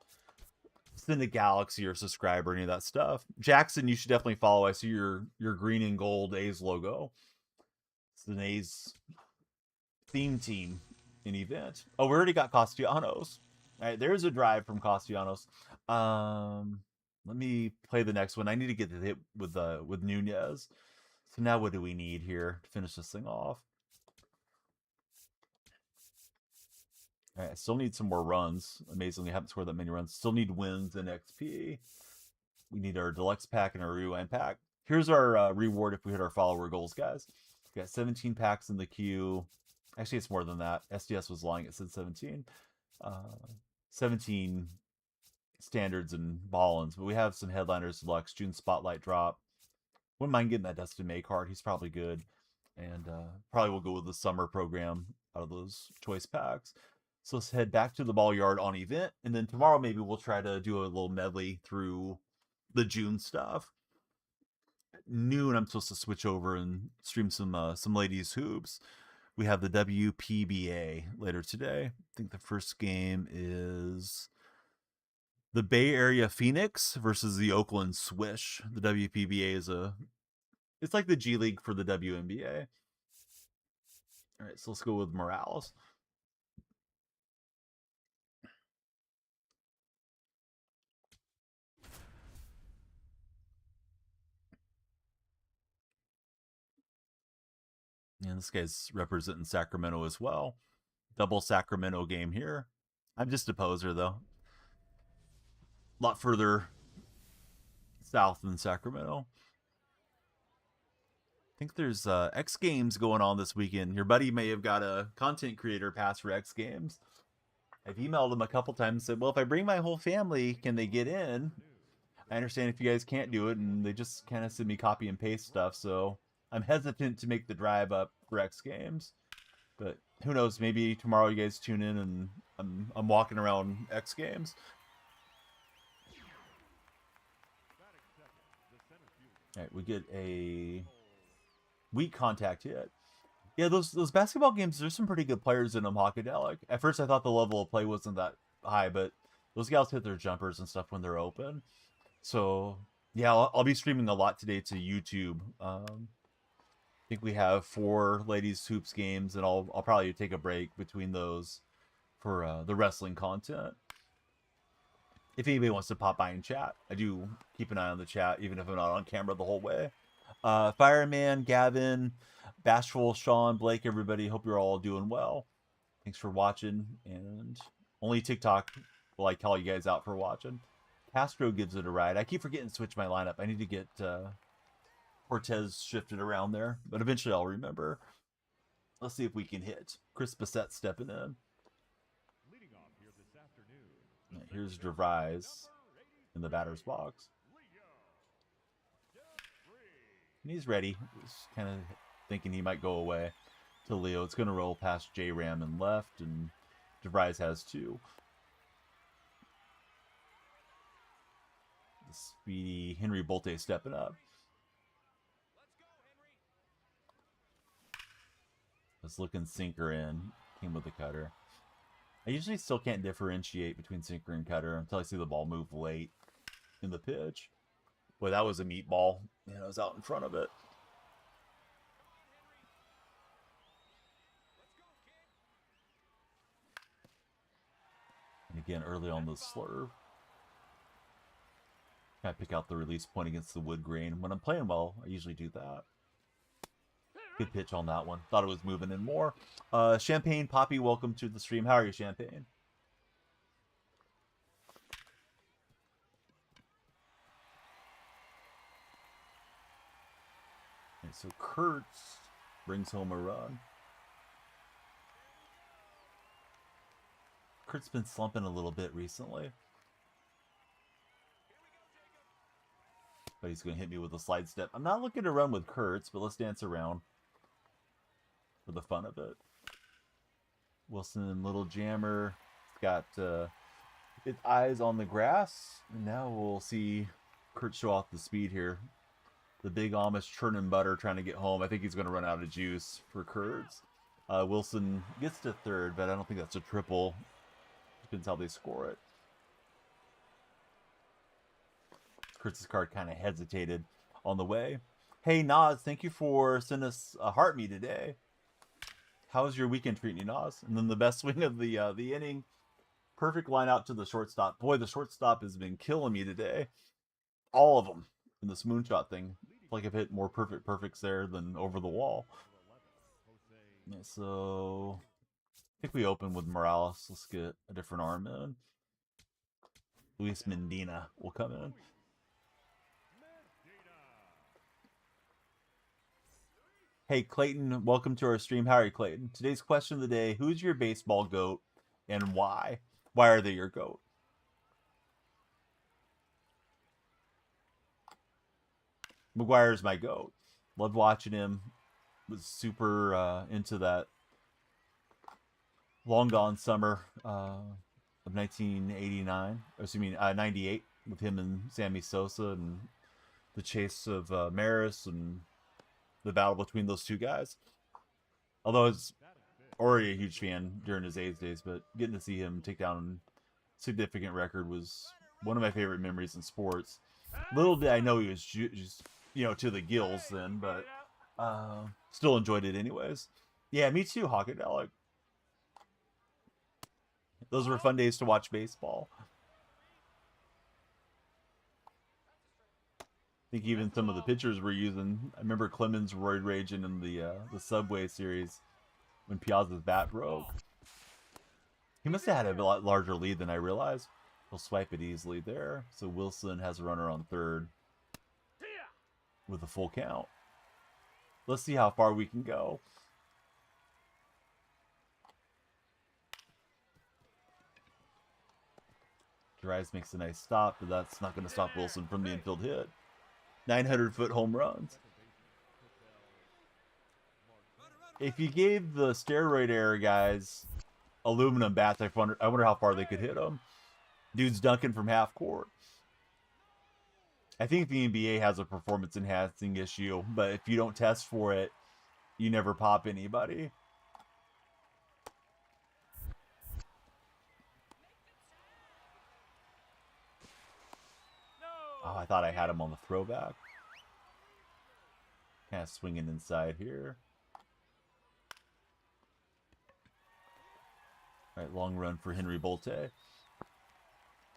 A: send a Galaxy or subscribe or any of that stuff. Jackson, you should definitely follow. I see your green and gold A's logo. It's an A's theme team in event. Oh, we already got Castellanos. All right, there's a drive from Castellanos. Let me play the next one. I need to get the hit with Nunez. So now what do we need here to finish this thing off? All right, I still need some more runs. Amazingly, I haven't scored that many runs. Still need wins in XP. We need our deluxe pack and our rewind pack. Here's our reward if we hit our follower goals, guys. We got 17 packs in the queue. Actually, it's more than that. SDS was lying. It said 17. 17 standards and ball-ins, but we have some headliners deluxe, June spotlight drop. Wouldn't mind getting that Dustin May card. He's probably good. And probably will go with the summer program out of those choice packs. So let's head back to the ball yard on event. And then tomorrow maybe we'll try to do a little medley through the June stuff. At noon, I'm supposed to switch over and stream some ladies hoops. We have the WPBA later today. I think the first game is the Bay Area Phoenix versus the Oakland Swish. The WPBA is it's like the G League for the WNBA. All right, so let's go with Morales. And this guy's representing Sacramento as well. Double Sacramento game here. I'm just a poser, though. A lot further south than Sacramento. I think there's X Games going on this weekend. Your buddy may have got a content creator pass for X Games. I've emailed him a couple times and said, well, if I bring my whole family, can they get in? I understand if you guys can't do it, and they just kind of send me copy and paste stuff, so I'm hesitant to make the drive up for X Games. But who knows, maybe tomorrow you guys tune in and I'm walking around X Games. All right, we get a weak contact hit. Yeah, those basketball games, there's some pretty good players in them, Hawkadelic. At first I thought the level of play wasn't that high, but those gals hit their jumpers and stuff when they're open. So, yeah, I'll be streaming a lot today to YouTube. I think we have 4 ladies hoops games, and I'll probably take a break between those for the wrestling content. If anybody wants to pop by and chat, I do keep an eye on the chat, even if I'm not on camera the whole way. Fireman, Gavin, Bashful, Sean, Blake, everybody, hope you're all doing well. Thanks for watching, and only TikTok will I call you guys out for watching. Castro gives it a ride. I keep forgetting to switch my lineup. I need to get Cortez shifted around there, but eventually I'll remember. Let's see if we can hit. Chris Bissett stepping in. Here's DeVries in the batter's box. And he's ready. He's kind of thinking he might go away to Leo. It's going to roll past J-Ram and left, and DeVries has 2. The speedy Henry Bolte stepping up. Let's look and sinker in. Came with the cutter. I usually still can't differentiate between sinker and cutter until I see the ball move late in the pitch. Boy, that was a meatball. And I was out in front of it. And again, early on the slurve. I pick out the release point against the wood grain. When I'm playing well, I usually do that. Good pitch on that one. Thought it was moving in more. Champagne Poppy, welcome to the stream. How are you, Champagne? And so Kurtz brings home a run. Kurt's been slumping a little bit recently. But he's going to hit me with a slide step. I'm not looking to run with Kurtz, but let's dance around for the fun of it. Wilson, little jammer. It's got its eyes on the grass. And now we'll see Kurtz show off the speed here. The big Amish churning butter trying to get home. I think he's going to run out of juice for Kurtz. Wilson gets to third, but I don't think that's a triple. Depends how they score it. Kurtz's card kind of hesitated on the way. Hey, Nas, thank you for sending us a heart me today. How was your weekend treating you, Nas? And then the best swing of the inning. Perfect line out to the shortstop. Boy, the shortstop has been killing me today. All of them in this moonshot thing. It's like I've hit more perfects there than over the wall. Yeah, so I think we open with Morales. Let's get a different arm in. Luis Mendina will come in. Hey, Clayton, welcome to our stream. How are you, Clayton? Today's question of the day, who's your baseball GOAT and why? Why are they your GOAT? McGuire's my GOAT. Loved watching him. Was super into that long gone summer of 1989. Excuse me, 98 with him and Sammy Sosa and the chase of Maris and the battle between those two guys. Although I was already a huge fan during his A's days, but getting to see him take down a significant record was one of my favorite memories in sports. Little did I know he was just, you know, to the gills then, but still enjoyed it anyways. Yeah, me too, Hawkadelic. Those were fun days to watch baseball. I think even some of the pitchers were using. I remember Clemens roid raging in the Subway series when Piazza's bat broke. He must have had a lot larger lead than I realized. He'll swipe it easily there. So Wilson has a runner on third with a full count. Let's see how far we can go. Dries makes a nice stop, but that's not going to stop Wilson from the infield hit. 900-foot home runs. If you gave the steroid era guys aluminum bats, I wonder how far they could hit them. Dude's dunking from half court. I think the NBA has a performance enhancing issue, but if you don't test for it, you never pop anybody. Oh, I thought I had him on the throwback. Kind of swinging inside here. All right, long run for Henry Bolte.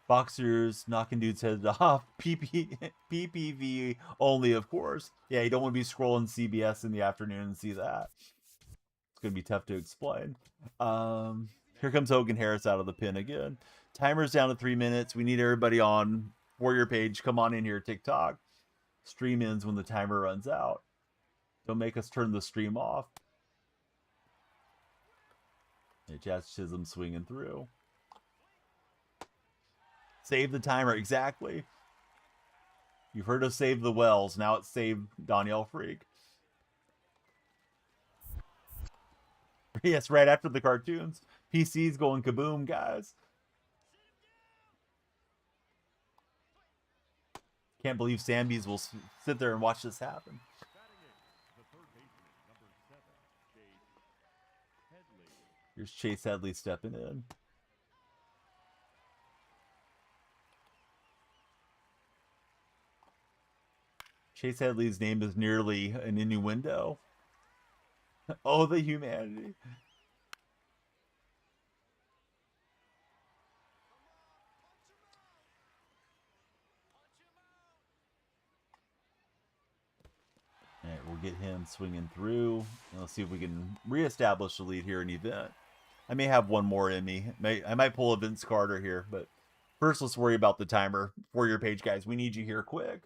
A: Boxers knocking dudes' heads off. PPV only, of course. Yeah, you don't want to be scrolling CBS in the afternoon and see that. It's going to be tough to explain. Here comes Hogan Harris out of the pin again. Timer's down to 3 minutes. We need everybody on Warrior page. Come on in here, TikTok. Stream ends when the timer runs out. Don't make us turn the stream off. Yeah, Jazz Chisholm swinging through. Save the timer, exactly. You've heard of Save the Wells. Now it's Save DonyellFreak. Yes, right after the cartoons. PC's going kaboom, guys. Can't believe Sambies will sit there and watch this happen. Here's Chase Headley stepping in. Chase Headley's name is nearly an innuendo. Oh, the humanity. All right, we'll get him swinging through. And let's see if we can reestablish the lead here in event. I may have one more in me. I might pull a Vince Carter here, but first let's worry about the timer for your page, guys. We need you here quick.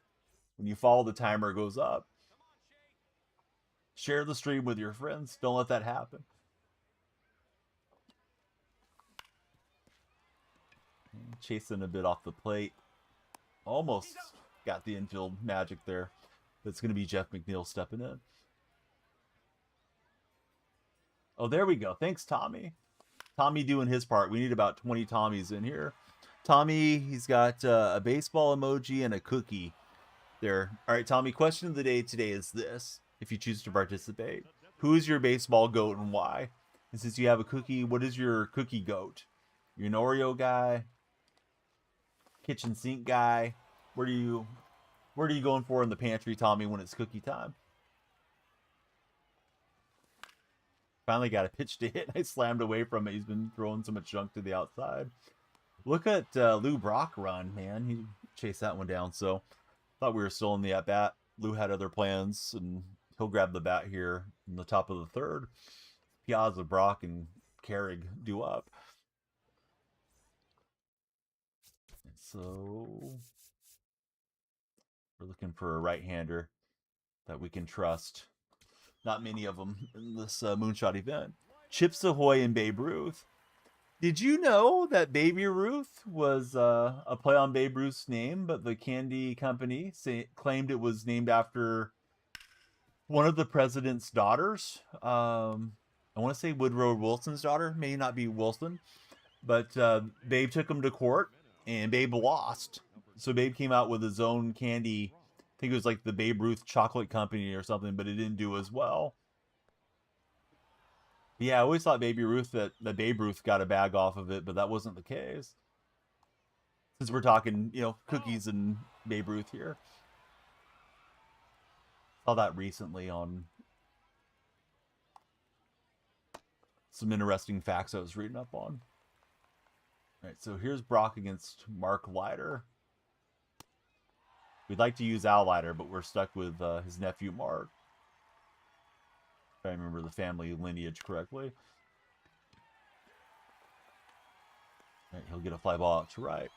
A: When you follow, the timer goes up. Share the stream with your friends. Don't let that happen. Chasing a bit off the plate. Almost got the infield magic there. That's going to be Jeff McNeil stepping in. Oh, there we go. Thanks, Tommy. Tommy doing his part. We need about 20 Tommies in here. Tommy, he's got a baseball emoji and a cookie there. All right, Tommy, question of the day today is this. If you choose to participate, who is your baseball goat and why? And since you have a cookie, what is your cookie goat? You're an Oreo guy? Kitchen sink guy? Where are you going for in the pantry, Tommy, when it's cookie time? Finally got a pitch to hit. I slammed away from it. He's been throwing so much junk to the outside. Look at Lou Brock run, man. He chased that one down. So thought we were still in the at-bat. Lou had other plans, and he'll grab the bat here in the top of the third. Piazza, Brock, and Carrig do up. So we're looking for a right-hander that we can trust. Not many of them in this Moonshot event. Chips Ahoy and Babe Ruth. Did you know that Baby Ruth was a play on Babe Ruth's name, but the candy company claimed it was named after one of the president's daughters? I want to say Woodrow Wilson's daughter. May not be Wilson. But Babe took him to court, and Babe lost. So Babe came out with his own candy. I think it was like the Babe Ruth Chocolate Company or something, but it didn't do as well. Yeah, I always thought Baby Ruth that Babe Ruth got a bag off of it, but that wasn't the case. Since we're talking, cookies and Babe Ruth here. Saw that recently on some interesting facts I was reading up on. All right, so here's Brock against Mark Leiter. We'd like to use Al Leiter, but we're stuck with his nephew Mark. If I remember the family lineage correctly. All right, he'll get a fly ball out to right.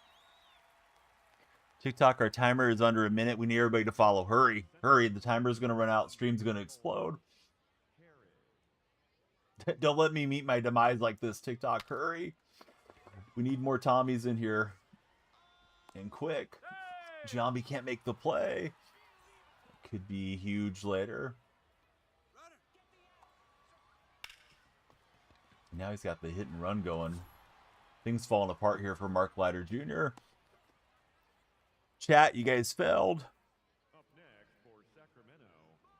A: TikTok, our timer is under a minute. We need everybody to follow. Hurry, hurry. The timer is going to run out. Stream's going to explode. Don't let me meet my demise like this, TikTok. Hurry. We need more Tommies in here. And quick. Giambi can't make the play. Could be huge later. Now he's got the hit and run going. Things falling apart here for Mark Leiter Jr. Chat, you guys failed.
B: Up next for Sacramento,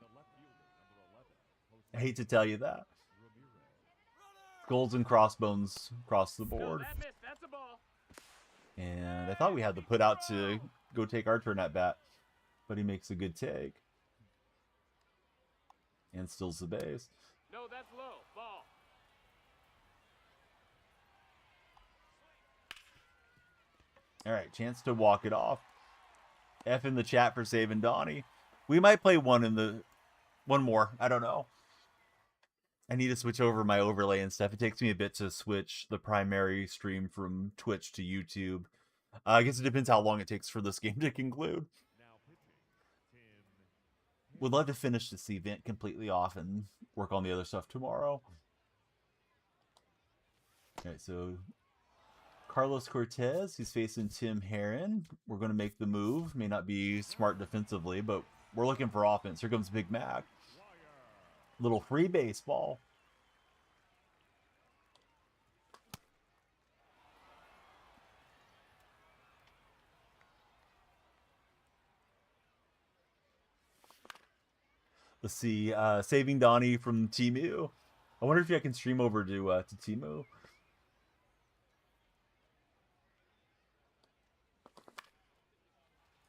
B: the left fielder, number 11.
A: I hate to tell you that. Skulls and crossbones across the board.
B: No, that missed. That's a ball.
A: And I thought we had the put out to go take our turn at bat. But he makes a good take. And steals the base.
B: No, that's low. Ball.
A: All right, chance to walk it off. F in the chat for saving Donnie. We might play one more. I don't know. I need to switch over my overlay and stuff. It takes me a bit to switch the primary stream from Twitch to YouTube. I guess it depends how long it takes for this game to conclude. Would love to finish this event completely off and work on the other stuff tomorrow. All right, so Carlos Cortez, he's facing Tim Herron. We're going to make the move. May not be smart defensively, but we're looking for offense. Here comes Big Mac. Little free baseball. Let's see. Saving Donnie from Timu. I wonder if I can stream over to Timu.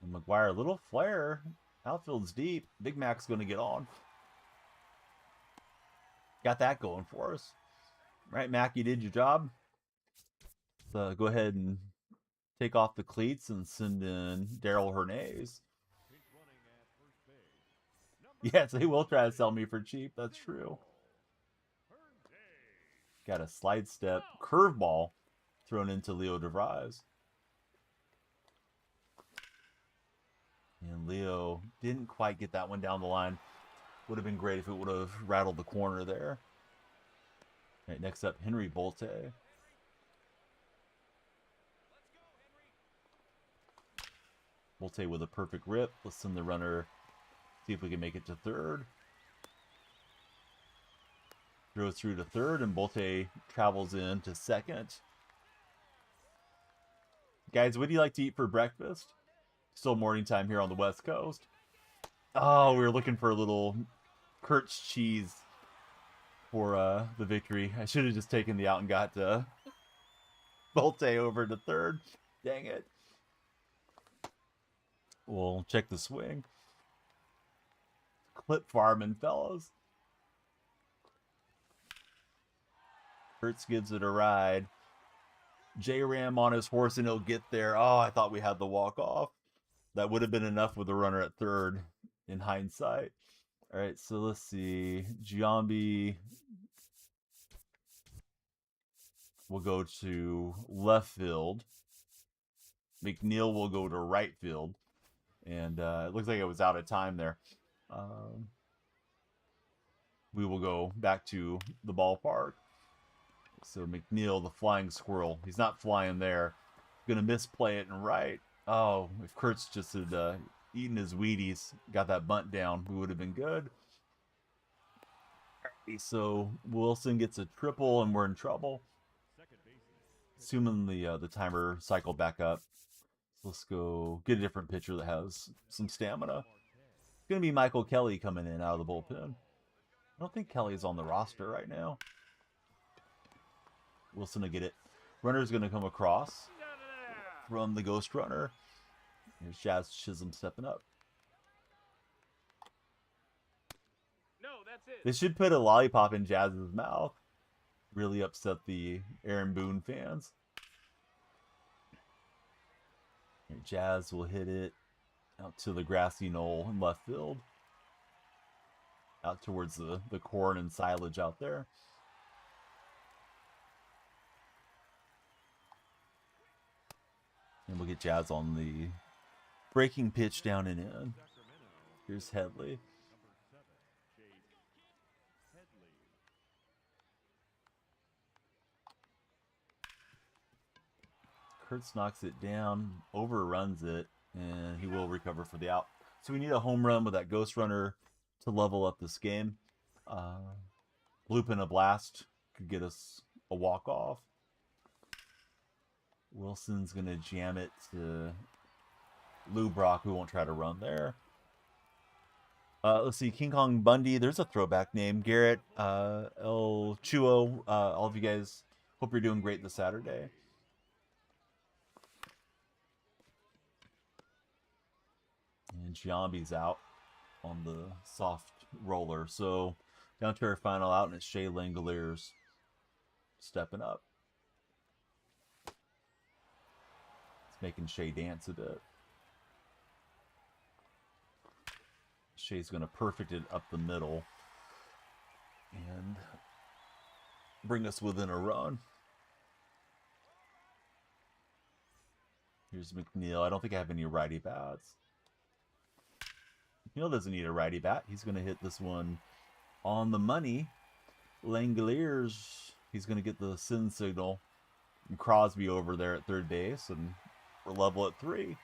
A: And McGuire, little flare. Outfield's deep. Big Mac's going to get on. Got that going for us. Right, Mac, you did your job. So go ahead and take off the cleats and send in Daryl Hernandez. Yes, they will try to sell me for cheap. That's true. Got a slide step curveball thrown into Leo DeVries. And Leo didn't quite get that one down the line. Would have been great if it would have rattled the corner there. All right, next up, Henry Bolte. Bolte with a perfect rip. Let's send the runner. See if we can make it to third. Throws through to third, and Bolte travels in to second. Guys, what do you like to eat for breakfast? Still morning time here on the West Coast. Oh, we were looking for a little Kurtz cheese for the victory. I should have just taken the out and got Bolte over to third. Dang it. We'll check the swing. Clip farming, fellas. Kurtz gives it a ride. J-Ram on his horse, and he'll get there. Oh, I thought we had the walk-off. That would have been enough with the runner at third in hindsight. All right, so let's see. Giambi will go to left field. McNeil will go to right field. And it looks like it was out of time there. We will go back to the ballpark. So McNeil, the flying squirrel. He's not flying there. Going to misplay it and right. Oh, if Kurtz just had eaten his Wheaties, got that bunt down, we would have been good. So Wilson gets a triple, and we're in trouble. Assuming the timer cycled back up. So let's go get a different pitcher that has some stamina. It's going to be Michael Kelly coming in out of the bullpen. I don't think Kelly's on the roster right now. Wilson will get it. Runner's going to come across from the ghost runner. Here's Jazz Chisholm stepping up.
B: No, that's it.
A: They should put a lollipop in Jazz's mouth. Really upset the Aaron Boone fans. Here, Jazz will hit it out to the grassy knoll in left field. Out towards the corn and silage out there. And we'll get Jazz on the breaking pitch down and in. Here's Headley. Kurtz knocks it down, overruns it, and he will recover for the out. So we need a home run with that ghost runner to level up this game. Bloop and a blast could get us a walk-off. Wilson's going to jam it to Lou Brock, who won't try to run there. Let's see, King Kong Bundy. There's a throwback name. Garrett, El Chuo. All of you guys, hope you're doing great this Saturday. And Giambi's out on the soft roller. So down to our final out, and it's Shea Langoliers stepping up. It's making Shea dance a bit. Shea's going to perfect it up the middle and bring us within a run. Here's McNeil. I don't think I have any righty bats. McNeil doesn't need a righty bat. He's going to hit this one on the money. Langoliers, he's going to get the send signal. And Crosby over there at third base, and we're level at 3.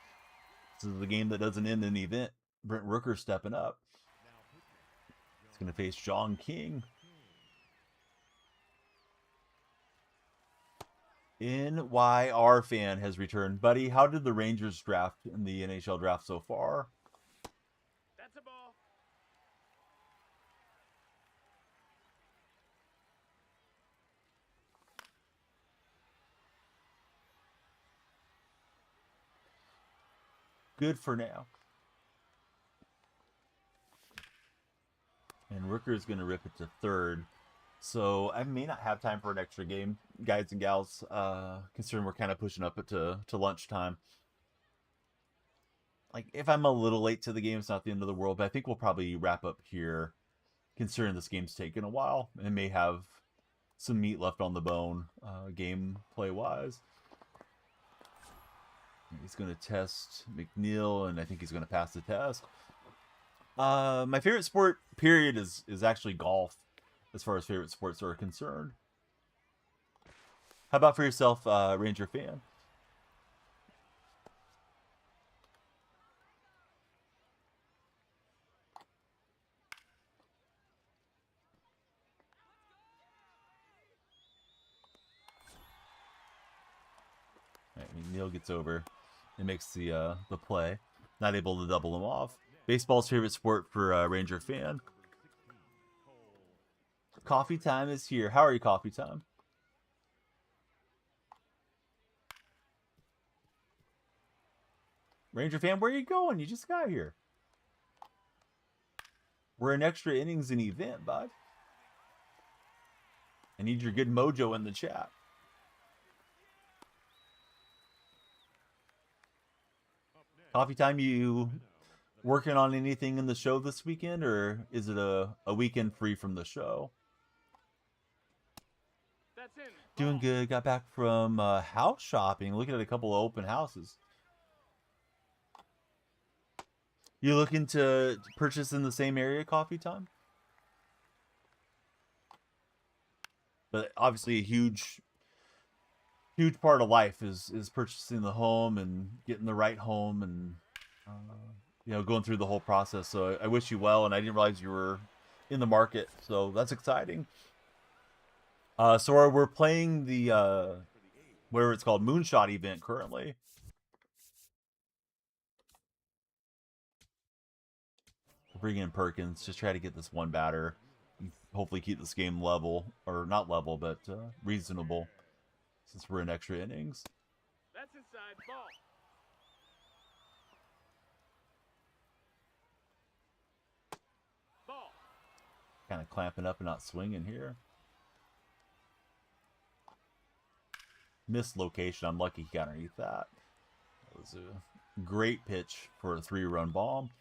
A: This is the game that doesn't end in an event. Brent Rooker stepping up. He's going to face John King. NYR fan has returned. Buddy, how did the Rangers draft in the NHL draft so far?
B: That's a ball.
A: good for now. And Rooker is going to rip it to third. So I may not have time for an extra game, guys and gals, considering we're kind of pushing up it to lunchtime. Like, if I'm a little late to the game, it's not the end of the world, but I think we'll probably wrap up here, considering this game's taken a while and may have some meat left on the bone, gameplay-wise. He's going to test McNeil, and I think he's going to pass the test. My favorite sport, period, is actually golf, as far as favorite sports are concerned. How about for yourself, Ranger fan? All right, Neil gets over and makes the play. Not able to double him off. Baseball's favorite sport for Ranger fan. Coffee time is here. How are you, Coffee time? Ranger fan, where are you going? You just got here. We're in extra innings and event, bud. I need your good mojo in the chat. Coffee time, you working on anything in the show this weekend, or is it a weekend free from the show? Doing good. Got back from house shopping, looking at a couple of open houses. You looking to purchase in the same area, Coffee time? But obviously a huge part of life is purchasing the home and getting the right home, and going through the whole process. So I wish you well, and I didn't realize you were in the market, so that's exciting. So we're playing the whatever it's called, Moonshot event currently. We're bringing in Perkins, just try to get this one batter, hopefully keep this game level, or not level, but reasonable, since we're in extra innings.
B: That's inside ball. Ball.
A: Kind of clamping up and not swinging here. Missed location. I'm lucky he got underneath that. That was a great pitch for a 3-run bomb.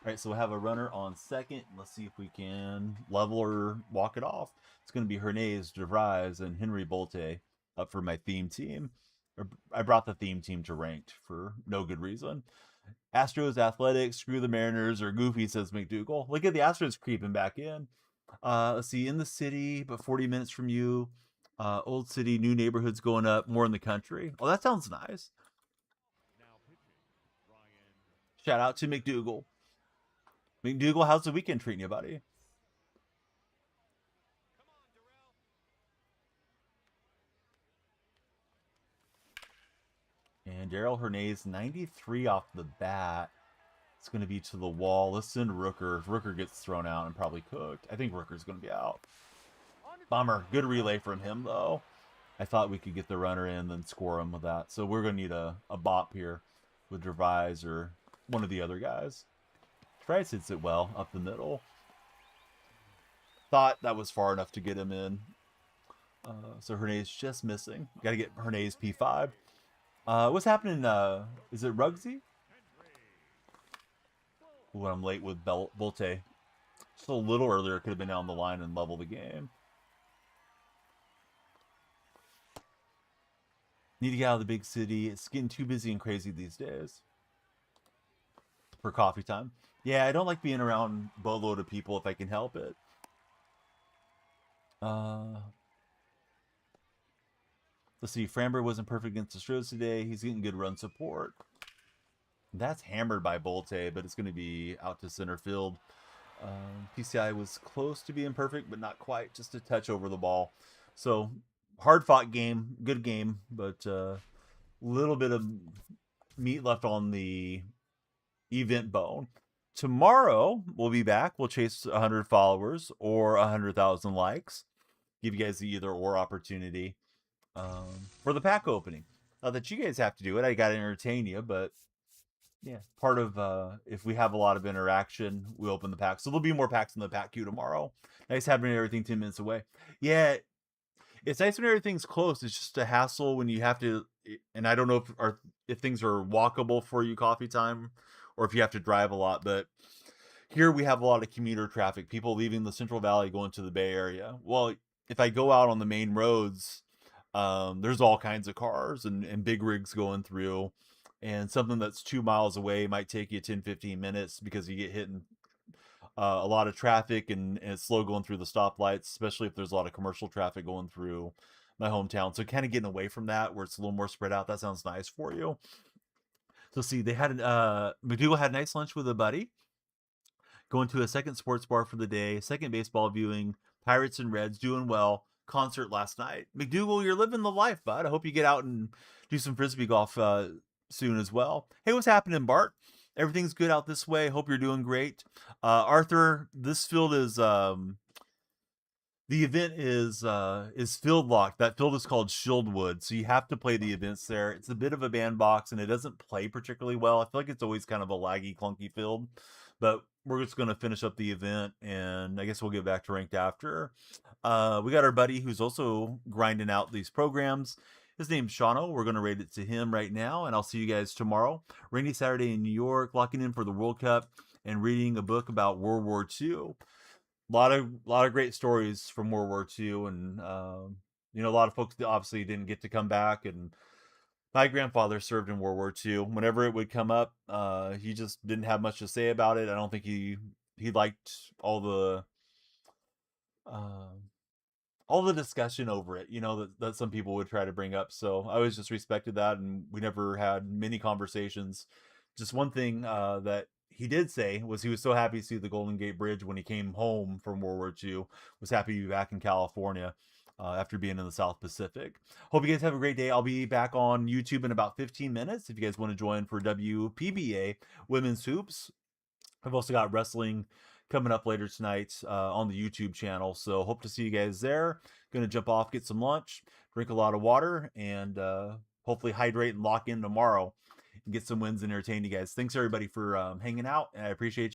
A: All right, so we'll have a runner on second. Let's see if we can level or walk it off. It's going to be Hernandez, DeVries, and Henry Bolte up for my theme team. I brought the theme team to ranked for no good reason. Astros, Athletics, screw the Mariners, or Goofy, says McDougal. Look at the Astros creeping back in. Let's see, in the city, but 40 minutes from you. Old city, new neighborhoods going up, more in the country. Oh, that sounds nice.
B: Now pitching, Ryan.
A: Shout out to McDougal. McDougal, how's the weekend treating you, buddy? And Daryl Hernandez, 93 off the bat. It's going to be to the wall. Let's send Rooker. If Rooker gets thrown out and probably cooked, I think Rooker's going to be out. Bummer. Good relay from him, though. I thought we could get the runner in and then score him with that. So we're going to need a bop here with DeVries or one of the other guys. DeVries hits it well up the middle. Thought that was far enough to get him in. So Hernandez just missing. Got to get Hernandez P5. What's happening? Is it Rugsy? Ooh, I'm late with Bolte. Just a little earlier, could have been down the line and level the game. Need to get out of the big city. It's getting too busy and crazy these days. For coffee time. Yeah, I don't like being around a boatload of people if I can help it. Let's see. Framber wasn't perfect against the Astros today. He's getting good run support. That's hammered by Bolte, but it's going to be out to center field. PCI was close to being perfect, but not quite. Just a touch over the ball. So, hard-fought game. Good game, but a little bit of meat left on the event bone. Tomorrow, we'll be back. We'll chase 100 followers or 100,000 likes. Give you guys the either-or opportunity for the pack opening. Not that you guys have to do it. I got to entertain you, but yeah, part of if we have a lot of interaction, we open the pack. So there'll be more packs in the pack queue tomorrow. Nice having everything 10 minutes away. Yeah, it's nice when everything's close. It's just a hassle when you have to, and I don't know if things are walkable for you coffee time, or if you have to drive a lot. But here we have a lot of commuter traffic, people leaving the Central Valley going to the Bay Area. Well, if I go out on the main roads, there's all kinds of cars and big rigs going through, and something that's 2 miles away might take you 10-15 minutes because you get hit in a lot of traffic, and it's slow going through the stoplights, especially if there's a lot of commercial traffic going through my hometown. So kind of getting away from that where it's a little more spread out. That sounds nice for you. So see, they had McDougal had a nice lunch with a buddy, going to a second sports bar for the day, second baseball viewing, Pirates and Reds doing well, concert last night. McDougal, you're living the life, bud. I hope you get out and do some frisbee golf soon as well. Hey, what's happening, Bart? Everything's good out this way. Hope you're doing great. Arthur, this field is the event is field locked. That field is called Shieldwood, so you have to play the events there. It's a bit of a bandbox, and it doesn't play particularly well. I feel like it's always kind of a laggy, clunky field, but we're just going to finish up the event, and I guess we'll get back to ranked after. We got our buddy who's also grinding out these programs. His name's Shano. We're going to rate it to him right now, and I'll see you guys tomorrow. Rainy Saturday in New York, locking in for the World Cup and reading a book about World War II. Lot of great stories from World War II, and a lot of folks obviously didn't get to come back. And my grandfather served in World War II. Whenever it would come up, he just didn't have much to say about it. I don't think he liked uh, all the discussion over it, that some people would try to bring up. So I always just respected that, and we never had many conversations. Just one thing that he did say was he was so happy to see the Golden Gate Bridge when he came home from World War II. Was happy to be back in California after being in the South Pacific. Hope you guys have a great day. I'll be back on YouTube in about 15 minutes if you guys want to join for WPBA Women's Hoops. I've also got wrestling coming up later tonight on the YouTube channel. So hope to see you guys there. Gonna jump off, get some lunch, drink a lot of water, and hopefully hydrate and lock in tomorrow and get some wins and entertain you guys. Thanks everybody for hanging out, and I appreciate you.